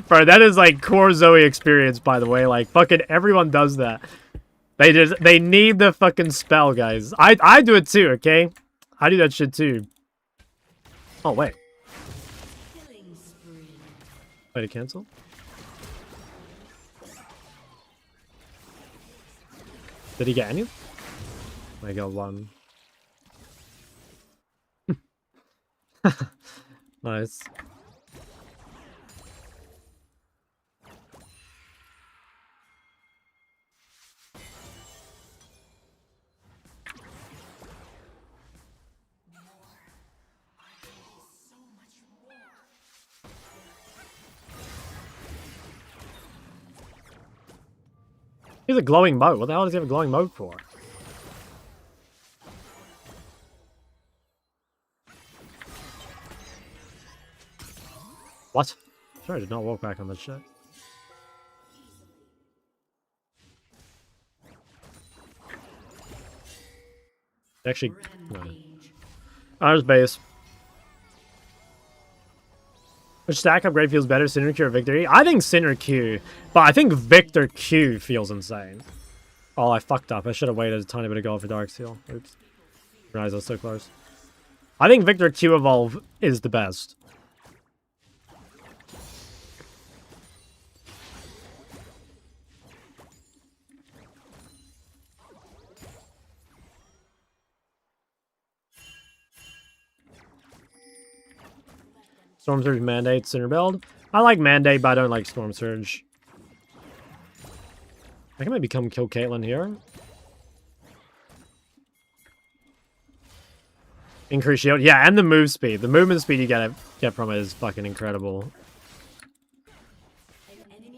bro, that is like core Zoe experience, by the way. Like fucking everyone does that. They need the fucking spell, guys. I do it too, okay? I do that shit too. Oh wait. Wait, to cancel? Did he get any? I got one. Nice. He's a glowing moat. What the hell does he have a glowing moat for? What? Sorry, I did not walk back on that shit. Actually, no. Ours base. Which stack upgrade feels better, Sinner Q or Victory? I think Sinner Q, but I think Victor Q feels insane. Oh, I fucked up. I should have waited a tiny bit of gold for Darksteel. Oops. Realized I was so close. I think Victor Q Evolve is the best. Storm Surge Mandate, Sinner build. I like Mandate, but I don't like Storm Surge. I can maybe come kill Caitlyn here. Increase shield. Yeah, and the move speed. The movement speed you get from it is fucking incredible.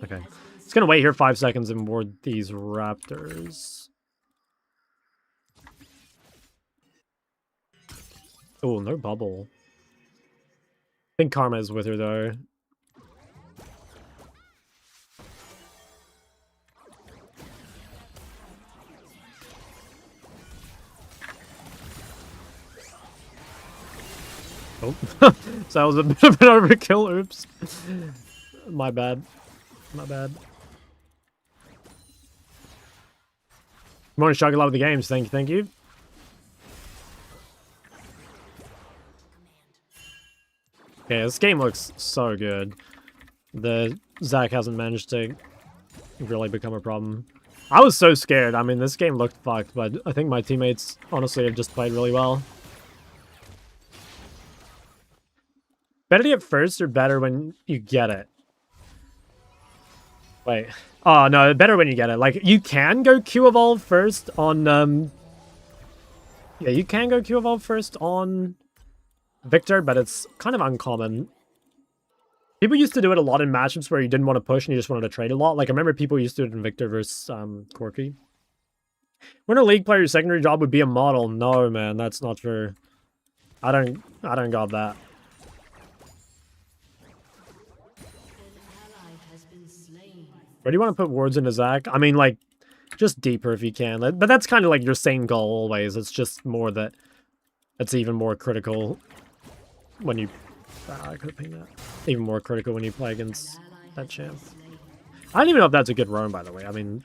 Okay. Just gonna wait here 5 seconds and ward these raptors. Oh, no bubble. I think Karma is with her, though. Oh. So that was a bit of an overkill. Oops. My bad. My bad. Morning, Shug. I love the games. Thank you. Thank you. Okay, this game looks so good. The Zac hasn't managed to really become a problem. I was so scared. I mean, this game looked fucked, but I think my teammates honestly have just played really well. Better to get first or better when you get it? Wait. Oh, no, better when you get it. Like, you can go Q Evolve first on, yeah, you can go Q Evolve first on Victor, but it's kind of uncommon. People used to do it a lot in matchups where you didn't want to push and you just wanted to trade a lot. Like, I remember people used to do it in Victor versus Corki. When a league player's secondary job would be a model. No, man, that's not true. I don't got that. Where do you want to put wards into Zac? I mean, like, just deeper if you can. But that's kind of like your same goal always. It's just more that it's even more critical when you... I could have pinged that. Even more critical when you play against that champ. I don't even know if that's a good roam, by the way. I mean,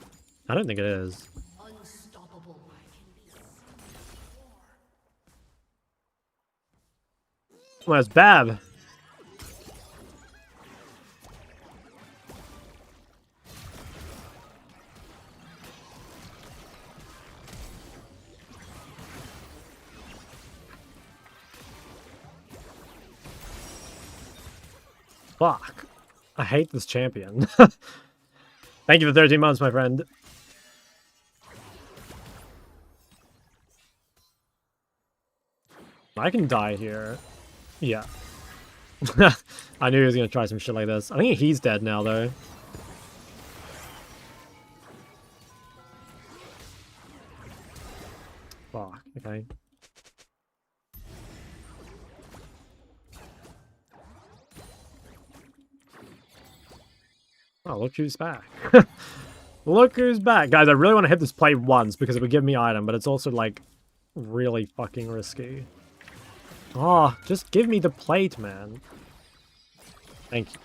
I don't think it is. Well, it's Bab. Fuck. I hate this champion. Thank you for 13 months, my friend. I can die here. Yeah. I knew he was going to try some shit like this. I think he's dead now, though. Fuck. Okay. Oh, look who's back. Look who's back. Guys, I really want to hit this play once because it would give me item, but it's also, like, really fucking risky. Oh, just give me the plate, man. Thank you.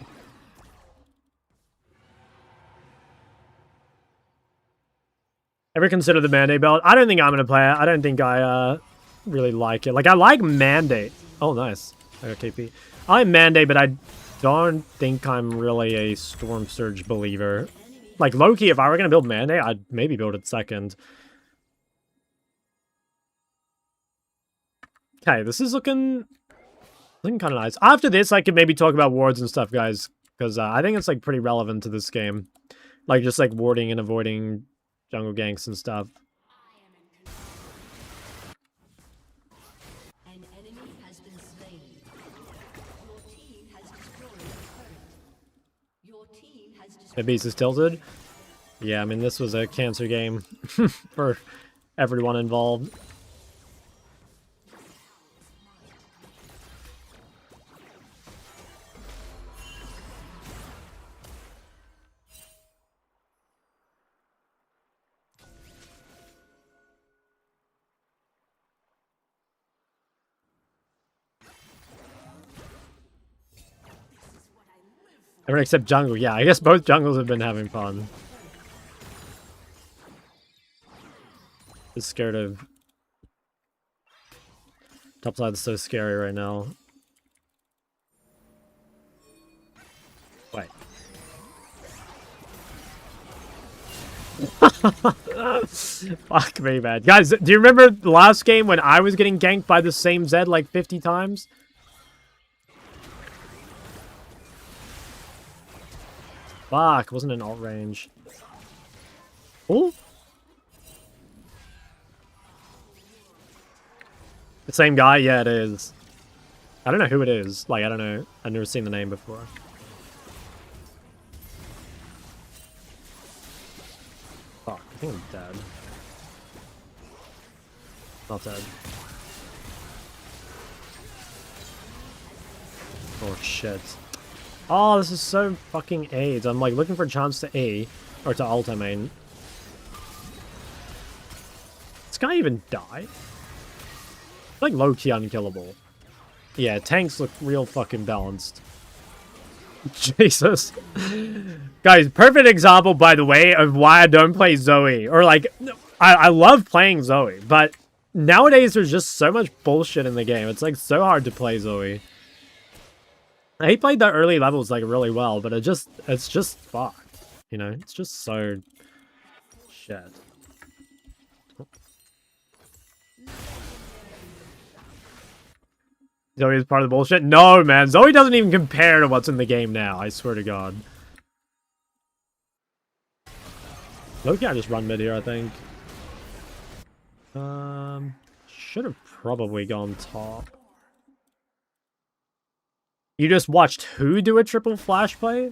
Ever consider the Mandate belt? I don't think I'm going to play it. I don't think I really like it. Like, I like Mandate. Oh, nice. I got KP. I like Mandate, but I don't think I'm really a Storm Surge believer. Like, low-key, if I were going to build Mandate, I'd maybe build it second. Okay, this is looking kind of nice. After this, I could maybe talk about wards and stuff, guys, because I think it's like pretty relevant to this game. Like just like warding and avoiding jungle ganks and stuff. An enemy has been slain. Your team has destroyed a turret. Your team has destroyed. Maybe he's just tilted. Yeah, I mean, this was a cancer game for everyone involved. Everyone except jungle. Yeah, I guess both jungles have been having fun. Just scared of... Topside's so scary right now. Wait. Fuck me, man. Guys, do you remember the last game when I was getting ganked by the same Zed like 50 times? Fuck, wasn't in alt range. Oh? The same guy? Yeah, it is. I don't know who it is. Like, I don't know. I've never seen the name before. Fuck, I think I'm dead. Not dead. Oh, shit. Oh, this is so fucking AIDS. I'm like looking for a chance to A. Or to ult, I mean. This guy even die? Like low-key unkillable. Yeah, tanks look real fucking balanced. Jesus. Guys, perfect example, by the way, of why I don't play Zoe. Or like, I love playing Zoe, but nowadays there's just so much bullshit in the game. It's like so hard to play Zoe. He played the early levels like really well, but it's just fucked. You know, it's just so shit. Zoe is part of the bullshit? No, man. Zoe doesn't even compare to what's in the game now. I swear to God. Loki, I just run mid here, I think. Should have probably gone top. You just watched who do a triple flash play?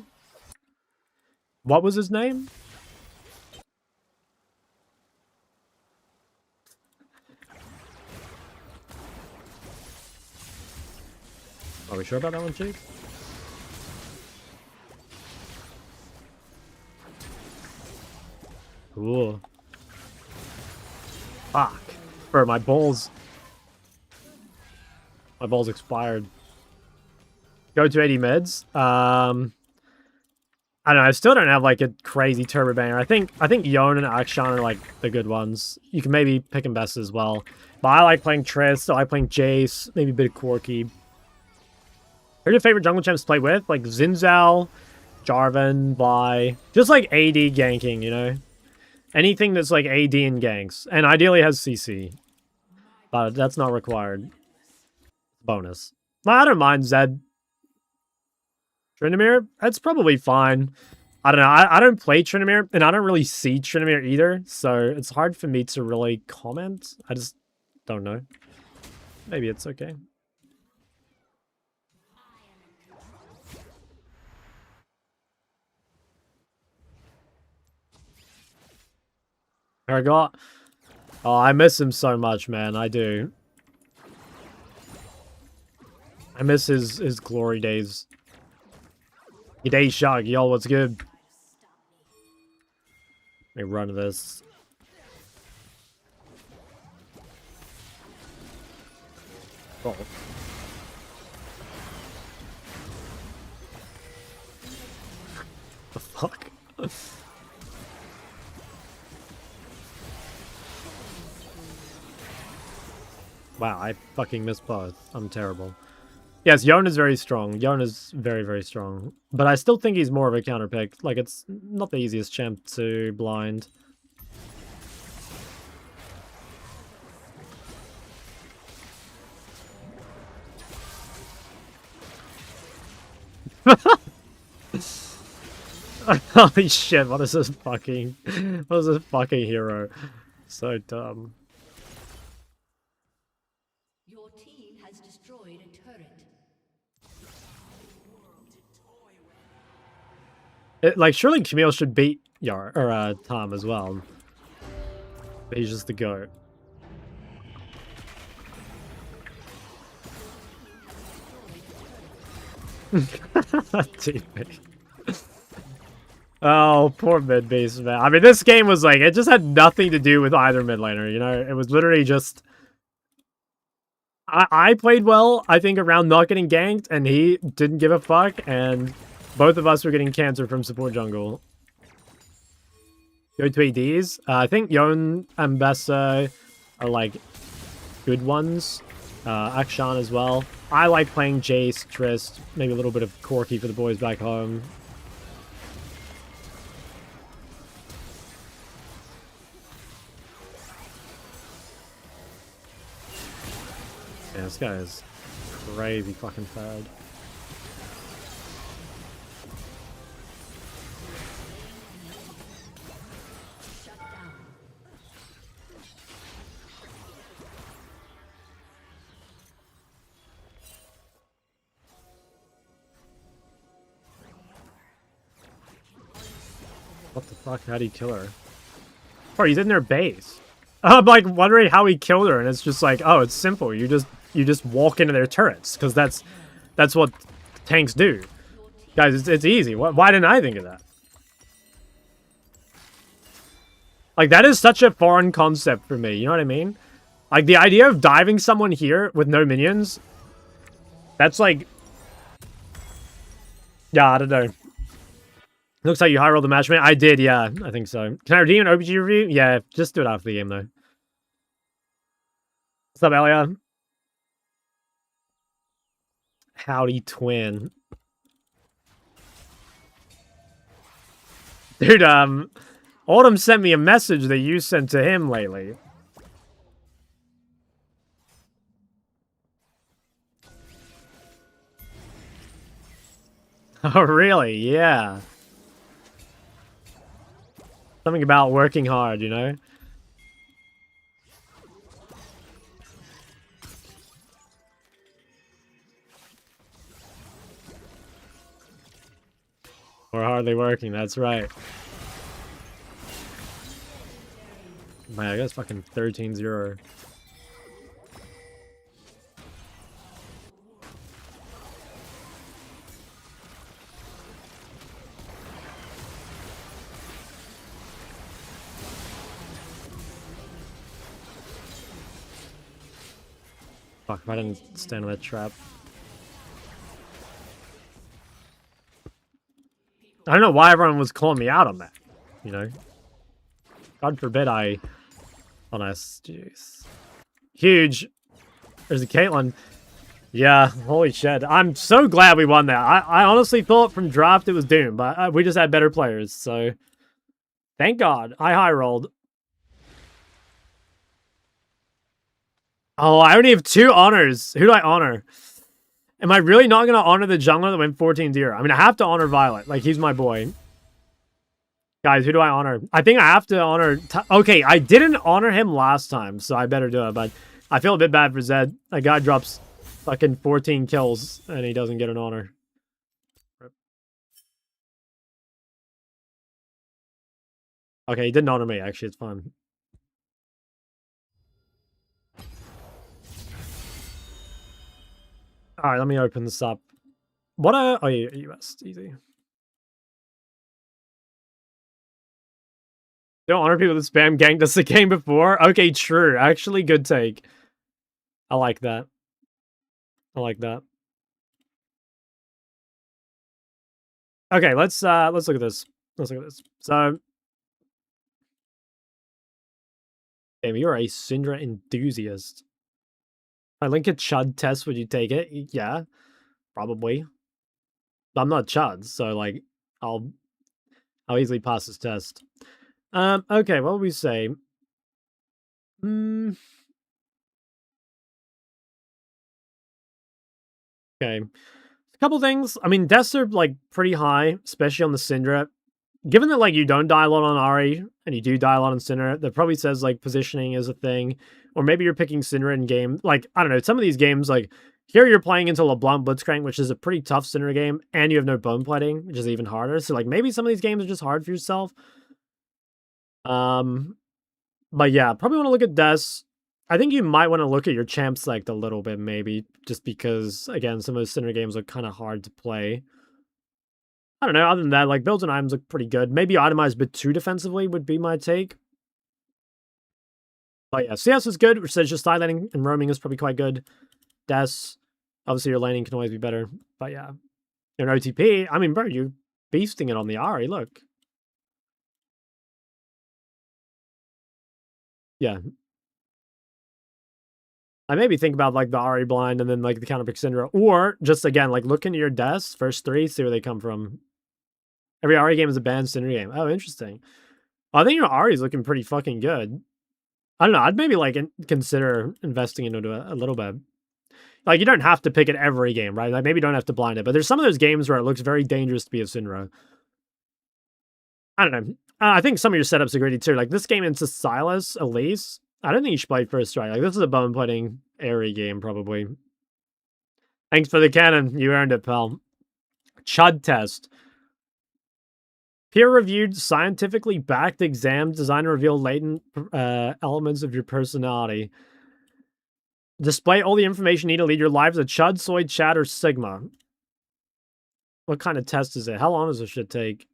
What was his name? Are we sure about that one, Chief? Cool. Fuck. Bro, my balls. My balls expired. Go to 80 meds. I don't know. I still don't have like a crazy turbo banger. I think Yone and Akshan are like the good ones. You can maybe pick him best as well. But I like playing Triss. I like playing Jace. Maybe a bit of Corki. Who are your favorite jungle champs to play with? Like Zinzal, Jarvan, Vi. Just like AD ganking, you know? Anything that's like AD and ganks. And ideally has CC. But that's not required. Bonus. Well, I don't mind Zed. Tryndamere, that's probably fine. I don't know. I don't play Tryndamere, and I don't really see Tryndamere either, so it's hard for me to really comment. I just don't know. Maybe it's okay. Paragot. Oh, I miss him so much, man. I do. I miss his glory days. G'day, Shug. Y'all, what's good? Let me run this. Oh. The fuck? Wow, I fucking missed both. I'm terrible. Yes, Yone is very strong. Yone is very, very strong. But I still think he's more of a counter pick. Like, it's not the easiest champ to blind. Holy shit, what is this fucking hero? So dumb. Your team has destroyed a turret. Like, surely Camille should beat Yar or Tom as well. But he's just the goat. Teammate. Oh, poor mid base, man. I mean, this game was like, it just had nothing to do with either mid laner, you know? It was literally just... I played well, I think, around not getting ganked, and he didn't give a fuck, and both of us were getting cancer from support jungle. Go to ADs. I think Yon and Bessa are, like, good ones. Akshan as well. I like playing Jace, Trist, maybe a little bit of Corki for the boys back home. Yeah, this guy is crazy fucking fad. What the fuck? How'd he kill her? Oh, he's in their base. I'm like wondering how he killed her, and it's just like, oh, it's simple. You just walk into their turrets, because that's what tanks do. Guys, it's easy. Why didn't I think of that? Like, that is such a foreign concept for me, you know what I mean? Like, the idea of diving someone here with no minions, that's like... Yeah, I don't know. Looks like you high rolled the match, man. I did, yeah. I think so. Can I redeem an OBG review? Yeah, just do it after the game, though. What's up, Elia? Howdy, twin. Dude, Autumn sent me a message that you sent to him lately. Oh, really? Yeah. Something about working hard, you know? We're hardly working, that's right. Man, I guess fucking 13-0. Fuck, if I didn't stand on that trap. I don't know why everyone was calling me out on that, you know? God forbid I... Honest, jeez. Huge. There's a Caitlyn. Yeah, holy shit. I'm so glad we won that. I honestly thought from draft it was doomed, but we just had better players, so... Thank God. I high rolled. Oh, I already have 2 honors. Who do I honor? Am I really not going to honor the jungler that went 14-0? I mean, I have to honor Violet. Like, he's my boy. Guys, who do I honor? I think I have to honor... Okay, I didn't honor him last time, so I better do it. But I feel a bit bad for Zed. That guy drops fucking 14 kills, and he doesn't get an honor. Okay, he didn't honor me, actually. It's fine. Alright, let me open this up. What are... Oh, yeah, US. Easy. Don't honor people that spam ganked us the game before? Okay, true. Actually, good take. I like that. I like that. Okay, let's look at this. Let's look at this. So... Damn, you're a Syndra enthusiast. I link a Chud test, would you take it? Yeah, probably. I'm not Chud, so like I'll easily pass this test. Okay, what would we say? Okay. A couple things. I mean, deaths are like pretty high, especially on the Syndra. Given that like you don't die a lot on Ahri and you do die a lot on Syndra, that probably says like positioning is a thing. Or maybe you're picking Syndra in game. Like, I don't know, some of these games, like here you're playing into LeBlanc Blitzcrank, which is a pretty tough Syndra game, and you have no bone plating, which is even harder. So like maybe some of these games are just hard for yourself. But yeah, probably want to look at deaths. I think you might want to look at your champ select a little bit, maybe, just because, again, some of those Syndra games are kind of hard to play. I don't know, other than that, like, builds and items look pretty good. Maybe itemize a bit too defensively would be my take. But yeah, CS is good, which says just side laning and roaming is probably quite good. Deaths, obviously your laning can always be better. But yeah, you're an OTP. I mean, bro, you're beasting it on the Ahri, look. Yeah. I maybe think about like the Ahri blind and then like the counterpick Syndra, or just again like look into your deaths first 3, see where they come from. Every Ahri game is a banned Syndra game. Oh, interesting. I think your Ahri's looking pretty fucking good. I don't know. I'd maybe like consider investing into it a little bit. Like you don't have to pick it every game, right? Like maybe you don't have to blind it, but there's some of those games where it looks very dangerous to be a Syndra. I don't know. I think some of your setups are greedy too. Like this game into Sylas, Elise. I don't think you should play first strike. Like, this is a bone putting airy game, probably. Thanks for the cannon. You earned it, pal. Chud test. Peer-reviewed, scientifically backed exams designed to reveal latent elements of your personality. Display all the information needed to lead your life as a Chud, Soy, Chad, or Sigma. What kind of test is it? How long does this shit take?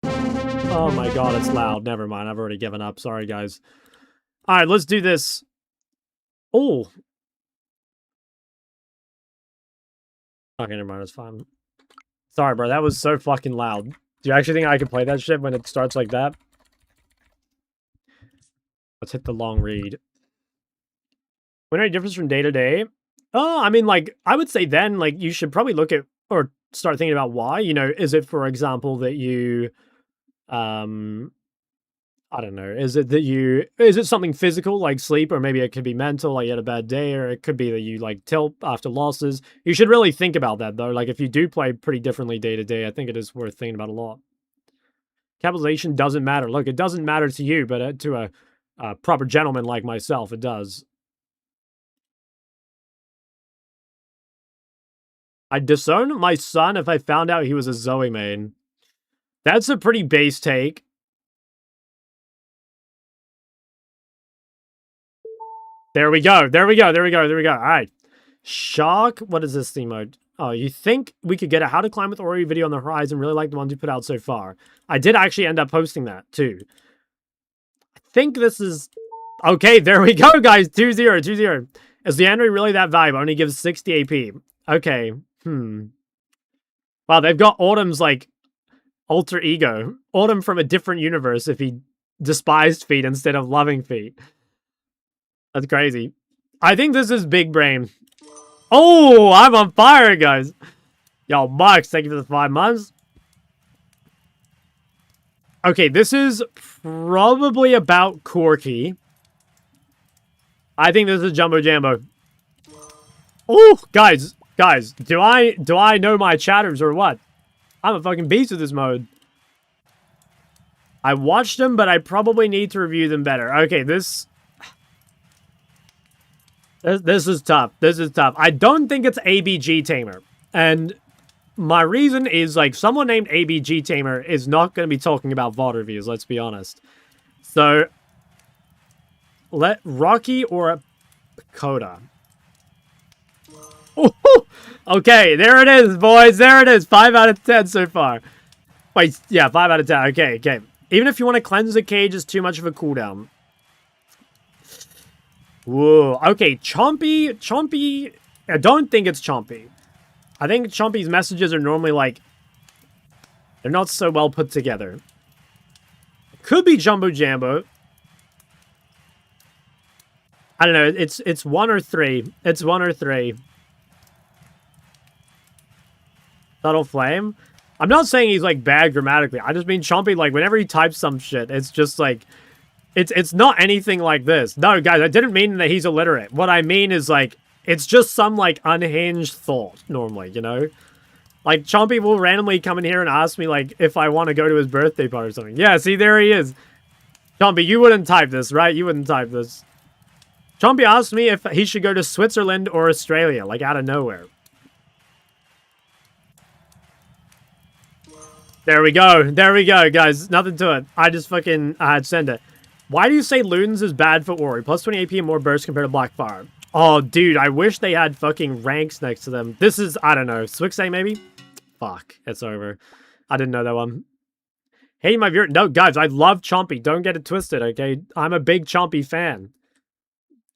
Oh my god, it's loud. Never mind. I've already given up. Sorry, guys. All right, let's do this. Oh. Okay, never mind. It's fine. Sorry, bro. That was so fucking loud. Do you actually think I can play that shit when it starts like that? Let's hit the long read. When any difference from day to day? Oh, I mean, like, I would say then, like, you should probably look at or start thinking about why. You know, is it, for example, that you, I don't know. Is it something physical like sleep, or maybe it could be mental, like you had a bad day, or it could be that you like tilt after losses. You should really think about that though. Like if you do play pretty differently day to day, I think it is worth thinking about a lot. Capitalization doesn't matter. Look, it doesn't matter to you, but to a proper gentleman like myself, it does. I'd disown my son if I found out he was a Zoe main. That's a pretty base take. There we go. There we go. There we go. There we go. All right. Shock. What is this theme mode? Oh, you think we could get a How to Climb with Ori video on the horizon? Really like the ones you put out so far. I did actually end up posting that too. I think this is... Okay, there we go, guys. 2-0, 2-0. Is the Android really that valuable? Only gives 60 AP. Okay. Wow, they've got Autumn's, like, alter ego. Autumn from a different universe if he despised feet instead of loving feet. That's crazy. I think this is big brain. Oh, I'm on fire, guys. Yo, Max, thank you for the 5 months. Okay, this is probably about Corki. I think this is Jumbo Jambo. Oh, guys, do I know my chatters or what? I'm a fucking beast with this mode. I watched them, but I probably need to review them better. Okay, this is tough. This is tough. I don't think it's ABG Tamer. And my reason is, like, someone named ABG Tamer is not going to be talking about VOD reviews, let's be honest. So, let Rocky or Pakoda. Oh, okay, there it is, boys. There it is. 5 out of 10 so far. Wait, yeah, 5 out of 10. Okay, okay. Even if you want to cleanse the cage, it's too much of a cooldown. Whoa. Okay, Chompy. I don't think it's Chompy. I think Chompy's messages are normally like... They're not so well put together. Could be Jumbo Jambo. I don't know. It's 1 or 3. It's 1 or 3. Subtle Flame. I'm not saying he's like bad grammatically. I just mean Chompy, like whenever he types some shit, it's just like... It's not anything like this. No, guys, I didn't mean that he's illiterate. What I mean is, like, it's just some, like, unhinged thought, normally, you know? Like, Chompy will randomly come in here and ask me, like, if I want to go to his birthday party or something. Yeah, see, there he is. Chompy, you wouldn't type this, right? You wouldn't type this. Chompy asked me if he should go to Switzerland or Australia, like, out of nowhere. There we go. There we go, guys. Nothing to it. I just fucking send it. Why do you say Ludens is bad for Ori? Plus 20 AP and more burst compared to Blackfire. Oh, dude, I wish they had fucking ranks next to them. This is, I don't know, Swixay maybe? Fuck, it's over. I didn't know that one. Hey, my viewer. No, guys, I love Chompy. Don't get it twisted, okay? I'm a big Chompy fan.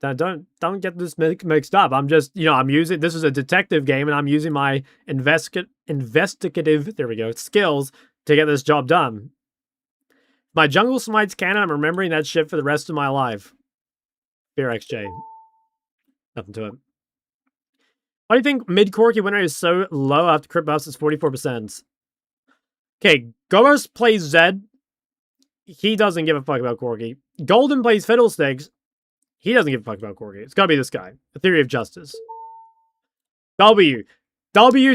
Don't get this mixed up. I'm just, you know, I'm using, this is a detective game, and I'm using my investigative, there we go, skills to get this job done. My Jungle Smites canon, I'm remembering that shit for the rest of my life. Fear XJ. Nothing to it. Why do you think mid-Corki winner is so low after crit buffs is 44%? Okay, Goros plays Zed. He doesn't give a fuck about Corki. Golden plays Fiddlesticks. He doesn't give a fuck about Corki. It's gotta be this guy. The Theory of Justice. W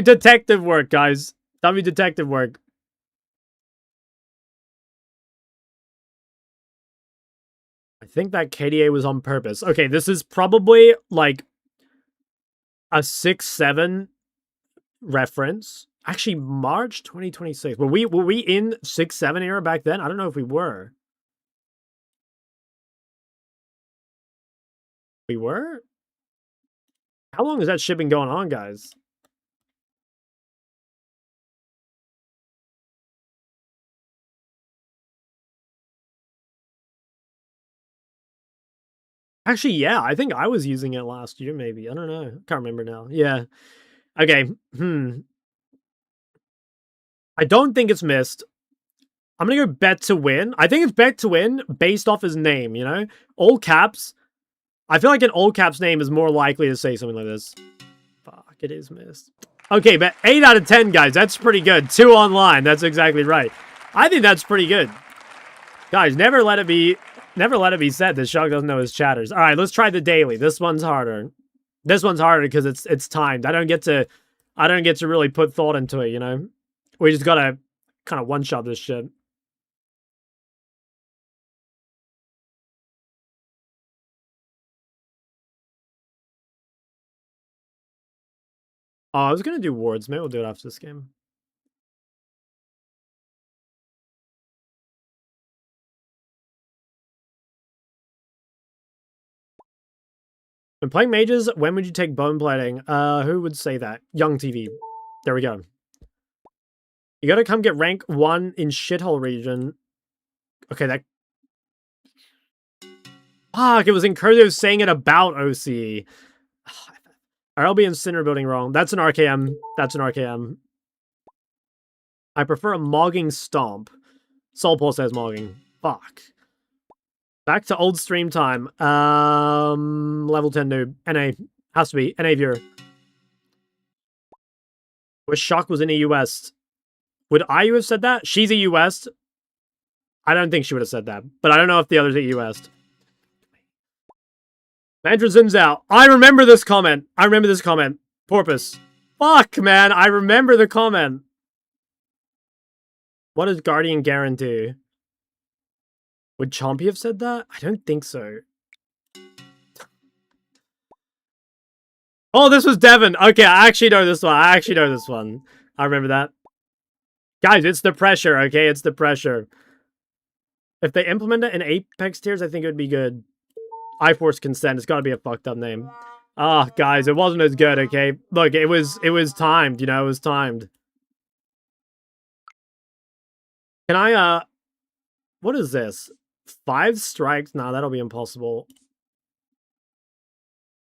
detective work, guys. W detective work. I think that KDA was on purpose. Okay, this is probably like a 6-7 reference. Actually, March 2026. Were we in 6-7 era back then? I don't know if we were. We were? How long has that shit been going on, guys? Actually, yeah, I think I was using it last year, maybe. I don't know. Can't remember now. Yeah. Okay. I don't think it's missed. I'm gonna go bet to win. I think it's bet to win based off his name, you know? All caps. I feel like an all caps name is more likely to say something like this. Fuck, it is missed. Okay, but 8 out of 10, guys. That's pretty good. 2 online. That's exactly right. I think that's pretty good. Guys, never let it be said that Shock doesn't know his chatters. All right, let's try the daily. This one's harder. This one's harder because it's timed. I don't get to really put thought into it, you know? We just gotta kind of one-shot this shit. Oh, I was gonna do wards. Maybe we'll do it after this game. When playing mages, when would you take bone plating? Who would say that? Young TV. There we go. You gotta come get rank 1 in shithole region. Okay, that... Fuck, it was incursive saying it about OCE. RLB and Sinner building wrong. That's an RKM. That's an RKM. I prefer a Mogging Stomp. Soulpole says Mogging. Fuck. Back to old stream time. Level 10 noob. NA. Has to be. NA viewer. Wish Shock was in a US. Would IU have said that? She's a US. I don't think she would have said that. But I don't know if the others are US. Mantra zooms out. I remember this comment. I remember this comment. Porpoise. Fuck, man. I remember the comment. What does Guardian guarantee? Would Chompy have said that? I don't think so. Oh, this was Devin. Okay, I actually know this one. I remember that. Guys, it's the pressure, okay? It's the pressure. If they implement it in Apex tiers, I think it would be good. iForce Consent. It's got to be a fucked up name. Ah, guys, it wasn't as good, okay? Look, it was timed, you know? It was timed. Can I, what is this? 5 strikes? Nah, that'll be impossible.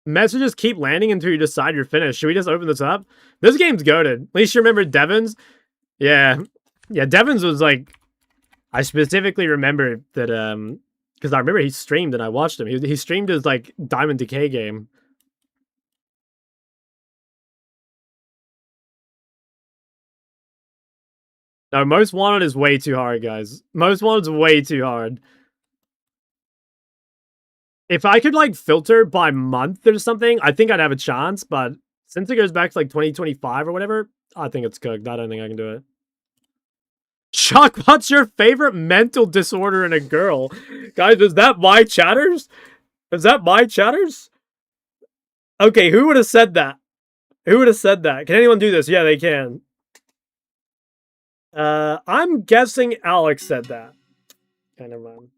Messages keep landing until you decide you're finished. Should we just open this up? This game's goated. At least you remember Devon's. Yeah. Yeah, Devon's was like... I specifically remember that, because I remember he streamed and I watched him. He streamed his, like, Diamond Decay game. No, Most Wanted is way too hard, guys. Most Wanted's way too hard. If I could, like, filter by month or something, I think I'd have a chance, but Since it goes back to like 2025 or whatever, I think it's cooked. I don't think I can do it. Chuck, what's your favorite mental disorder in a girl? Guys, is that my chatters? Is that my chatters? Okay, who would have said that? Who would have said that? Can anyone do this? Yeah, they can. I'm guessing Alex said that. Kind of mind.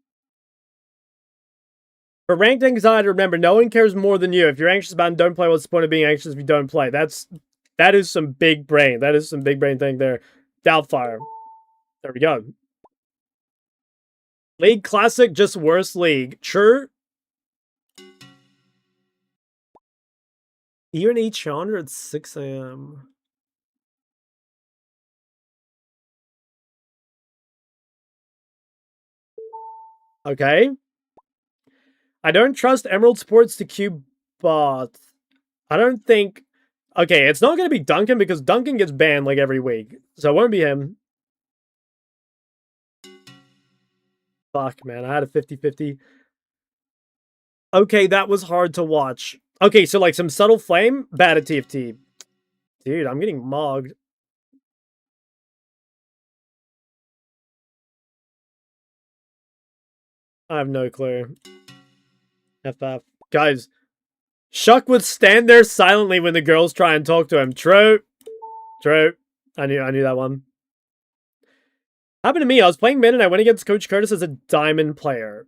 For ranked anxiety, remember, no one cares more than you. If you're anxious about it, don't play. What's the point of being anxious if you don't play? That is some big brain. That is some big brain thing there. Doubtfire. There we go. League Classic, just worse league. Sure. Even each genre at 6 a.m. Okay. I don't trust Emerald Sports to queue bot. I don't think... Okay, it's not going to be Duncan because Duncan gets banned like every week. So it won't be him. Fuck, man. I had a 50-50. Okay, that was hard to watch. Okay, so like some Subtle Flame, bad at TFT. Dude, I'm getting mogged. I have no clue. FF. Guys, Shuck would stand there silently when the girls try and talk to him. True. True. I knew that one. Happened to me. I was playing mid and I went against Coach Curtis as a diamond player.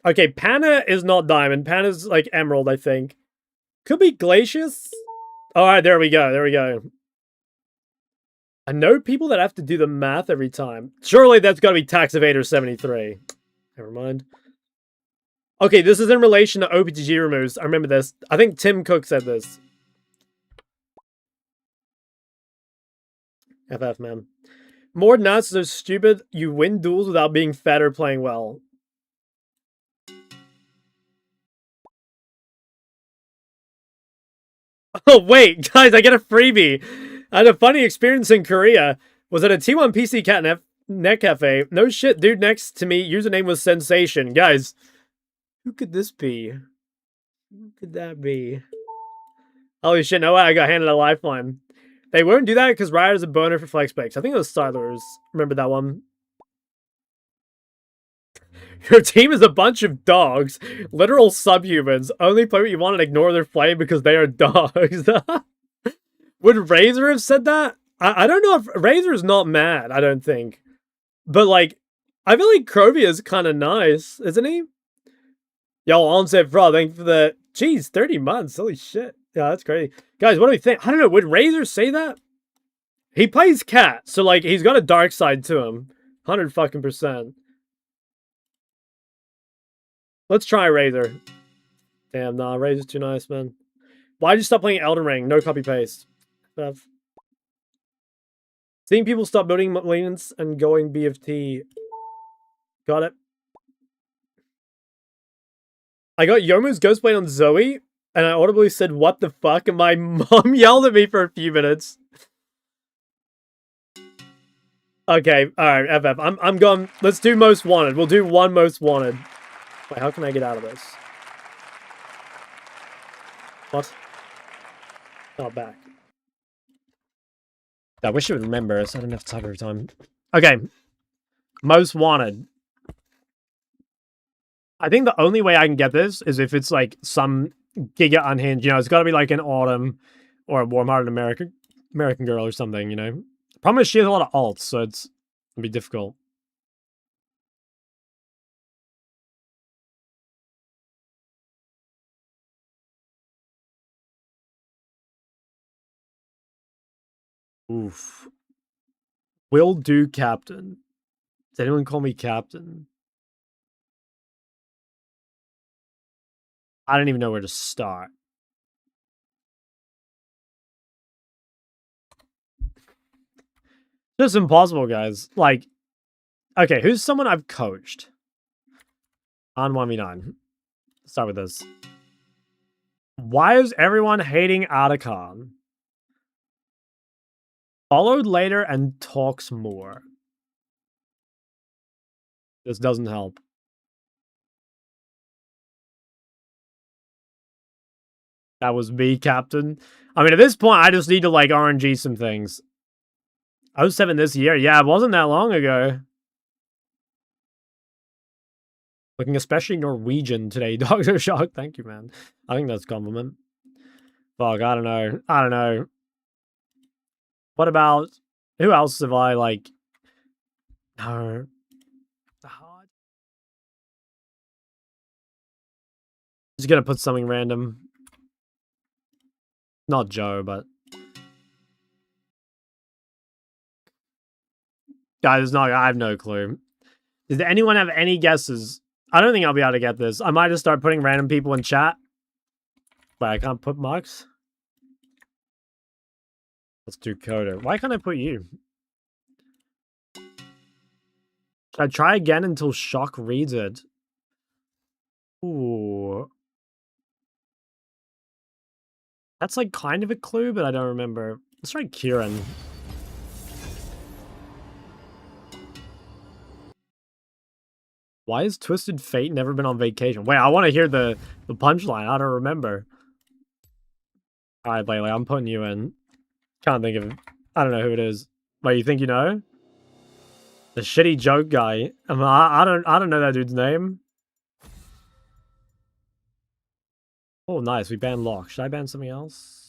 Okay, Pana is not diamond. Pana's like emerald, I think. Could be Glacius. Alright, there we go. There we go. I know people that have to do the math every time. Surely that's got to be Tax Evader 73. Never mind. Okay, this is in relation to OPGG removes. I remember this. I think Tim Cook said this. FF, man. More nuts are stupid. You win duels without being fed or playing well. Oh, wait, guys, I get a freebie. I had a funny experience in Korea. Was at a T1 PC Cat Net Cafe. No shit, dude next to me, username was Sensation. Guys, who could this be? Who could that be? Holy shit, no way, I got handed a lifeline. They won't do that because Rider's a boner for flex picks. I think it was Stylers. Remember that one? Your team is a bunch of dogs. Literal subhumans. Only play what you want and ignore their flame because they are dogs. Would Razor have said that? I don't know if... Razor's not mad, I don't think. But, like, I feel like Crovia is kind of nice, isn't he? Yo, Onset Fraud, thank you for the... Jeez, 30 months. Holy shit. Yeah, that's crazy. Guys, what do we think? I don't know. Would Razor say that? He plays Cat, so, like, he's got a dark side to him. 100%. Let's try Razor. Damn, nah, Razor's too nice, man. Why'd you stop playing Elden Ring? No copy-paste. Seeing people stop building lanes and going BFT. Got it. I got Yomu's Ghostblade on Zoe, and I audibly said, what the fuck? And my mom yelled at me for a few minutes. Okay, alright, FF. I'm gone. Let's do Most Wanted. We'll do one Most Wanted. Wait, how can I get out of this? What? Oh, back. I wish I would remember, so I don't have to type every time. Okay. Most Wanted. I think the only way I can get this is if it's like some Giga Unhinged. You know, it's got to be like an Autumn or a Warm-Hearted American Girl or something, you know? The problem is she has a lot of alts, so it'll be difficult. Oof. Will do Captain. Does anyone call me Captain? I don't even know where to start. This is impossible, guys. Like, okay, who's someone I've coached? On 1v9. Let's start with this. Why is everyone hating Otacon? Followed later and talks more. This doesn't help. That was me, Captain. I mean, at this point, I just need to, like, RNG some things. 07 this year? Yeah, it wasn't that long ago. Looking especially Norwegian today, Dr. Shock. Thank you, man. I think that's a compliment. Fuck, I don't know. I don't know. What about... Who else have I, like... No. Just gonna put something random. Not Joe, but... Guys, no, I have no clue. Does anyone have any guesses? I don't think I'll be able to get this. I might just start putting random people in chat. But I can't put Mux. Let's do Coda. Why can't I put you? Should I try again until Shock reads it? Ooh. That's like kind of a clue, but I don't remember. Let's try Kieran. Why has Twisted Fate never been on vacation? Wait, I want to hear the punchline. I don't remember. Alright, Layla, I'm putting you in. Can't think of it. I don't know who it is. Wait, you think you know? The shitty joke guy. I don't know that dude's name. Oh, nice. We banned Locke. Should I ban something else?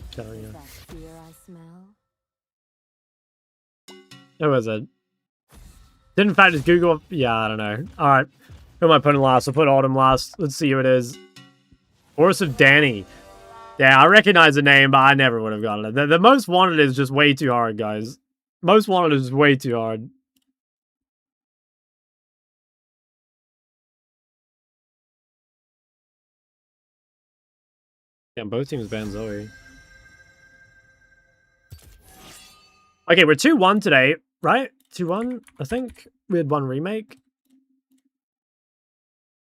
Is that fear I smell? Who is it? Didn't in fact just Google... Yeah, I don't know. Alright. Who am I putting last? I'll put Autumn last. Let's see who it is. Horse of Danny. Yeah, I recognize the name, but I never would have gotten it. The Most Wanted is just way too hard, guys. Most Wanted is way too hard. Yeah, both teams banned Zoe. Okay, we're 2-1 today, right? 2-1, I think. We had one remake.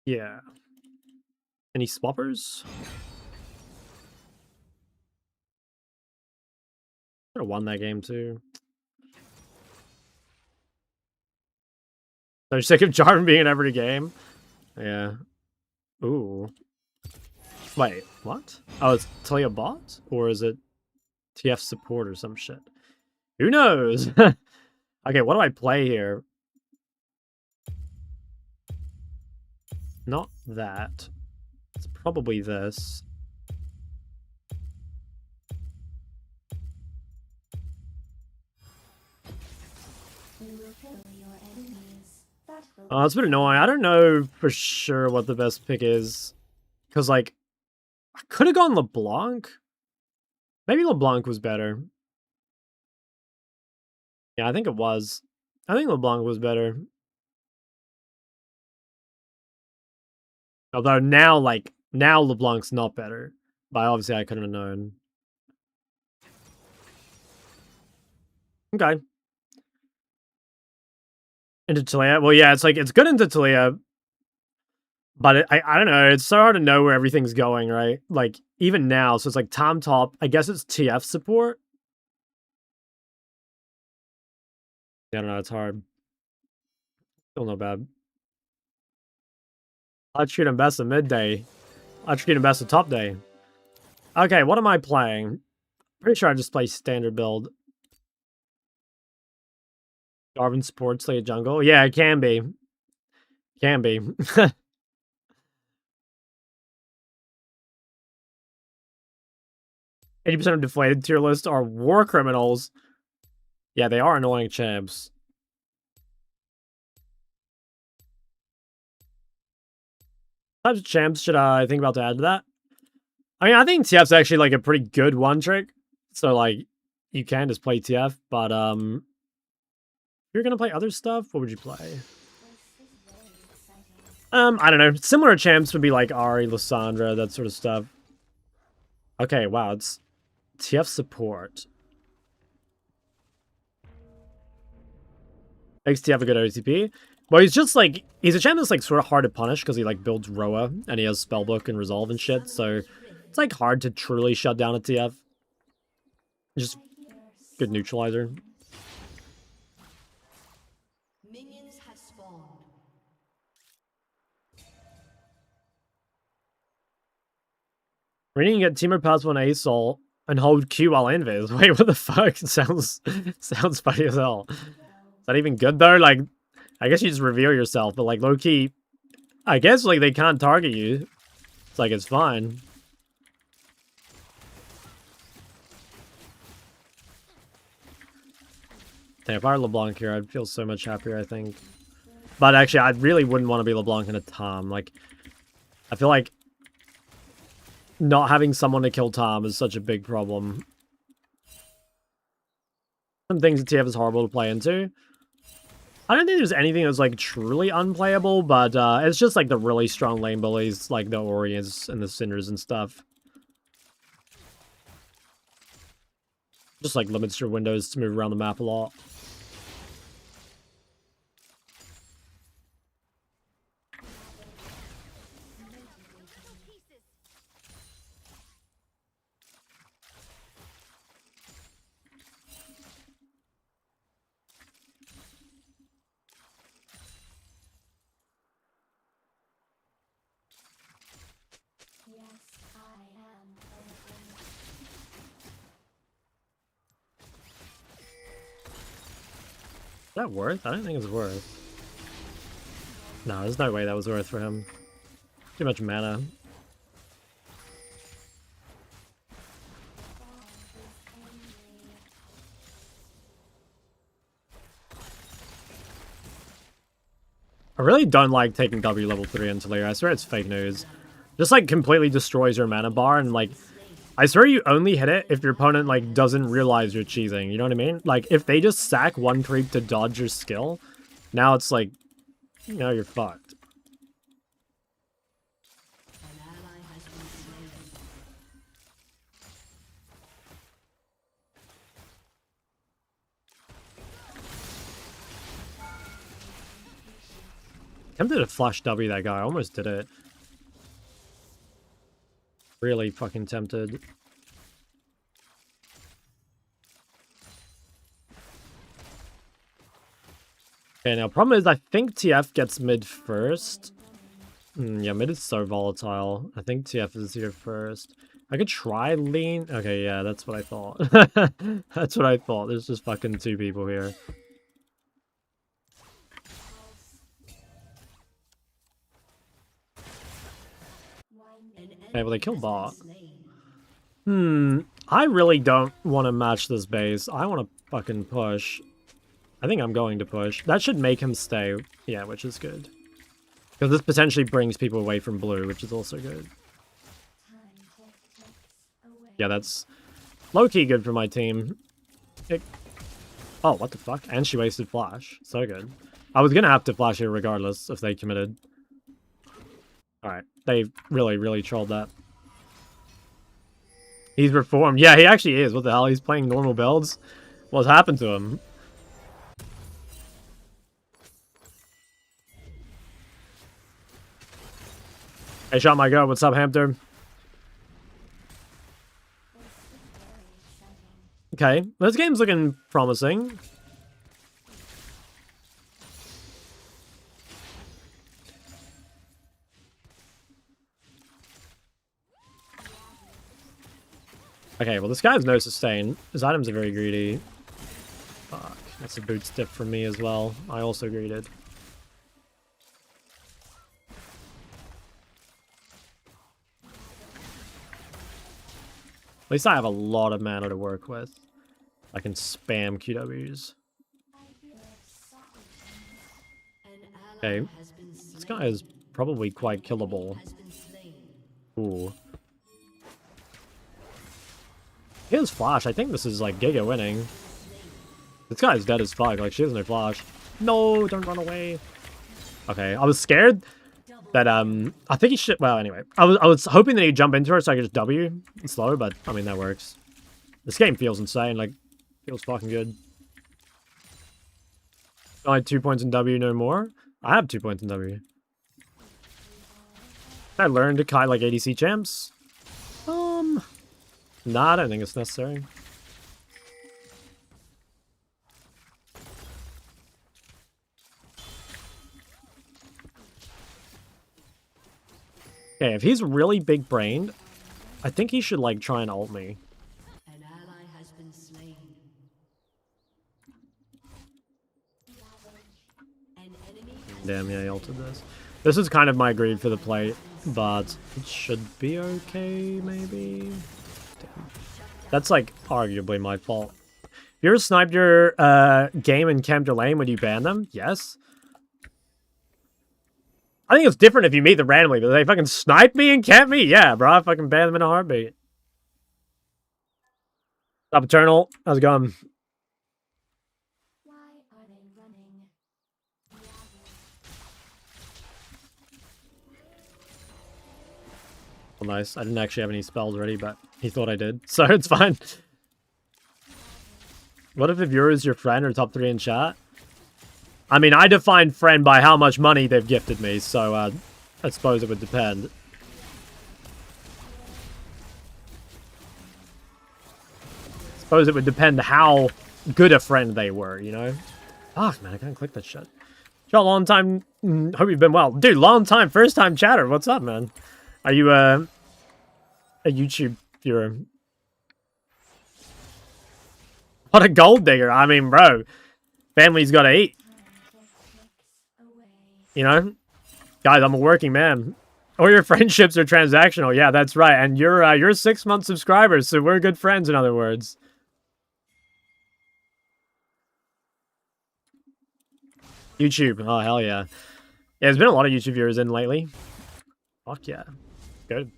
Yeah. Any swappers? Could have won that game too. So sick of Jarvan being in every game. Yeah. Ooh. Wait, what? Oh, it's Talia bot? Or is it TF support or some shit? Who knows? Okay, what do I play here? Not that. It's probably this. Oh, it's a bit annoying. I don't know for sure what the best pick is. Because, like, I could have gone LeBlanc. Maybe LeBlanc was better. Yeah, I think it was. I think LeBlanc was better. Although now, like, now LeBlanc's not better. But obviously I couldn't have known. Okay. Into Talia. Well, yeah, it's like, it's good into Talia. But I don't know. It's so hard to know where everything's going, right? Like, even now. So it's like Tom Top. I guess it's TF support. Yeah, I don't know. It's hard. Still not bad. I'd treat him best at midday. I'd treat him best at top day. Okay, what am I playing? Pretty sure I just play standard build. Jarvan support, slay jungle. Yeah, it can be. Can be. 80% of deflated tier lists are war criminals. Yeah, they are annoying champs. What types of champs should I think about to add to that? I mean, I think TF's actually like a pretty good one trick. So like, you can just play TF, but if you're gonna play other stuff, what would you play? I don't know. Similar champs would be like Ahri, Lissandra, that sort of stuff. Okay, wow, it's TF support. Makes TF a good OTP. Well, he's just like, he's a champ that's like sort of hard to punish because he like builds Roa and he has Spellbook and Resolve and shit. So it's like hard to truly shut down a TF. Just good neutralizer. Minions have spawned. We need to get Teemo pass one ASOL and hold Q while invis. Wait, what the fuck? Sounds funny as hell. Is that even good though? Like, I guess you just reveal yourself, but like low key, I guess like they can't target you. It's like it's fine. Damn, if I were LeBlanc here, I'd feel so much happier, I think. But actually, I really wouldn't want to be LeBlanc in a Tom. Like, I feel like not having someone to kill Tom is such a big problem. Some things that TF is horrible to play into. I don't think there's anything that's like truly unplayable, but it's just like the really strong lane bullies, like the Orients and the Cinders and stuff. Just like limits your windows to move around the map a lot. Is that worth? I don't think it's worth. No, there's no way that was worth for him. Too much mana. I really don't like taking W level 3 into Leer. I swear it's fake news. Just like completely destroys your mana bar, and like I swear you only hit it if your opponent like doesn't realize you're cheesing. You know what I mean? Like if they just sack one creep to dodge your skill, now it's like, you know, you're fucked. An ally has been slain. Tempted to flash W that guy. I almost did it. Really fucking tempted. Okay, now problem is I think TF gets mid first. Yeah, mid is so volatile. I think TF is here first. I could try lean. Okay, yeah, that's what I thought. That's what I thought. There's just fucking two people here. Okay, well they killed bot. I really don't want to match this base. I want to fucking push. I think I'm going to push. That should make him stay. Yeah, which is good. Because this potentially brings people away from blue, which is also good. Yeah, that's low-key good for my team. Oh, what the fuck? And she wasted flash. So good. I was going to have to flash here regardless if they committed. Alright, they really trolled that. He's reformed. Yeah, he actually is. What the hell? He's playing normal builds? What's happened to him? Hey, shot my god. What's up, Hamster? Okay, this game's looking promising. Okay, well this guy has no sustain. His items are very greedy. Fuck, that's a boot stiff from me as well. I also greeded. At least I have a lot of mana to work with. I can spam QWs. Okay, this guy is probably quite killable. Ooh. He has flash. I think this is like Giga winning. This guy's dead as fuck. Like, she has no flash. No, don't run away. Okay, I was scared that I think he should. Well, anyway, I was hoping that he'd jump into her so I could just W slow, but I mean that works. This game feels insane. Like, feels fucking good. I had 2 points in W, no more. I have 2 points in W. I learned to kite like ADC champs. Nah, I don't think it's necessary. Okay, if he's really big-brained, I think he should like try and ult me. An ally has been slain. An enemy has Damn, yeah, he ulted this. This is kind of my greed for the plate, but it should be okay, maybe? Damn. That's, like, arguably my fault. If you ever sniped your game and camped your lane, would you ban them? Yes. I think it's different if you meet them randomly, but they fucking snipe me and camp me? Yeah, bro, I fucking ban them in a heartbeat. Up Eternal, how's it going? Why are they running? Well, nice. I didn't actually have any spells ready, but he thought I did, so it's fine. What if the viewer is your friend or top 3 in chat? I mean, I define friend by how much money they've gifted me, so I suppose it would depend. Suppose it would depend how good a friend they were, you know? Fuck, man, I can't click that shit. Y'all, long time. Hope you've been well. Dude, long time, first time chatter. What's up, man? Are you a YouTube viewer? What a gold digger. I mean, bro, family's got to eat. You know? Guys, I'm a working man. Or your friendships are transactional. Yeah, that's right. And you're 6-month subscribers, so we're good friends, in other words. YouTube. Oh, hell yeah. Yeah, there's been a lot of YouTube viewers in lately. Fuck yeah. Good.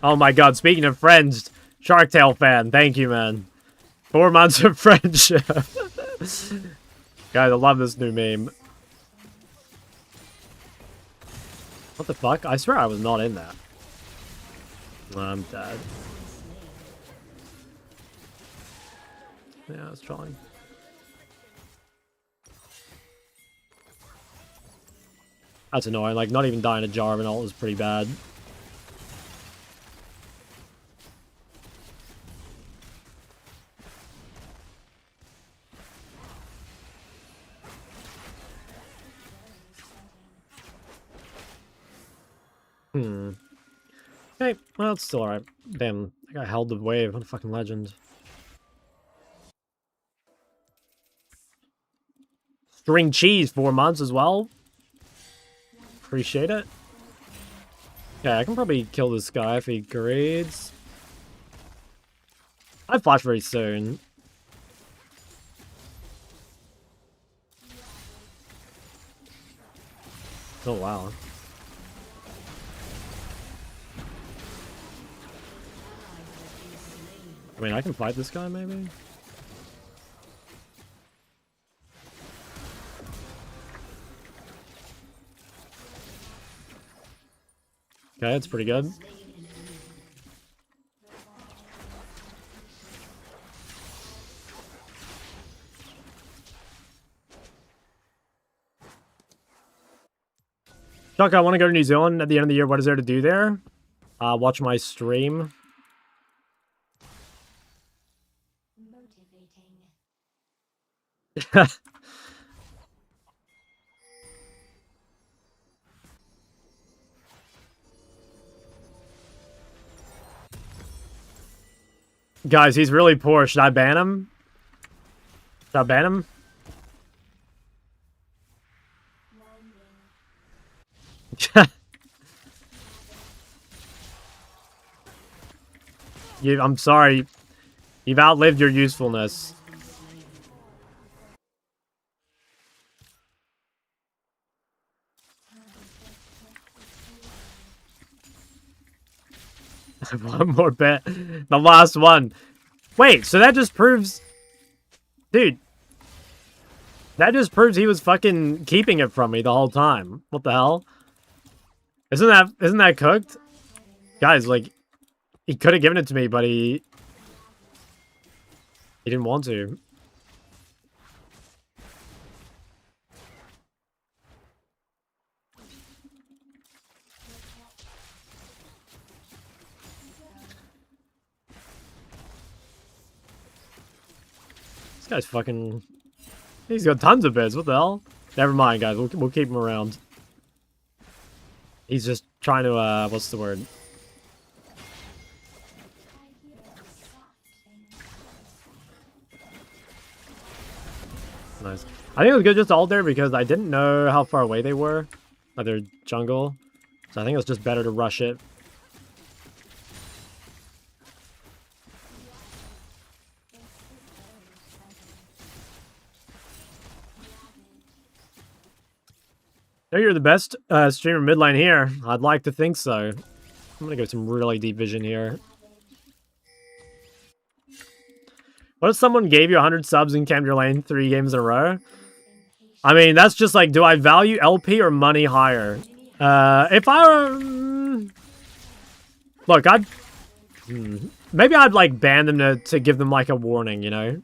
Oh my god, speaking of friends, Shark Tale fan, thank you, man. 4 months of friendship. Guys, I love this new meme. What the fuck? I swear I was not in that. I'm dead. Yeah, I was trying. That's annoying. Like, not even dying to Jarvan ult was pretty bad. Okay, well, it's still alright. Damn, that guy held the wave. What a fucking legend. String cheese, 4 months as well. Appreciate it. Yeah, I can probably kill this guy if he grades. I flash very soon. Oh, wow. I mean, I can fight this guy, maybe? Okay, that's pretty good. Chuck, I want to go to New Zealand at the end of the year. What is there to do there? Watch my stream. Motivating. Guys, he's really poor. Should I ban him? Should I ban him? I'm sorry. You've outlived your usefulness. One more bet. The last one. Wait, so that just proves... Dude. That just proves he was fucking keeping it from me the whole time. What the hell? Isn't that cooked? Guys, like... He could have given it to me, but he didn't want to. This guy's fucking... He's got tons of bids. What the hell? Never mind, guys. We'll keep him around. He's just trying to, what's the word? Nice. I think it was good just to ult there because I didn't know how far away they were. Like their jungle. So I think it was just better to rush it. Know you're the best streamer mid lane here. I'd like to think so. I'm gonna go some really deep vision here. What if someone gave you 100 subs and camped your lane 3 games in a row? I mean, that's just like, do I value LP or money higher? If I look, I'd maybe I'd like ban them to give them like a warning, you know?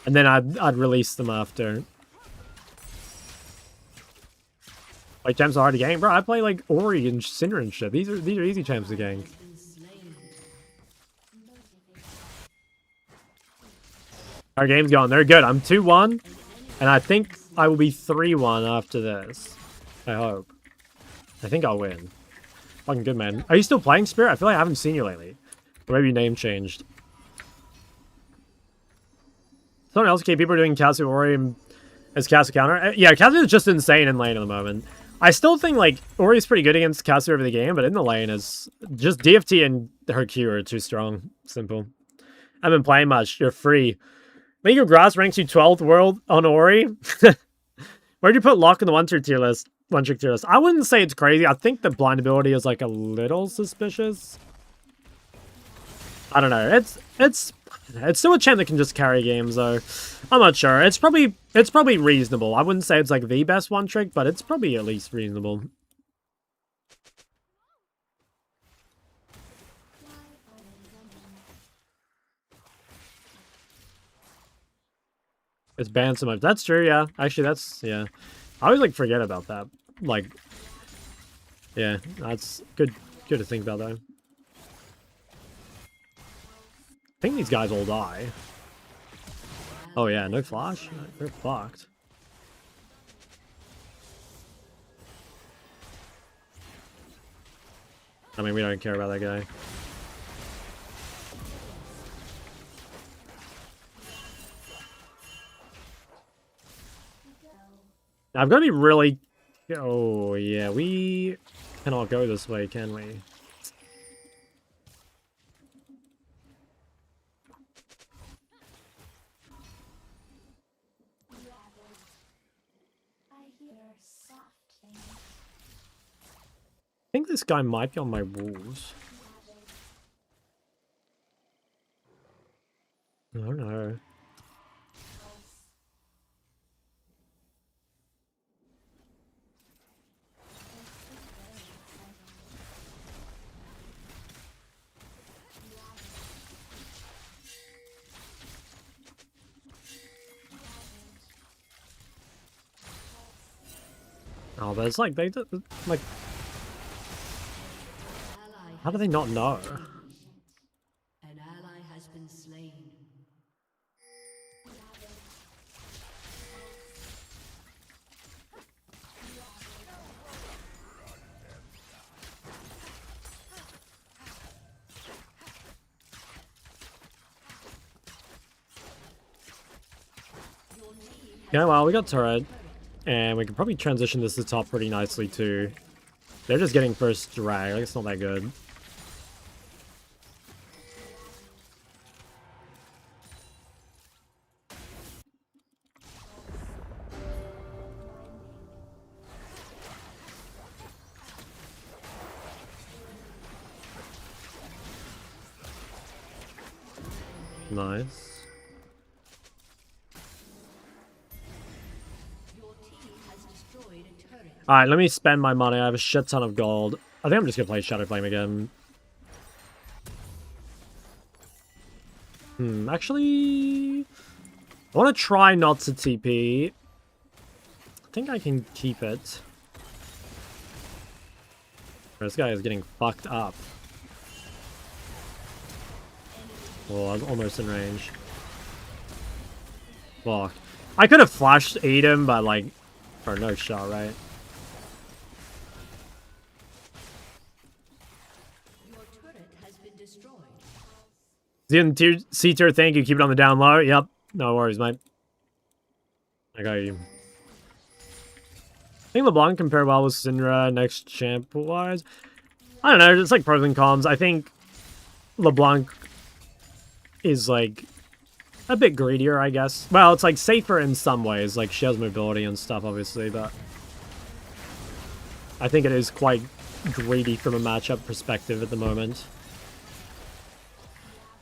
And then I'd release them after. Like champs are hard to gank, bro. I play like Ori and Syndra and shit. These are easy champs to gank. Our game's going. They're good. I'm 2-1, and I think I will be 3-1 after this. I hope. I think I'll win. Fucking good, man. Are you still playing Spirit? I feel like I haven't seen you lately. Or maybe your name changed. Someone else, okay, people are doing Casu Ori as Casu counter. Yeah, Casu is just insane in lane at the moment. I still think, like, Ori's pretty good against Casu over the game, but in the lane is just DFT and her Q are too strong. Simple. I haven't been playing much. You're free. League of Grass ranks you 12th world on Ori. Where'd you put Locke in the one-trick tier list? I wouldn't say it's crazy. I think the blind ability is, like, a little suspicious. I don't know. It's still a champ that can just carry games, though. I'm not sure. It's probably reasonable. I wouldn't say it's like the best one trick, but it's probably at least reasonable. It's banned so much. That's true, yeah. Actually, yeah. I always like forget about that. Like, yeah, that's good to think about though. I think these guys all die. Oh yeah, no flash? They're fucked. I mean, we don't care about that guy. I've got to be really... Oh yeah, we cannot go this way, can we? I think this guy might be on my walls. I don't know. Oh, but it's like, they like... How do they not know? An ally has been slain. Yeah, well, we got turret. And we can probably transition this to top pretty nicely, too. They're just getting first drag. Like, it's not that good. Nice. Alright, let me spend my money. I have a shit ton of gold. I think I'm just gonna play Shadow Flame again. Actually... I want to try not to TP. I think I can keep it. This guy is getting fucked up. Well, I'm almost in range. Fuck. I could have flashed Eden, but like... Or no shot, right? Your turret has been destroyed. C tier, thank you. Keep it on the down low. Yep. No worries, mate. I got you. I think LeBlanc compare well with Syndra next champ wise. I don't know. It's like pros and cons. I think LeBlanc is like a bit greedier, I guess. Well, it's like safer in some ways. Like she has mobility and stuff, obviously, but I think it is quite greedy from a matchup perspective at the moment.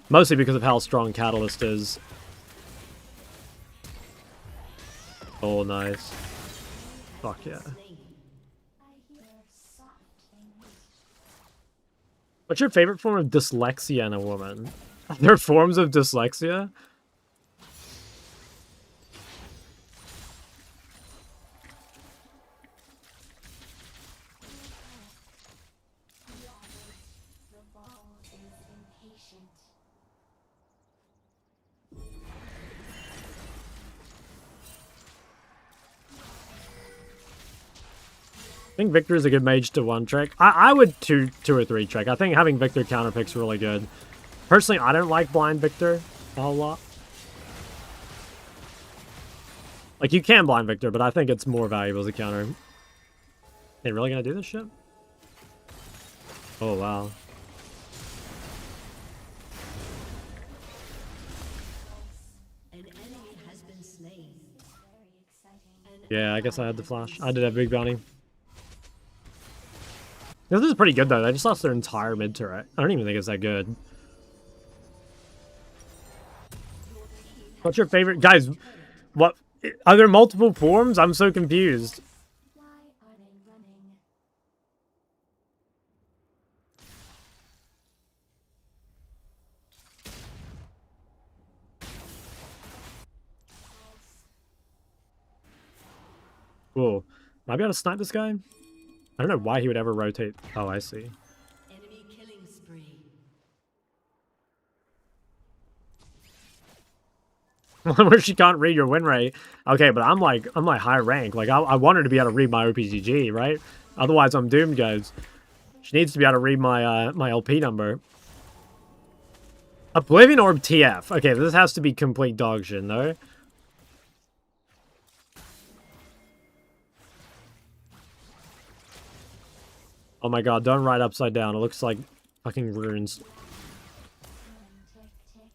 Mostly because of how strong Catalyst is. Oh, nice. Fuck yeah. I hear soft things. What's your favorite form of dyslexia in a woman? Are there forms of dyslexia? The ball is impatient. I think Victor is a good mage to one trick. I would two or three trick. I think having Victor counter pick's really good. Personally, I don't like blind Victor a whole lot. Like you can blind Victor, but I think it's more valuable as a counter. They really gonna do this shit? Oh wow. An enemy has been slain. Very exciting. Yeah, I guess I had the flash. I did have big bounty. This is pretty good though. They just lost their entire mid turret. I don't even think it's that good. What's your favorite, guys? What are there multiple forms? I'm so confused. Why are they running? Cool. Might be able to snipe this guy. I don't know why he would ever rotate. Oh, I see. Enemy killing spree. Where she can't read your win rate. Okay, but I'm like high rank. Like I want her to be able to read my OPGG, right? Otherwise I'm doomed, guys. She needs to be able to read my my LP number. Oblivion Orb TF. Okay, this has to be complete dog shit, though. Oh my god, don't write upside down. It looks like fucking runes. Tick, tick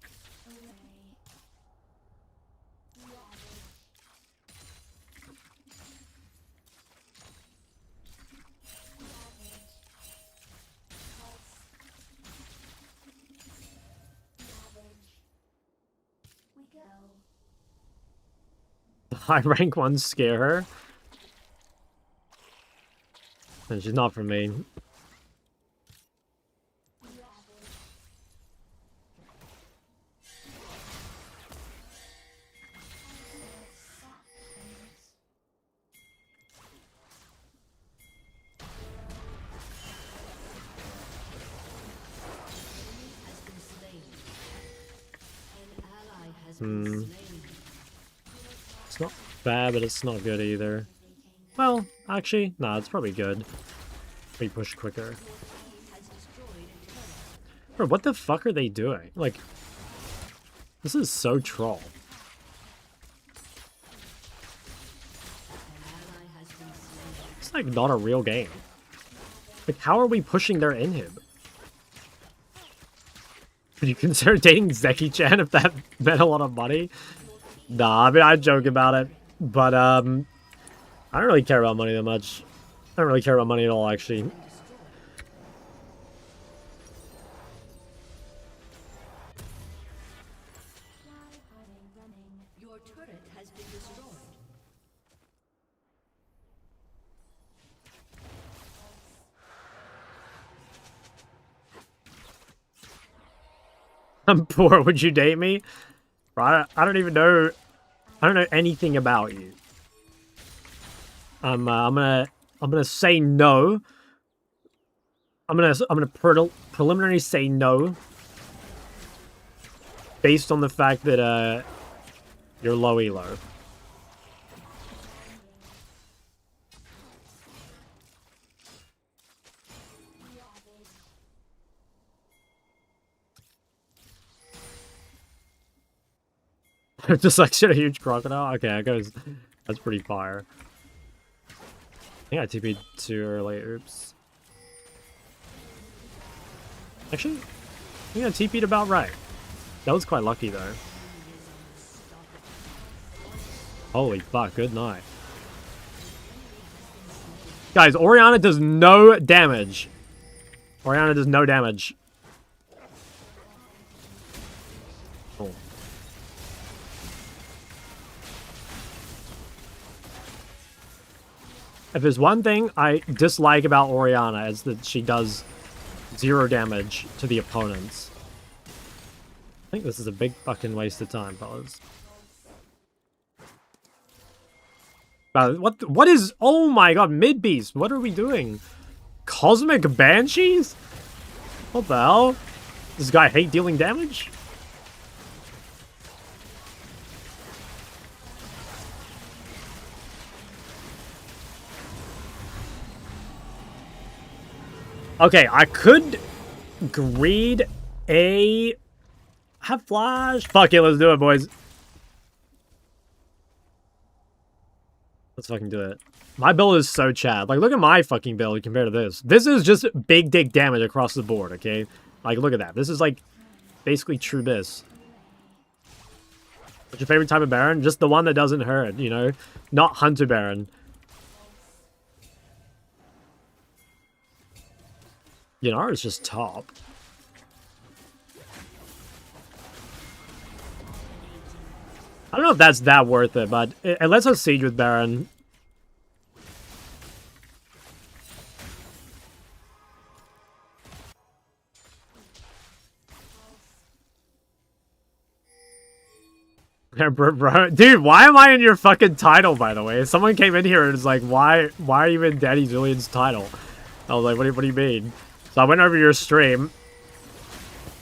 away. We go. High rank ones scare her. And she's not for me. Has been slain. An ally has been slain. It's not bad, but it's not good either. Well, actually, nah, it's probably good. We push quicker. Has destroyed a turret. Bro, what the fuck are they doing? Like, this is so troll. An ally has been slain. It's like not a real game. Like, how are we pushing their inhib? Would you consider dating Zeki Chan if that meant a lot of money? Nah, I mean, I joke about it. But, I don't really care about money that much. I don't really care about money at all, actually. Why are they running? Your turret has been destroyed. I'm poor. Would you date me? Bro, I don't even know. I don't know anything about you. I'm gonna say no. I'm gonna preliminary say no. Based on the fact that you're low elo. Just like shit, a huge crocodile. Okay, that goes. That's pretty fire. I think I TP'd too early. Oops. Actually, I think I TP'd about right. That was quite lucky though. Holy fuck! Good night. Guys, Orianna does no damage. Orianna does no damage. Oh. If there's one thing I dislike about Orianna, it's that she does 0 damage to the opponents. I think this is a big fucking waste of time, fellas. What is... Oh my god, mid-beast. What are we doing? Cosmic Banshees? What the hell? Does this guy hate dealing damage? Okay, I could greed a... Have flash? Fuck it, let's do it, boys. Let's fucking do it. My build is so Chad. Like, look at my fucking build compared to this. This is just big dick damage across the board, okay? Like, look at that. This is, like, basically true bis. What's your favorite type of Baron? Just the one that doesn't hurt, you know? Not Hunter Baron. Yannara is just top. I don't know if that's that worth it, but it lets us siege with Baron. Bro, dude, why am I in your fucking title, by the way? Someone came in here and was like, why are you in Daddy Julian's title? I was like, what do you mean? So I went over your stream,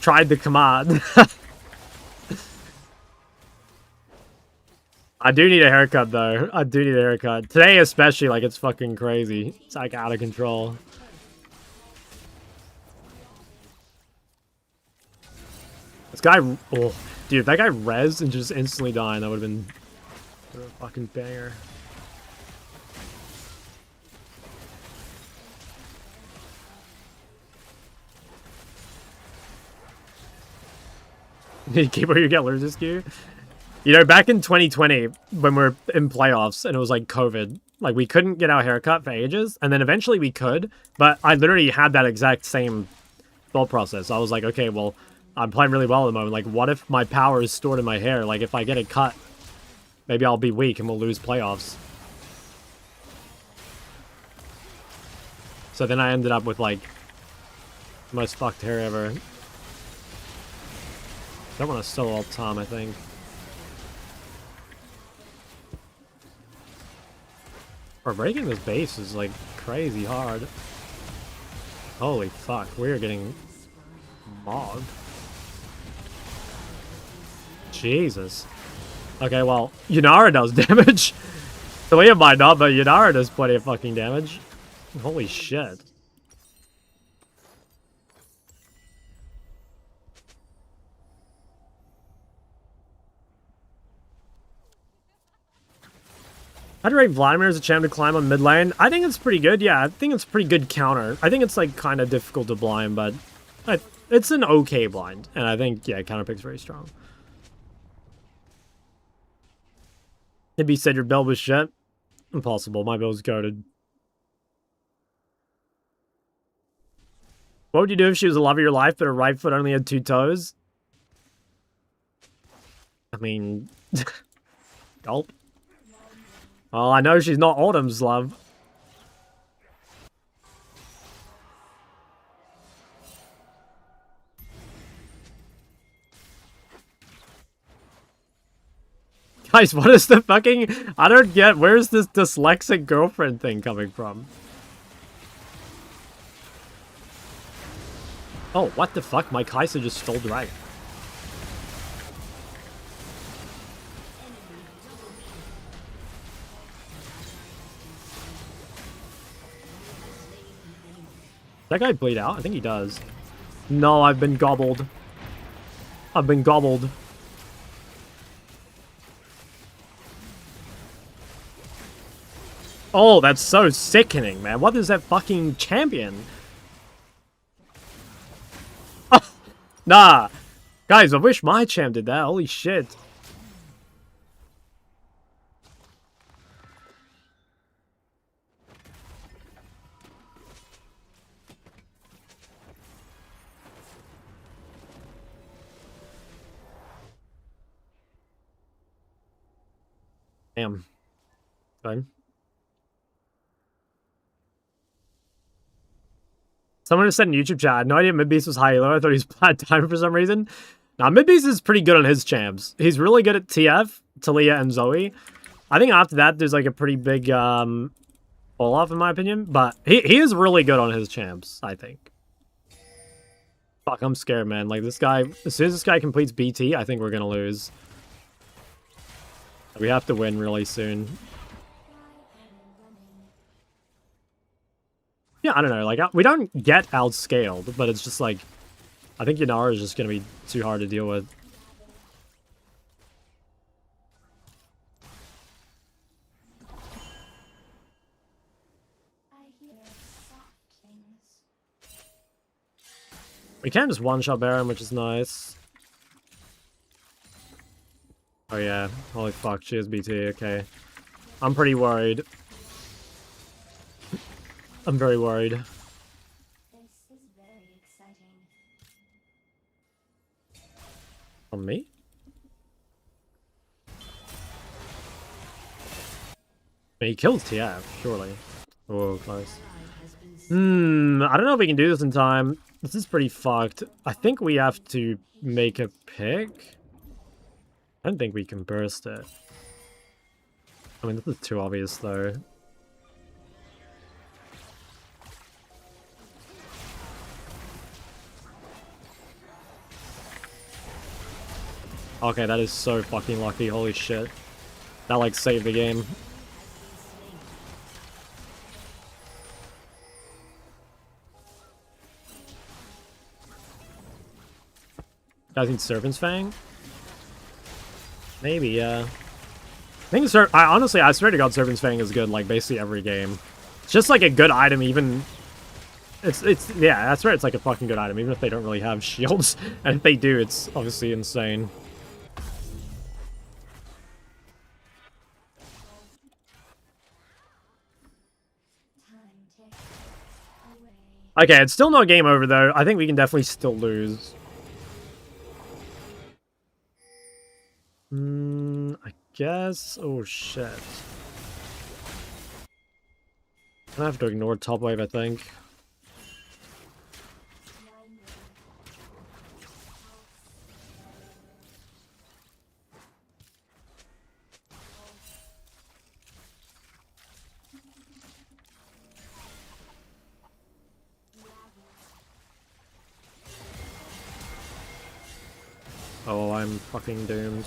tried the command. I do need a haircut, though. I do need a haircut. Today, especially, like, it's fucking crazy. It's, like, out of control. This guy... Oh, dude, if that guy rezzed and just instantly died, that would have been a fucking banger. Keep you get losers queue. You know, back in 2020, when we were in playoffs and it was like COVID, like we couldn't get our haircut for ages, and then eventually we could, but I literally had that exact same thought process. I was like, okay, well, I'm playing really well at the moment. Like, what if my power is stored in my hair? Like, if I get it cut, maybe I'll be weak and we'll lose playoffs. So then I ended up with, like, the most fucked hair ever. I don't want to solo alt Tom, I think. Or breaking this base is, like, crazy hard. Holy fuck, we're getting mogged. Jesus. Okay, well, Yannara does damage. Talia might not, but Yannara does plenty of fucking damage. Holy shit. I'd rate Vladimir as a champ to climb on mid lane. I think it's pretty good, yeah. I think it's a pretty good counter. I think it's, like, kind of difficult to blind, but it's an okay blind. And I think, yeah, counter pick's very strong. Maybe said your build was shit. Impossible. My build's goated. What would you do if she was the love of your life, but her right foot only had 2 toes? I mean... Gulp. Well, I know she's not Autumn's love. Guys, what is the fucking... I don't get... Where's this dyslexic girlfriend thing coming from? Oh, what the fuck? My Kai'Sa just stole Dragon. That guy bleed out? I think he does. No, I've been gobbled. I've been gobbled. Oh, that's so sickening, man. What is that fucking champion? Oh, nah. Guys, I wish my champ did that. Holy shit. Damn. Fine. Someone just said in YouTube chat, I had no idea Midbeast was high elo. I thought he was plat diamond for some reason. Now, Midbeast is pretty good on his champs. He's really good at TF, Talia, and Zoe. I think after that, there's like a pretty big fall-off in my opinion. But he is really good on his champs, I think. Fuck, I'm scared, man. Like, this guy, as soon as this guy completes BT, I think we're gonna lose. We have to win really soon. Yeah, I don't know. Like, we don't get outscaled, but it's just like, I think Yanara is just gonna be too hard to deal with. I hear soft things. We can just one-shot Baron, which is nice. Oh yeah, holy fuck, she has BT, okay. I'm pretty worried. I'm very worried. This is very exciting. On me? He kills TF, surely. Oh, close. I don't know if we can do this in time. This is pretty fucked. I think we have to make a pick. I don't think we can burst it. I mean, this is too obvious, though. Okay, that is so fucking lucky. Holy shit. That, like, saved the game. Guys need Serpent's Fang? Maybe, yeah. I think honestly, I swear to God, Serpent's Fang is good, like, basically every game. It's just, like, a good item, even... yeah, that's right, it's like a fucking good item, even if they don't really have shields. And if they do, it's obviously insane. Time ticks away. Okay, it's still not game over, though. I think we can definitely still lose. I guess... Oh, shit. I have to ignore top wave, I think. Oh, I'm fucking doomed.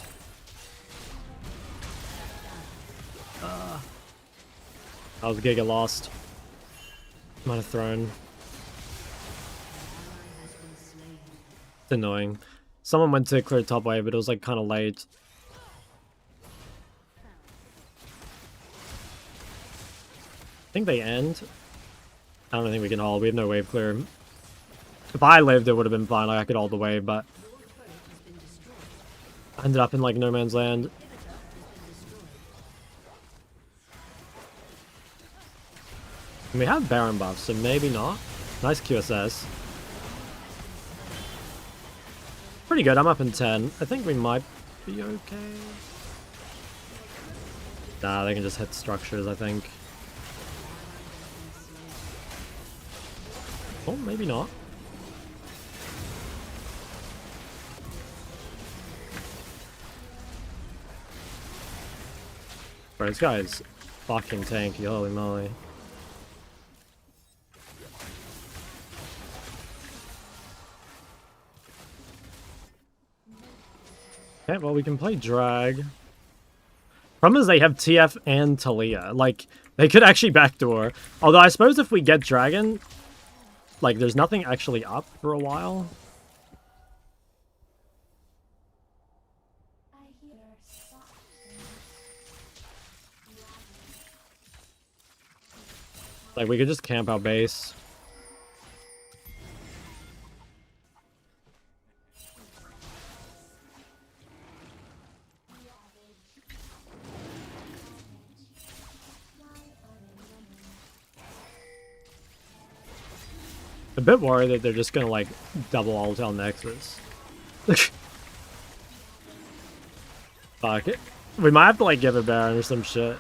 I was Giga lost. Might have thrown. It's annoying. Someone went to clear top wave, but it was like kind of late. I think they end. I don't think we can hold. We have no wave clear. If I lived, it would have been fine. Like, I could hold the wave, but I ended up in like no man's land. And we have Baron buffs, so maybe not. Nice QSS. Pretty good. I'm up in 10. I think we might be okay. Nah, they can just hit structures, I think. Oh, maybe not. Bro, this guy is fucking tanky, holy moly. Okay, well, we can play drag. Problem is they have TF and Talia. Like, they could actually backdoor. Although, I suppose if we get dragon, like, there's nothing actually up for a while. I hear soft things. Like, we could just camp our base. A bit worried that they're just gonna, like, double ult on Nexus. Fuck it. We might have to, like, give a Baron or some shit.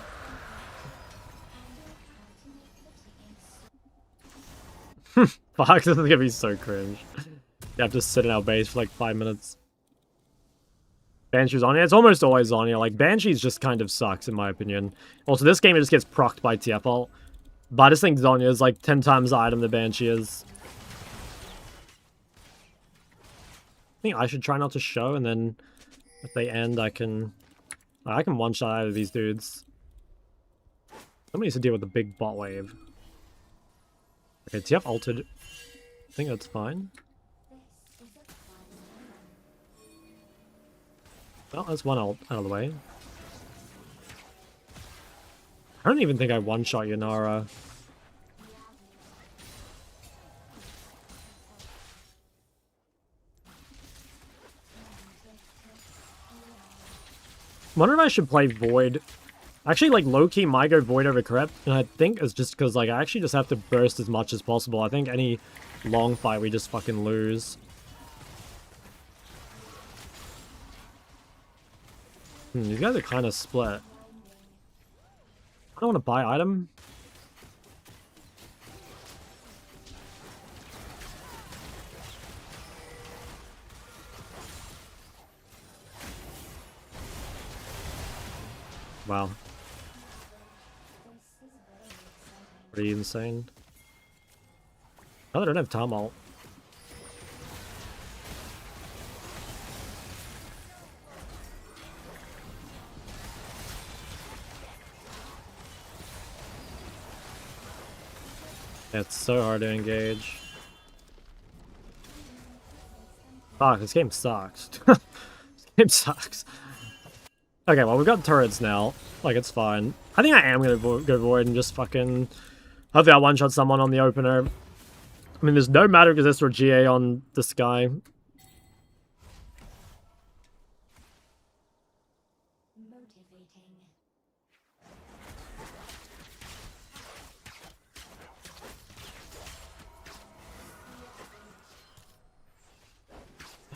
Fuck, this is gonna be so cringe. You have to sit in our base for like 5 minutes. Banshee's Zhonya. It's almost always Zhonya. Like, Banshee's just kind of sucks, in my opinion. Also, this game it just gets procced by TF ult. But I just think Zhonya is like 10 times the item that Banshee is. I think I should try not to show, and then if they end, I can one-shot out of these dudes. Somebody needs to deal with the big bot wave. Okay, TF ulted. I think that's fine. Well, that's one ult out of the way. I don't even think I one-shot Yanara. I wonder if I should play Void. Actually, like, low-key might go Void over Crypt, and I think it's just because, like, I actually just have to burst as much as possible. I think any long fight we just fucking lose. These guys are kind of split. I don't want to buy item. Wow. Pretty insane. Oh, they don't have Tom ult. It's so hard to engage. Fuck, this game sucks. This game sucks. Okay, well, we've got turrets now. Like, it's fine. I think I am gonna go Void and just fucking... Hopefully I one-shot someone on the opener. I mean, there's no matter because this or GA on this guy. Motivating.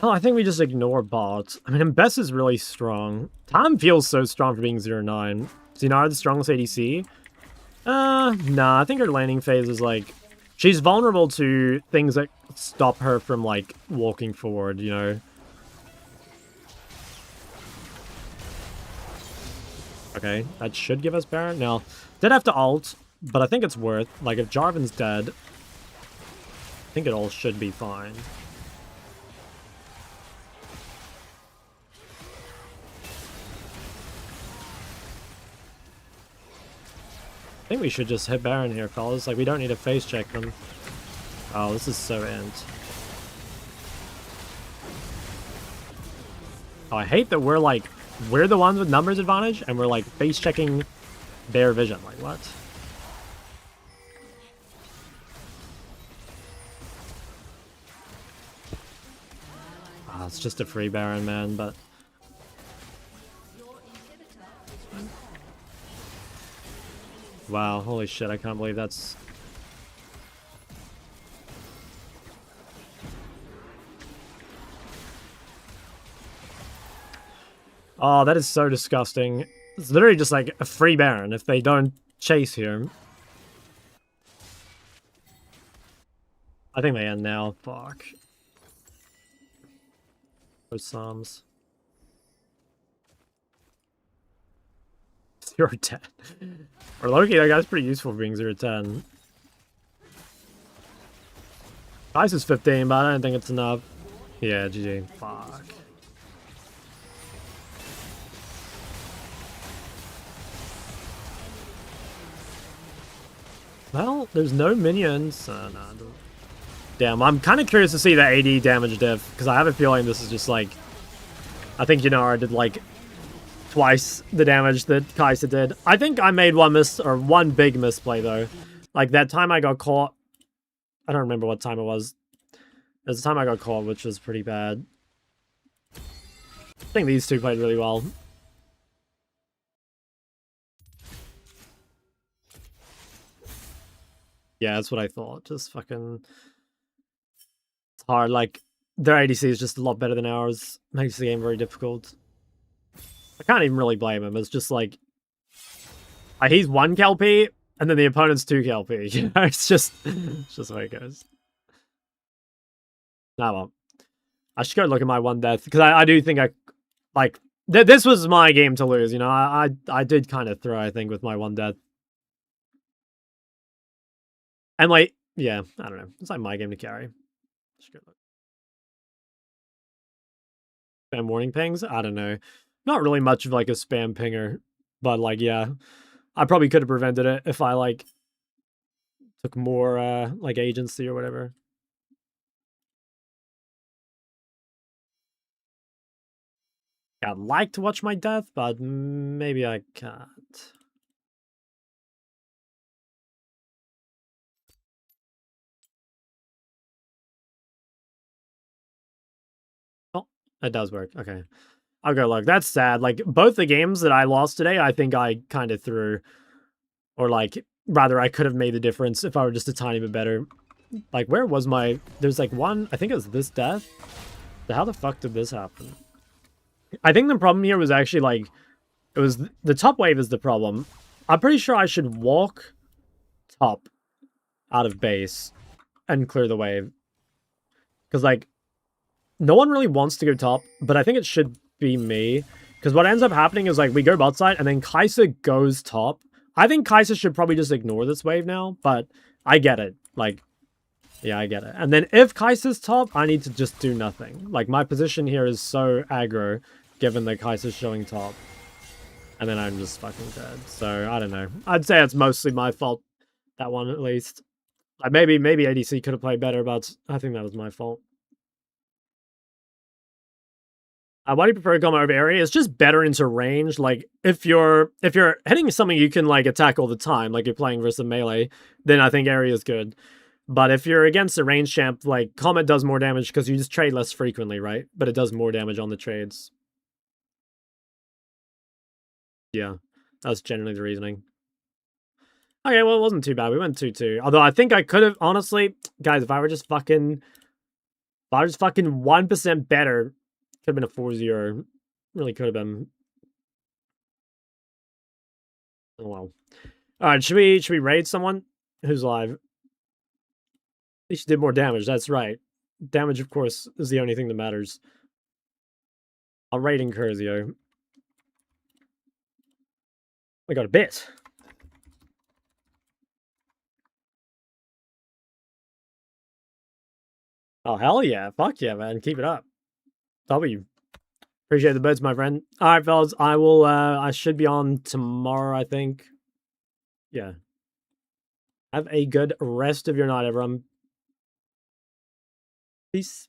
Well, I think we just ignore bots. I mean, Bess is really strong. Tom feels so strong for being 0-9. Is he not the strongest ADC? Nah, I think her landing phase is like... She's vulnerable to things that stop her from, like, walking forward, you know? Okay, that should give us Baron. Now, did have to ult, but I think it's worth... Like, if Jarvan's dead, I think it all should be fine. I think we should just hit Baron here, fellas. Like, we don't need to face check them. Oh, this is so int. Oh, I hate that we're the ones with numbers advantage, and we're like face checking their vision. Like, what? Oh, it's just a free Baron, man, but... Wow, holy shit, I can't believe that's... Oh, that is so disgusting. It's literally just like a free Baron if they don't chase here. I think they end now. Fuck. Those Psalms. 0-10. Or Loki, that guy's pretty useful for being 0-10. Ice is 15, but I don't think it's enough. Yeah, GG. Fuck. Well, there's no minions. No. Damn, I'm kind of curious to see the AD damage diff, because I have a feeling this is just like... I think Yanara did like twice the damage that Kai'Sa did. I think I made one big misplay though. Like that time I got caught. I don't remember what time it was. There's the time I got caught, which was pretty bad. I think these two played really well. Yeah, that's what I thought. Just fucking... It's hard. Like, their ADC is just a lot better than ours. Makes the game very difficult. I can't even really blame him. It's just like... he's 1 KLP, and then the opponent's 2 KLP. You know, it's just the way it goes. Nah, well. I should go look at my 1 death, because I do think I... Like, this was my game to lose, you know? I did kind of throw, I think, with my 1 death. And, like, yeah, I don't know. It's like my game to carry. Should go look. Spam warning pings? I don't know. Not really much of, like, a spam pinger. But, like, yeah. I probably could have prevented it if I, like, took more, like, agency or whatever. I'd like to watch my death, but maybe I can't. Oh, it does work. Okay. I'll go look. That's sad. Like, both the games that I lost today, I think I kind of threw. Or, like, rather, I could have made the difference if I were just a tiny bit better. Like, where was my... There's, like, one... I think it was this death. How the fuck did this happen? I think the problem here was actually, like... It was... The top wave is the problem. I'm pretty sure I should walk top out of base and clear the wave. Because, like... No one really wants to go top, but I think it should be me. Because what ends up happening is, like, we go bot side, and then Kai'Sa goes top. I think Kai'Sa should probably just ignore this wave now, but I get it. Like, yeah, I get it. And then if Kai'Sa's top, I need to just do nothing. Like, my position here is so aggro, given that Kai'Sa's showing top. And then I'm just fucking dead. So, I don't know. I'd say it's mostly my fault. That one, at least. Like, maybe ADC could have played better, but I think that was my fault. Why do you prefer Goma over area? It's just better into range. Like, if you're hitting something you can, like, attack all the time, like you're playing versus melee, then I think area is good. But if you're against a range champ, like, Comet does more damage because you just trade less frequently, right? But it does more damage on the trades. Yeah, that's generally the reasoning. Okay, well, it wasn't too bad. We went 2-2. Although I think I could have, honestly, guys, if I were just fucking 1% better, could have been a 4-0. Really could have been. Oh well. Alright, should we raid someone who's live? He should do more damage, that's right. Damage, of course, is the only thing that matters. I'm raiding Curzio. We got a bit. Oh, hell yeah. Fuck yeah, man. Keep it up. W. Appreciate the birds, my friend. Alright, fellas. I will, I should be on tomorrow, I think. Yeah. Have a good rest of your night, everyone. Peace.